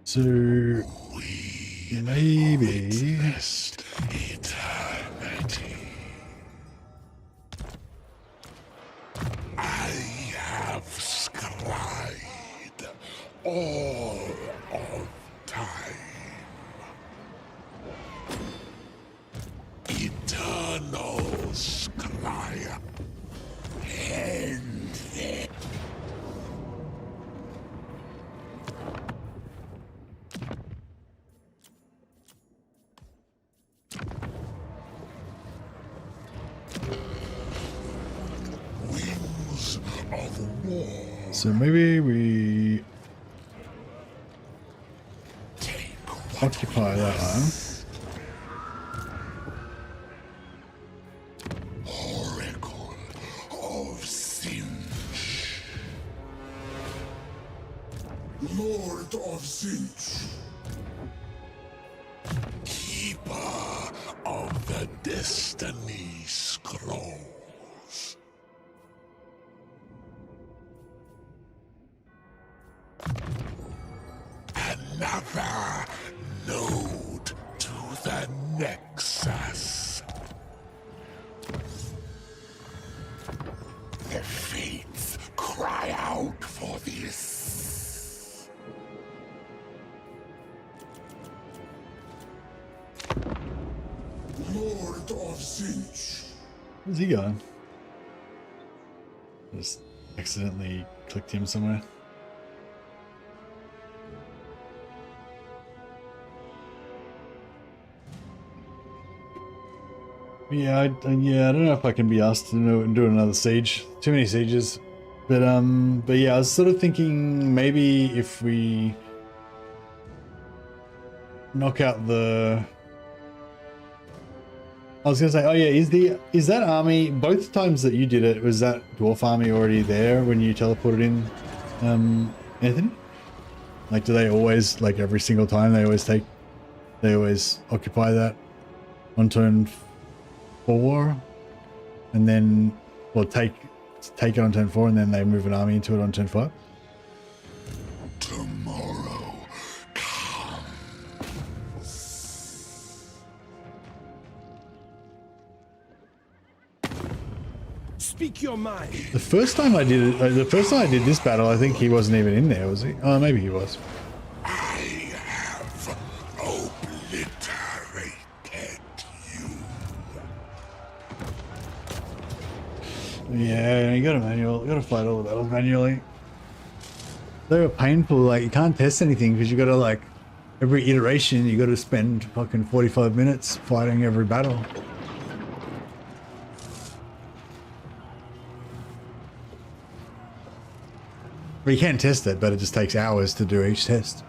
So maybe Eternity. of war. So maybe we Take occupy that one. Oracle of Sinch. Lord of Sinch. Keeper of the Destiny Scrolls. Another node to the Nexus. The fates cry out for this. Lord of Zinch. Where's he going? Just accidentally clicked him somewhere. Yeah, I don't know if I can be asked to do another siege. Too many sieges. But yeah, I was sort of thinking maybe if we knock out the. I was gonna say, oh yeah, is that army, both times that you did it, was that dwarf army already there when you teleported in, Anthony? Like, do they always, like every single time, they always occupy that on turn 4, and then, well, take it on turn 4, and then they move an army into it on turn 5? Tomorrow comes. Speak your mind. The first time I did it, the first time I did this battle, I think he wasn't even in there, was he? Oh, maybe he was. I have obliterated you. Yeah, you gotta fight all the battles manually. They were painful, like you can't test anything because you gotta, like, every iteration you gotta spend fucking 45 minutes fighting every battle. Well, you can test it, but it just takes hours to do each test.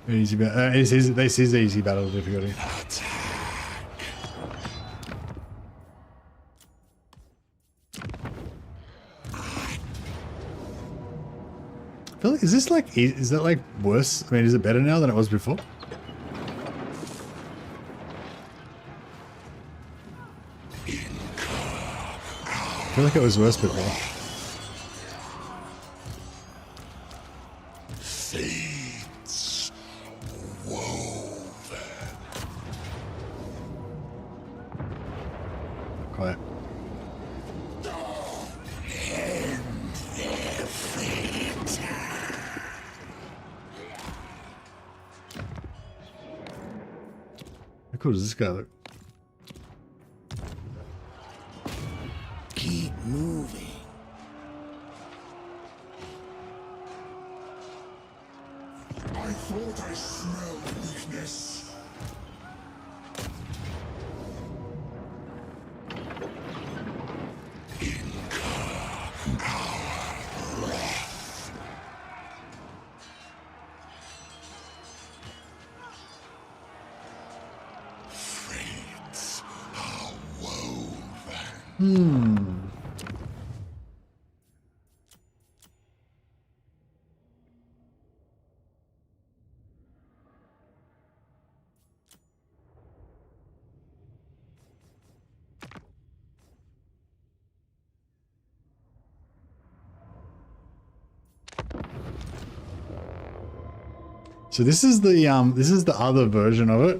Easy battle. This is easy battle difficulty. I feel like, is that like worse? I mean, is it better now than it was before? I feel like it was worse before. Fates woven. Quiet. End their fate. How cool does this guy look? Keep moving. I thought I smelled weakness. Incur our wrath. Fates are woven. So this is the other version of it.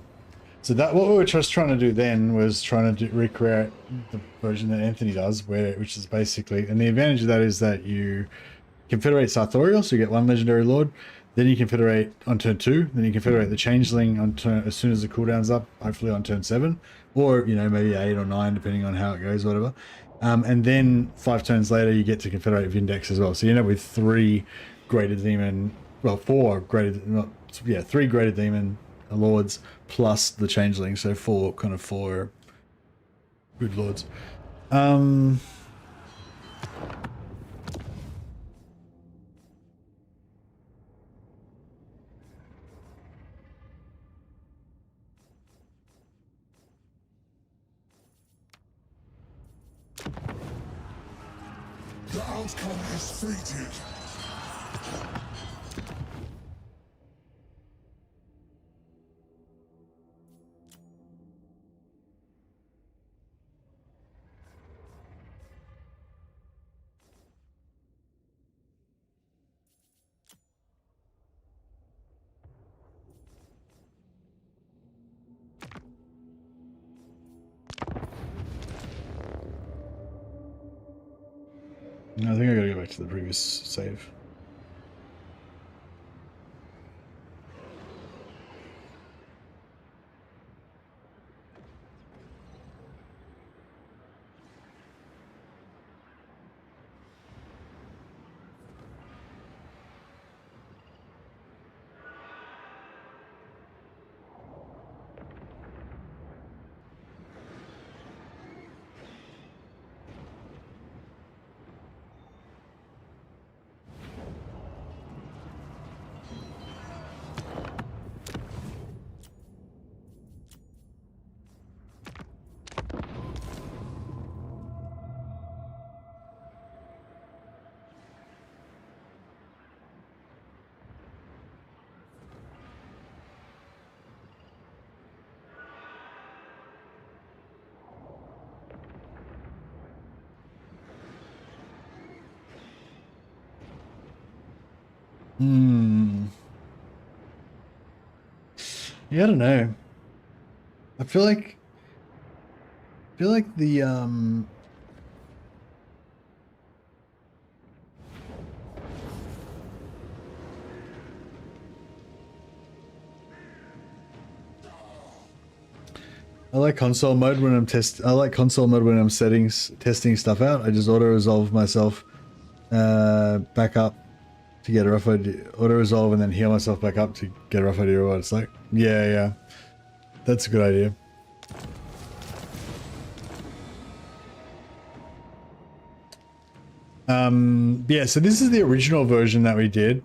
So that what we were just trying to do then was trying to recreate the version that Anthony does, which is basically, and the advantage of that is that you confederate Sarthoreal, so you get one legendary lord. Then you confederate on turn 2. Then you confederate the Changeling on turn as soon as the cooldown's up, hopefully on turn 7, or you know maybe 8 or 9 depending on how it goes, whatever. And then 5 turns later you get to confederate Vindex as well. So you end up with 3 Greater Demon, well 4 Greater, not yeah 3 Greater Demon Lords plus the Changeling. So 4 good lords. The outcome is fated. I think I gotta go back to the previous save. Yeah, I don't know. I feel like the I like console mode when I'm testing stuff out. I just auto resolve myself back up to get a rough idea, auto resolve and then heal myself back up to get a rough idea of what it's like. Yeah, that's a good idea. Yeah, so this is the original version that we did,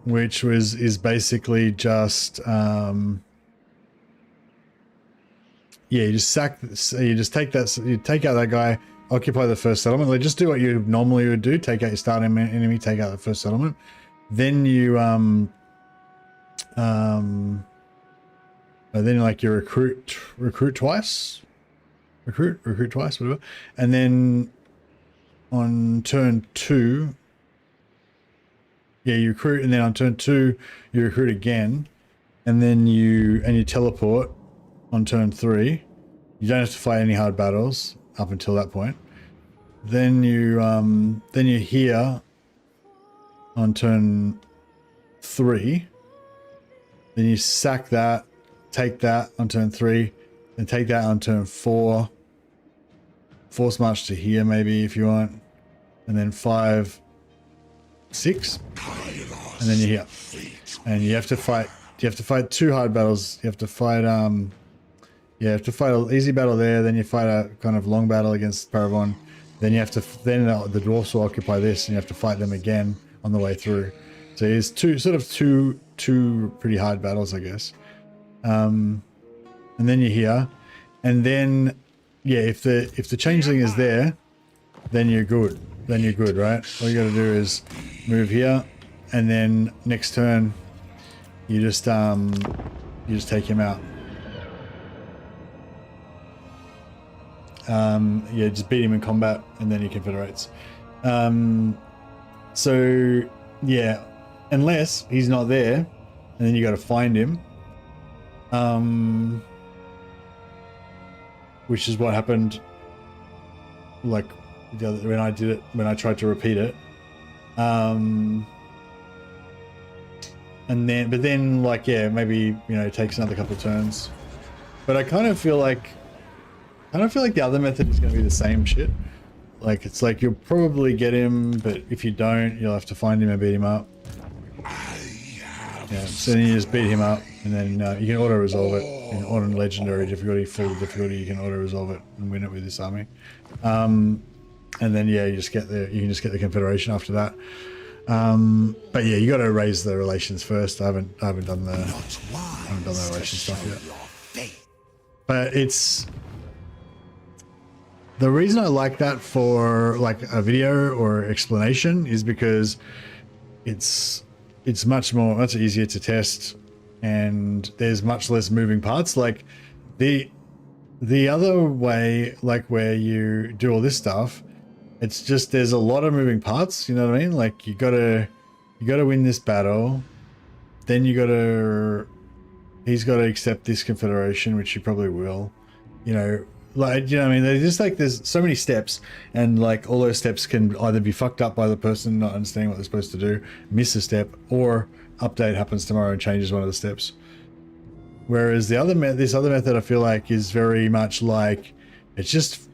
which is basically just yeah, you just take that, you take out that guy, occupy the first settlement. Like, just do what you normally would do. Take out your starting enemy, take out the first settlement. Then you then like you recruit twice, recruit twice, whatever. And then on turn 2, yeah, you recruit, and then on turn 2 you recruit again, and then you teleport on turn 3. You don't have to fight any hard battles up until that point. Then you heal on turn 3. Then you sack that, take that on turn 3, and take that on turn 4. Force march to here maybe if you want, and then 5, 6, and then you're here. And you have to fight 2 hard battles. You have to fight an easy battle there, then you fight a kind of long battle against Paravon. Then you have to the dwarfs will occupy this, and you have to fight them again on the way through. So it's two pretty hard battles, I guess. And then you're here, and then yeah, if the changeling is there, then you're good. Then you're good, right? All you got to do is move here, and then next turn you just take him out. Yeah, just beat him in combat, and then he confederates. So yeah, unless he's not there, and then you got to find him. Which is what happened, like when I tried to repeat it. and then but then like yeah, maybe you know it takes another couple turns. But I kind of feel like the other method is going to be the same shit. Like it's like you'll probably get him, but if you don't, you'll have to find him and beat him up. Yeah, so then you just beat him up, and then you can auto resolve it. On legendary difficulty, full difficulty, you can auto resolve it and win it with this army. And then yeah, you can just get the Confederation after that. But yeah, you got to raise the relations first. I haven't done the relation stuff yet. But it's the reason I like that for like a video or explanation is because it's much easier to test, and there's much less moving parts. Like the other way, like where you do all this stuff, it's just there's a lot of moving parts. You know what I mean? Like you gotta win this battle, then he's got to accept this Confederation, which he probably will. You know, like you know what I mean? They're just like there's so many steps, and like all those steps can either be fucked up by the person not understanding what they're supposed to do, miss a step, or update happens tomorrow and changes one of the steps. Whereas this other method I feel like is very much like it's just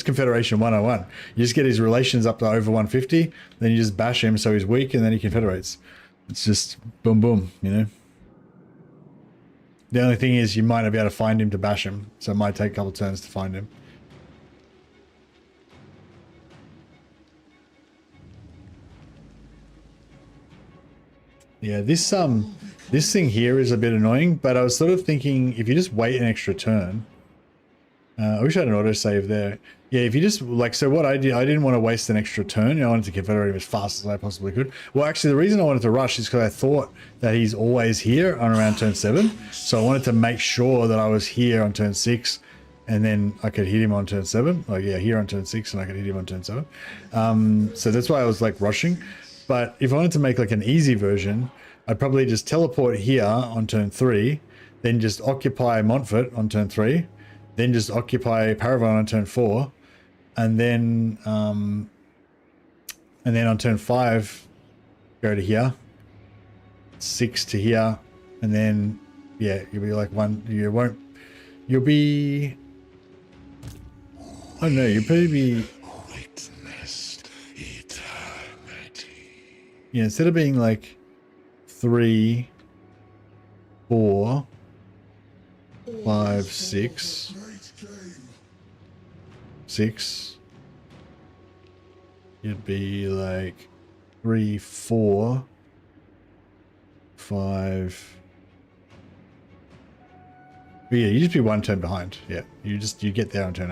Confederation 101. You just get his relations up to over 150, then you just bash him so he's weak, and then he confederates. It's just boom boom, you know. The only thing is you might not be able to find him to bash him, so it might take a couple turns to find him. Yeah, this thing here is a bit annoying, but I was sort of thinking if you just wait an extra turn. I wish I had an autosave there. Yeah, if you just like, so what I did, I didn't want to waste an extra turn. I wanted to confederate him as fast as I possibly could. Well, actually, the reason I wanted to rush is because I thought that he's always here on around turn 7. So I wanted to make sure that I was here on turn 6, and then I could hit him on turn 7. Like, yeah, here on turn 6, and I could hit him on turn 7. So that's why I was like rushing. But if I wanted to make like an easy version, I'd probably just teleport here on turn 3, then just occupy Montfort on turn 3, then just occupy Paravon on turn 4, and then on turn 5 go to here, 6 to here, and then yeah, you'll be like you'll be I don't know, you'll probably be yeah, instead of being like 3, 4, 5, 6, 6, you'd be like 3, 4, 5. But yeah, you just be one turn behind. Yeah, you get there on turn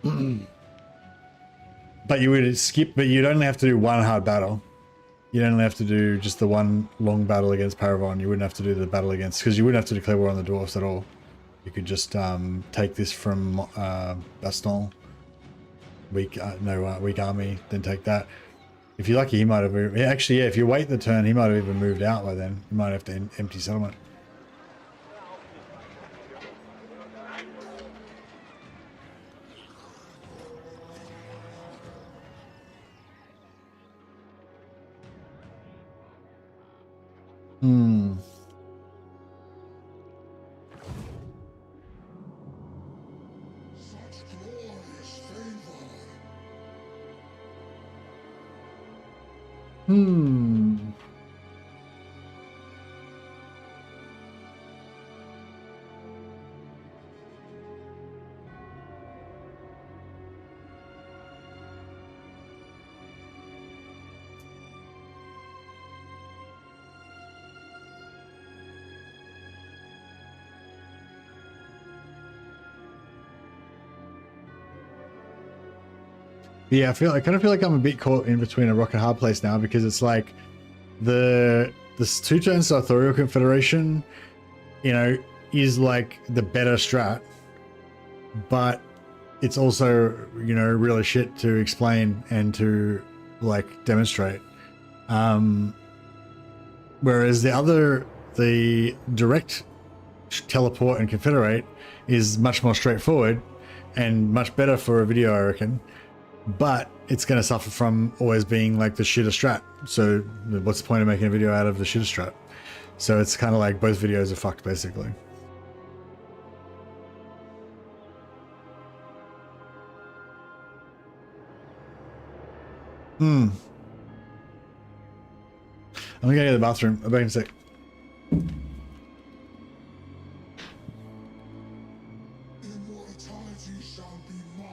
8. But you would skip, but you'd only have to do one hard battle. You'd only have to do just the one long battle against Paravon. You wouldn't have to do the battle against, because you wouldn't have to declare war on the dwarfs at all. You could just take this from Baston, weak army, then take that. If you're lucky, he might have actually, yeah, if you wait the turn, he might have even moved out by then. You might have to empty settlement. Yeah, I kind of feel like I'm a bit caught in between a rock and hard place now, because it's like this 2-turn Sarthoreal Confederation, you know, is like the better strat, but it's also, you know, really shit to explain and to like demonstrate. Whereas the direct teleport and confederate is much more straightforward and much better for a video, I reckon. But it's going to suffer from always being like the shitter strat. So what's the point of making a video out of the shitter strat? So it's kind of like both videos are fucked basically. I'm gonna go to the bathroom. I'll be back in a sec. Immortality shall be mine.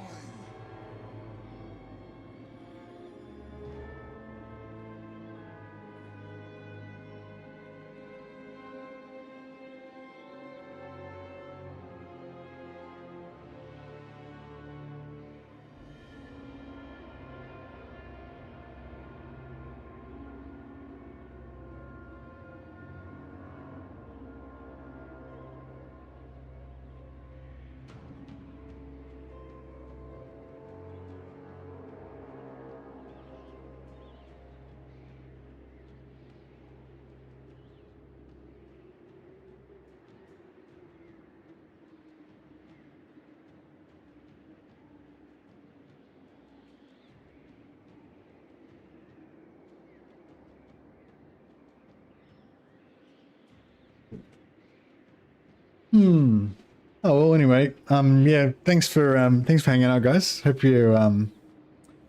Oh well, anyway, yeah, thanks for hanging out, guys. Hope you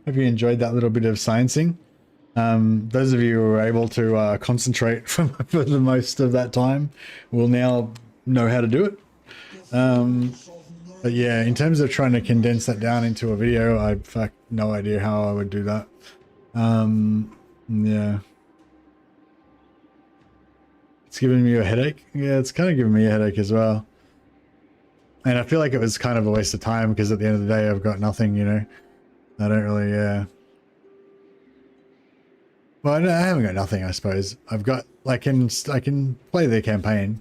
enjoyed that little bit of sciencing. Those of you who were able to concentrate for the most of that time will now know how to do it. But yeah, in terms of trying to condense that down into a video, I've no idea how I would do that. Yeah. It's giving me a headache. Yeah, it's kind of giving me a headache as well. And I feel like it was kind of a waste of time because at the end of the day, I've got nothing, you know. I don't really, well, I haven't got nothing, I suppose. I've got, I can play the campaign.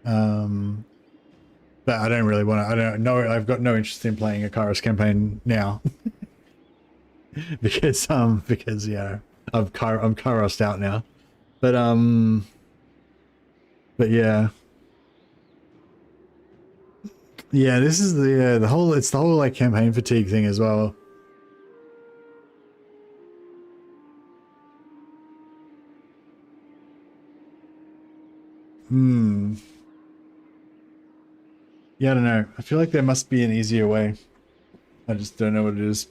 But I don't really want to, I don't know, I've got no interest in playing a Kairos campaign now. because, yeah, I'm Kairosed out now. But yeah. Yeah, this is the whole, it's the whole like campaign fatigue thing as well. Yeah, I don't know. I feel like there must be an easier way. I just don't know what it is.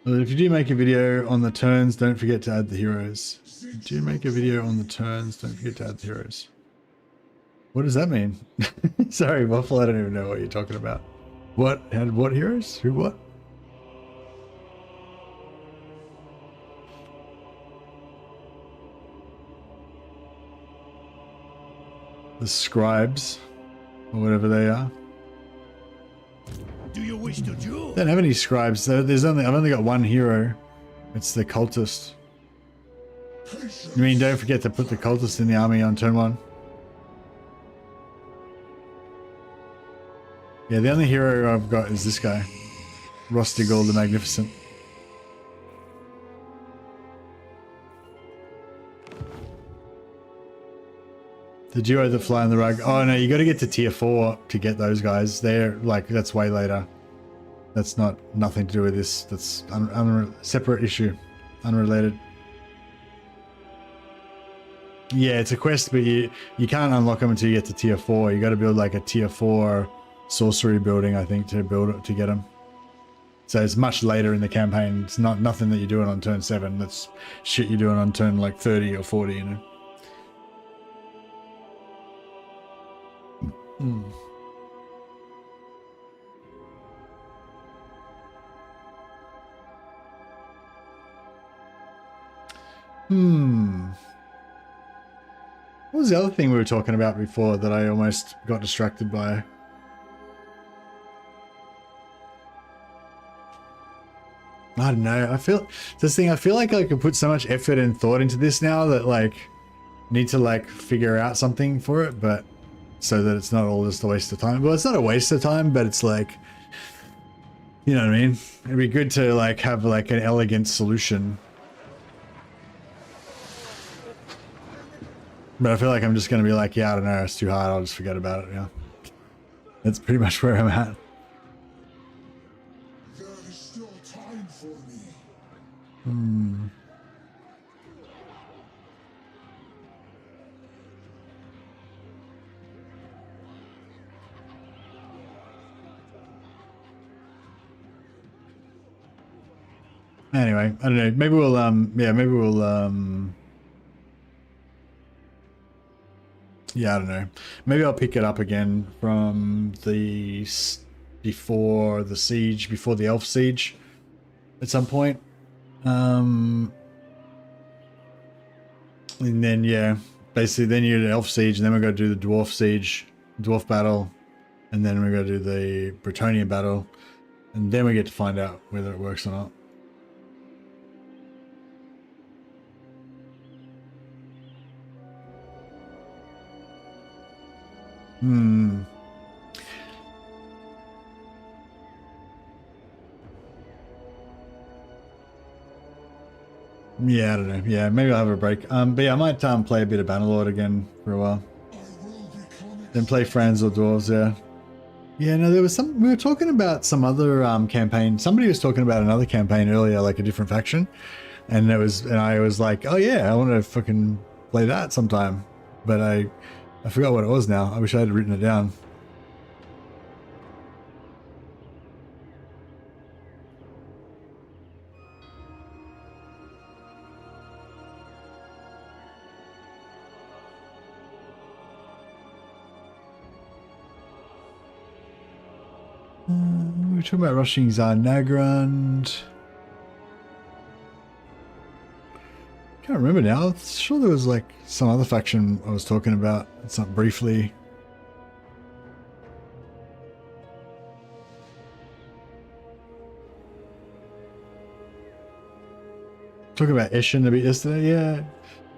Well, if you do make a video on the turns, don't forget to add the heroes. If you do make a video on the turns, don't forget to add the heroes. What does that mean? Sorry, Waffle, I don't even know what you're talking about. What? Add what heroes? Who what? The scribes, or whatever they are. Do you wish to duel? Don't have any scribes. So I've only got one hero. It's the cultist. I mean, don't forget to put the cultist in the army on turn 1. Yeah, the only hero I've got is this guy, Rostigal the Magnificent. The duo that fly on the rug. Oh no, you got to get to tier 4 to get those guys. They're like, that's way later. That's nothing to do with this. That's separate issue, unrelated. Yeah, it's a quest, but you can't unlock them until you get to tier 4. You got to build like a tier 4 sorcery building, I think, to build it to get them. So it's much later in the campaign. It's nothing that you're doing on turn 7. That's shit you're doing on turn like 30 or 40, you know. What was the other thing we were talking about before that I almost got distracted by? I don't know. I feel like I could put so much effort and thought into this now that like need to like figure out something for it, but so that it's not all just a waste of time. Well, it's not a waste of time, but it's like, you know what I mean? It'd be good to like have like an elegant solution. But I feel like I'm just going to be like, yeah, I don't know, it's too hard, I'll just forget about it, yeah. That's pretty much where I'm at. There is still time for me. Anyway, I don't know, maybe we'll, yeah, maybe we'll, yeah, I don't know. Maybe I'll pick it up again from before the siege, before the elf siege at some point. And then, yeah, basically then you do the elf siege, and then we're going to do the dwarf siege, dwarf battle, and then we're going to do the Bretonnian battle, and then we get to find out whether it works or not. Yeah, I don't know. Yeah, maybe I'll have a break. But yeah, I might play a bit of Bannerlord again for a while. Then play Friends or Dwarves, yeah. Yeah, no, there was some, we were talking about some other campaign. Somebody was talking about another campaign earlier, like a different faction. And I was like, oh yeah, I want to fucking play that sometime. But I forgot what it was now. I wish I had written it down. We were talking about rushing Nagrand. Can't remember now. I'm sure there was like some other faction I was talking about. Something briefly. Talking about Eshin a bit yesterday. Yeah,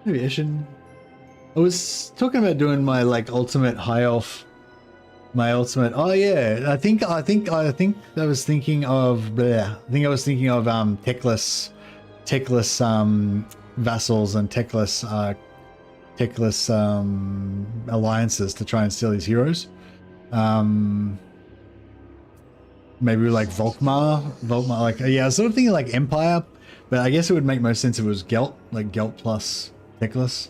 maybe Eshin. I was talking about doing my like ultimate high elf. My ultimate. Oh yeah, I think I was thinking of. Bleh, I think I was thinking of techless vassals and techless alliances to try and steal these heroes. Maybe like Volkmar, like, yeah, I was sort of thinking like Empire, but I guess it would make most sense if it was Gelt, like Gelt plus techless.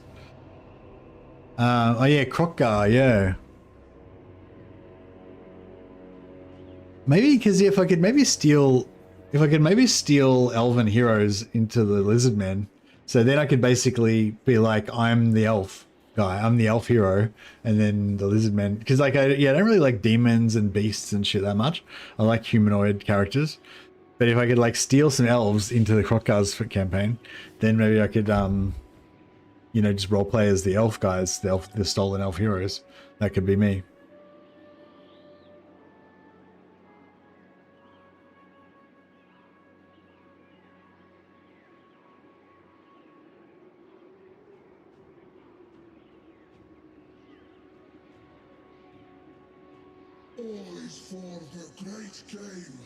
Oh yeah, Krokkar, yeah. Maybe because if I could maybe steal Elven heroes into the Lizardmen, so then I could basically be like, I'm the elf guy, I'm the elf hero, and then the Lizardmen, because like I don't really like demons and beasts and shit that much. I like humanoid characters, but if I could like steal some elves into the Krokkar's campaign, then maybe I could you know, just roleplay as the elf guys, the stolen elf heroes. That could be me. All is for the great game.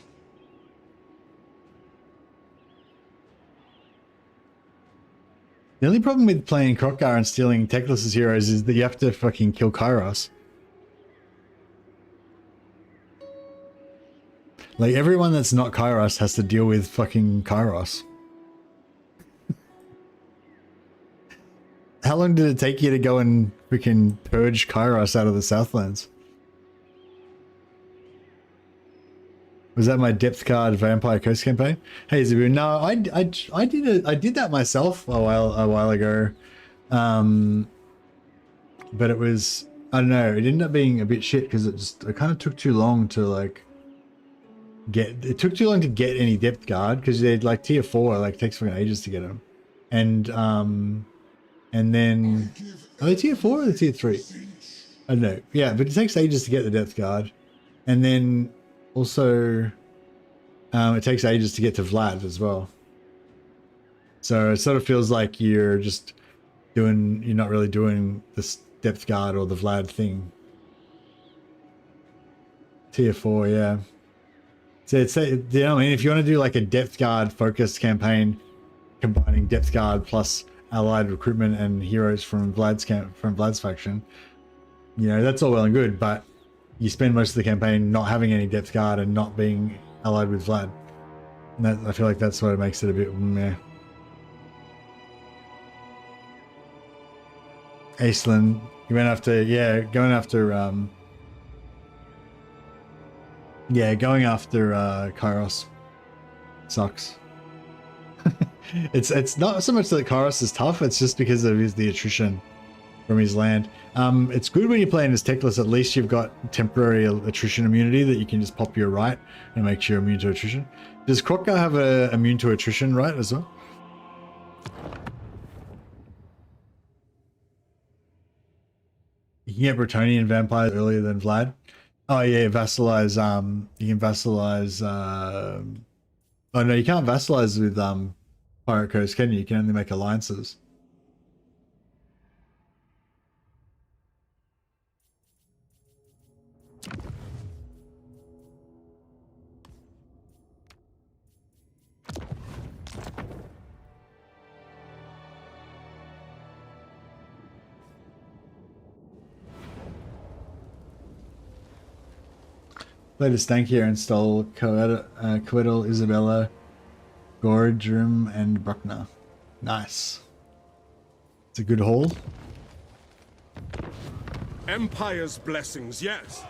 The only problem with playing Krokkar and stealing Teclis's heroes is that you have to fucking kill Kairos. Like, everyone that's not Kairos has to deal with fucking Kairos. How long did it take you to go and freaking purge Kairos out of the Southlands? Was that my depth card Vampire Coast campaign? Hey Zabu, no, I did that myself a while ago, but it was, I don't know, it ended up being a bit shit because it kind of took too long to like it took too long to get any depth guard because they're like tier 4, like takes fucking ages to get them, and then are they tier 4 or are they tier 3? I don't know. Yeah, but it takes ages to get the depth guard, and then also, it takes ages to get to Vlad as well. So it sort of feels like you're not really doing this depth guard or the Vlad thing. Tier 4, yeah. So it's, you know, I mean, if you want to do like a depth guard focused campaign, combining depth guard plus allied recruitment and heroes from Vlad's faction, you know, that's all well and good, but you spend most of the campaign not having any depth guard and not being allied with Vlad. And that, I feel like that's what makes it a bit meh. Aislinn, you went after, yeah, going after Kairos sucks. It's not so much that Kairos is tough, it's just because of the attrition from his land. It's good when you're playing as Techless, at least you've got temporary attrition immunity that you can just pop your right and make sure you're immune to attrition. Does Krotka have a immune to attrition right as well? You can get Bretonian vampires earlier than Vlad. Oh yeah, vassalize, you can vassalize, oh no, you can't vassalize with Pirate Coast, can you? You can only make alliances. Played a Stankier and stole Coetal, Isabella, Gordrum, and Bruckner. Nice. It's a good haul. Empire's blessings, yes.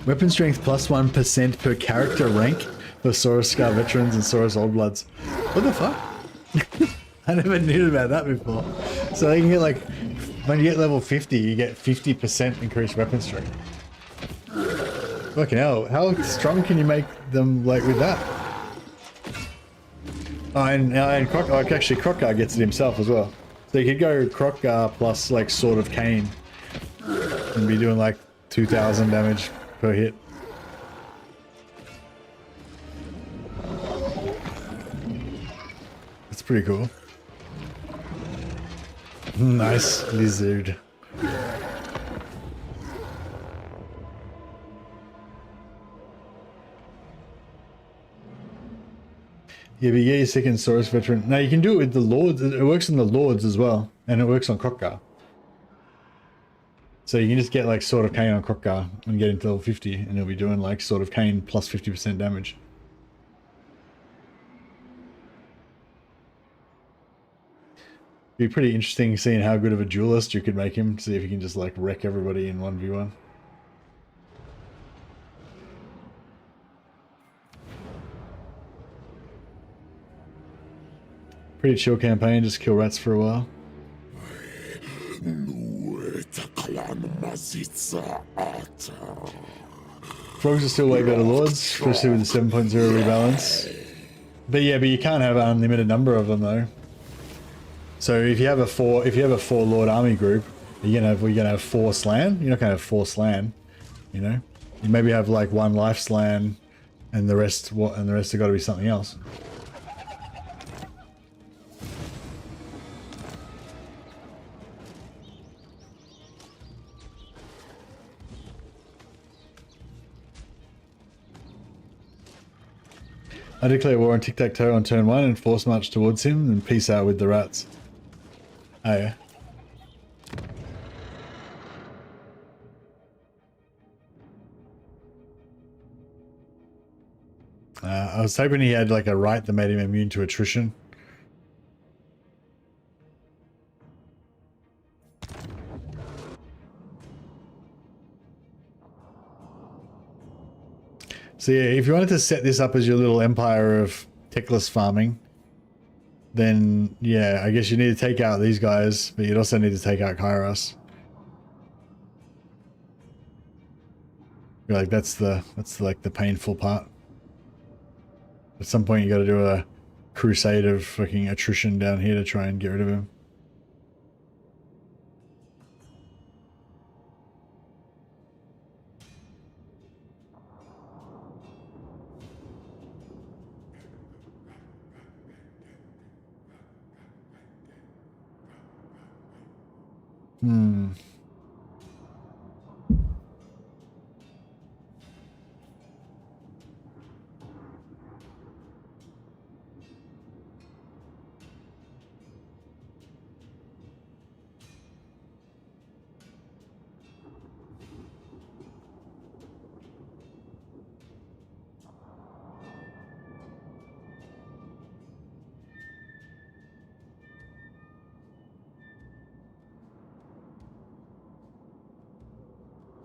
Weapon strength plus 1% per character rank for Saurus Scar veterans and Saurus Old Bloods. What the fuck? I never knew about that before. So you can get like, when you get level 50, you get 50% increased weapon strength. Fucking hell, how strong can you make them like with that? Oh, and actually Krotka gets it himself as well. So you could go Krotka plus like Sword of Cain and be doing like 2,000 damage per hit. That's pretty cool. Nice lizard. Yeah, but yeah, your second Saurus veteran. Now you can do it with the Lords. It works on the Lords as well, and it works on Krotka. So you can just get like Sword of Cain on Krotka and get into level 50, and it'll be doing like Sword of Cain plus 50% damage. Be pretty interesting seeing how good of a duelist you could make him. See if you can just like wreck everybody in 1v1. Pretty chill campaign, just kill rats for a while. Frogs are still way better lords, especially with the 7.0 rebalance. But yeah, but you can't have an unlimited number of them though. So if you have a four lord army group, we're gonna have 4 slan. You're not gonna have 4 slan, you know. You maybe have like 1 life slan, and the rest have got to be something else. I declare war on tic-tac-toe on turn 1 and force march towards him and peace out with the rats. Oh yeah. I was hoping he had like a right that made him immune to attrition. So yeah, if you wanted to set this up as your little empire of techless farming, then yeah, I guess you need to take out these guys, but you'd also need to take out Kairos. You're like that's like the painful part. At some point you got to do a crusade of fucking attrition down here to try and get rid of him. Hmm.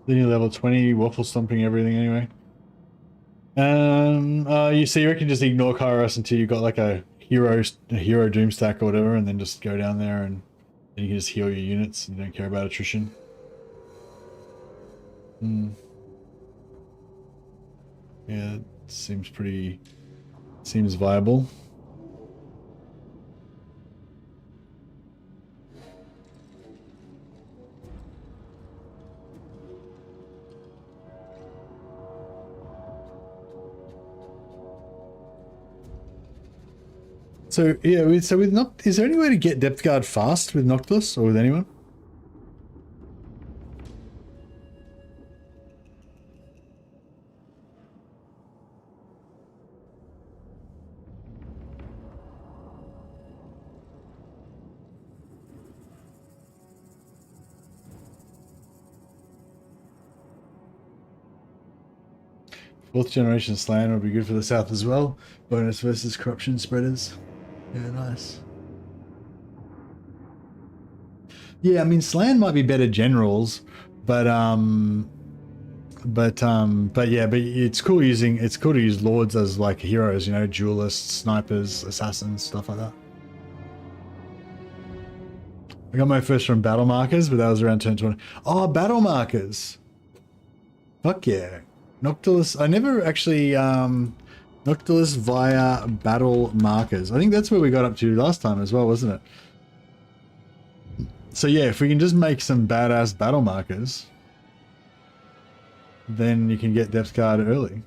Then you're level 20, waffle stomping everything anyway. You see, you reckon just ignore Kairos until you've got like a hero doom stack or whatever, and then just go down there and then you can just heal your units and you don't care about attrition. Hmm. Yeah, it seems viable. So yeah, with Noct, is there any way to get depth guard fast with Noctilus or with anyone? Fourth generation Slan would be good for the south as well. Bonus versus corruption spreaders. Yeah, nice. Yeah, I mean Slan might be better generals, but yeah, but it's cool to use lords as like heroes, you know, duelists, snipers, assassins, stuff like that. I got my first from battle markers, but that was around turn 20. Oh, battle markers. Fuck yeah. Noctilus. I never actually Noctilus via battle markers. I think that's where we got up to last time as well, wasn't it? So yeah, if we can just make some badass battle markers, then you can get depth guard early.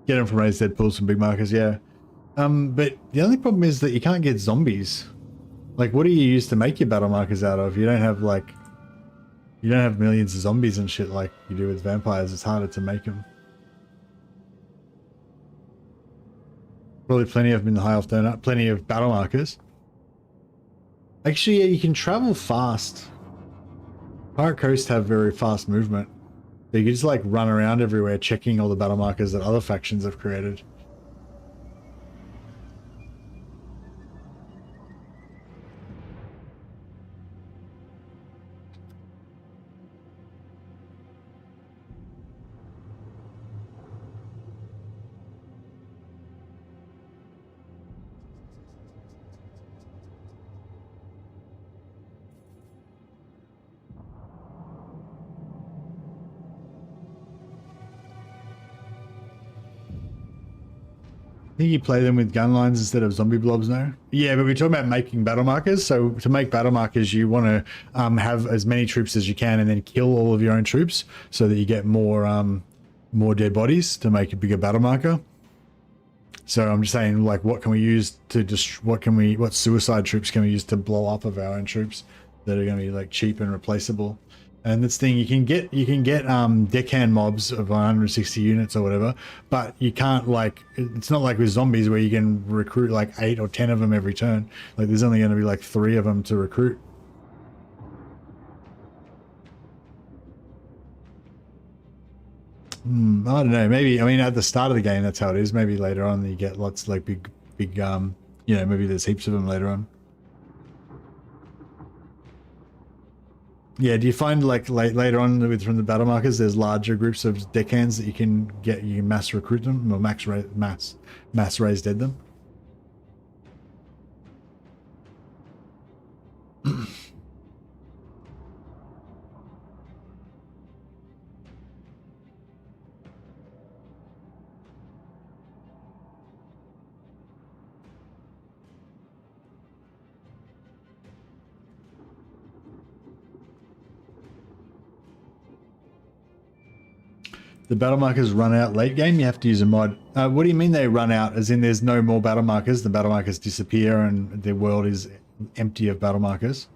Get them from raised dead pools from big markers, yeah. But the only problem is that you can't get zombies. Like, what do you use to make your battle markers out of? You don't have millions of zombies and shit like you do with vampires. It's harder to make them. Probably plenty of them in the high elf donut. Plenty of battle markers. Actually, yeah, you can travel fast. Pirate Coast have very fast movement. So you can just like run around everywhere checking all the battle markers that other factions have created. I think you play them with gun lines instead of zombie blobs now. Yeah, but we're talking about making battle markers. So to make battle markers, you want to have as many troops as you can and then kill all of your own troops so that you get more dead bodies to make a bigger battle marker. So I'm just saying, like, what can we use to just what suicide troops can we use to blow up of our own troops that are going to be like cheap and replaceable? And this thing, you can get deckhand mobs of 160 units or whatever, but you can't, like, it's not like with zombies where you can recruit like 8 or 10 of them every turn. Like, there's only going to be like 3 of them to recruit. I don't know. Maybe, I mean, at the start of the game, that's how it is. Maybe later on you get lots like big, you know, maybe there's heaps of them later on. Yeah, do you find like later on from the battle markers, there's larger groups of deckhands that you can mass recruit them or mass raise dead them? the battle markers run out late game, you have to use a mod. What do you mean they run out? As in there's no more battle markers, the battle markers disappear and the world is empty of battle markers?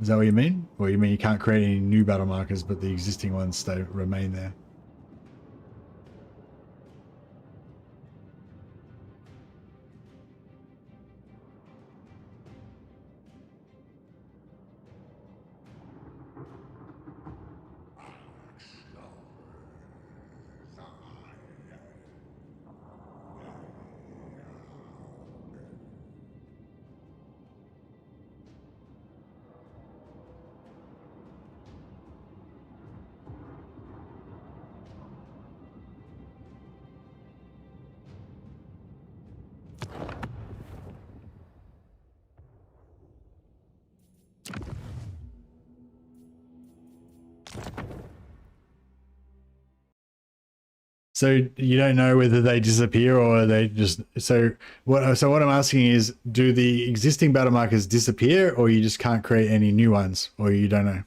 Is that what you mean? Or you mean you can't create any new battle markers, but the existing ones remain there? So you don't know whether they disappear or they just, so what I'm asking is, do the existing battle markers disappear, or you just can't create any new ones, or you don't know?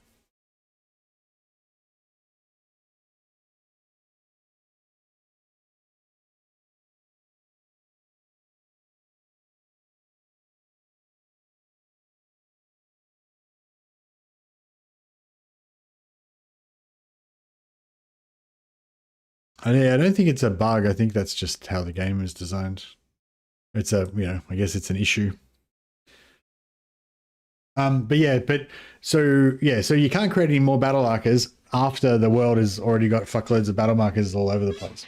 I don't think it's a bug. I think that's just how the game is designed. It's a, I guess it's an issue. So you can't create any more battle markers after the world has already got fuckloads of battle markers all over the place.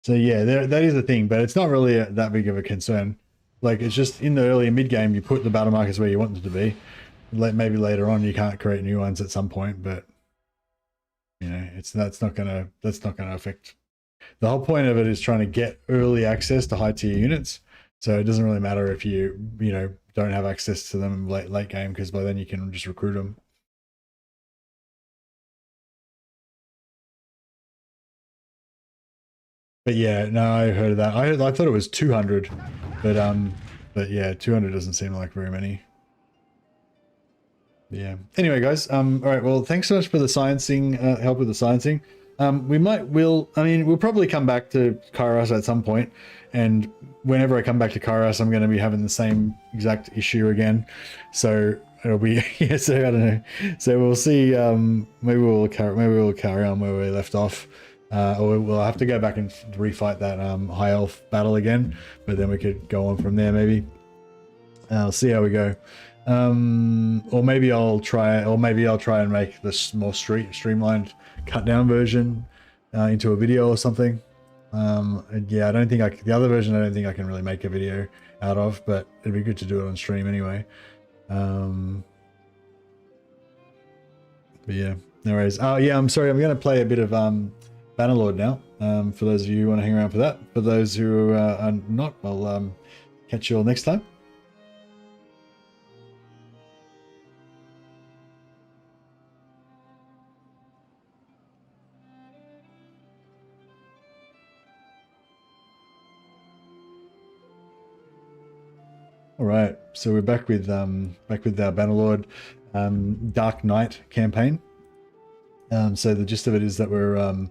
So yeah, that is a thing, but it's not really that big of a concern. Like, it's just in the early and mid game, you put the battle markers where you want them to be. Maybe later on you can't create new ones at some point, but that's not gonna affect. The whole point of it is trying to get early access to high tier units, so it doesn't really matter if you don't have access to them late game, because by then you can just recruit them. But yeah, no, I heard of that. I thought it was 200, but yeah, 200 doesn't seem like very many. Yeah. Anyway, guys. All right. Well, thanks so much for the sciencing, help with the sciencing. We'll probably come back to Kairos at some point, and whenever I come back to Kairos, I'm going to be having the same exact issue again. So it'll be yeah. So I don't know. So we'll see. Maybe we'll carry on where we left off, or we'll have to go back and refight that high elf battle again. But then we could go on from there. Maybe. I'll see how we go. Or maybe I'll try and make this more streamlined cut down version into a video or something. Yeah, I don't think the other version I don't think I can really make a video out of, but it'd be good to do it on stream anyway. But yeah, no worries. Oh yeah, I'm sorry, I'm going to play a bit of Bannerlord now, for those of you who want to hang around for that. For those who are not, I'll catch you all next time. All right, so we're back with our Bannerlord Dark Knight campaign. So the gist of it is that we're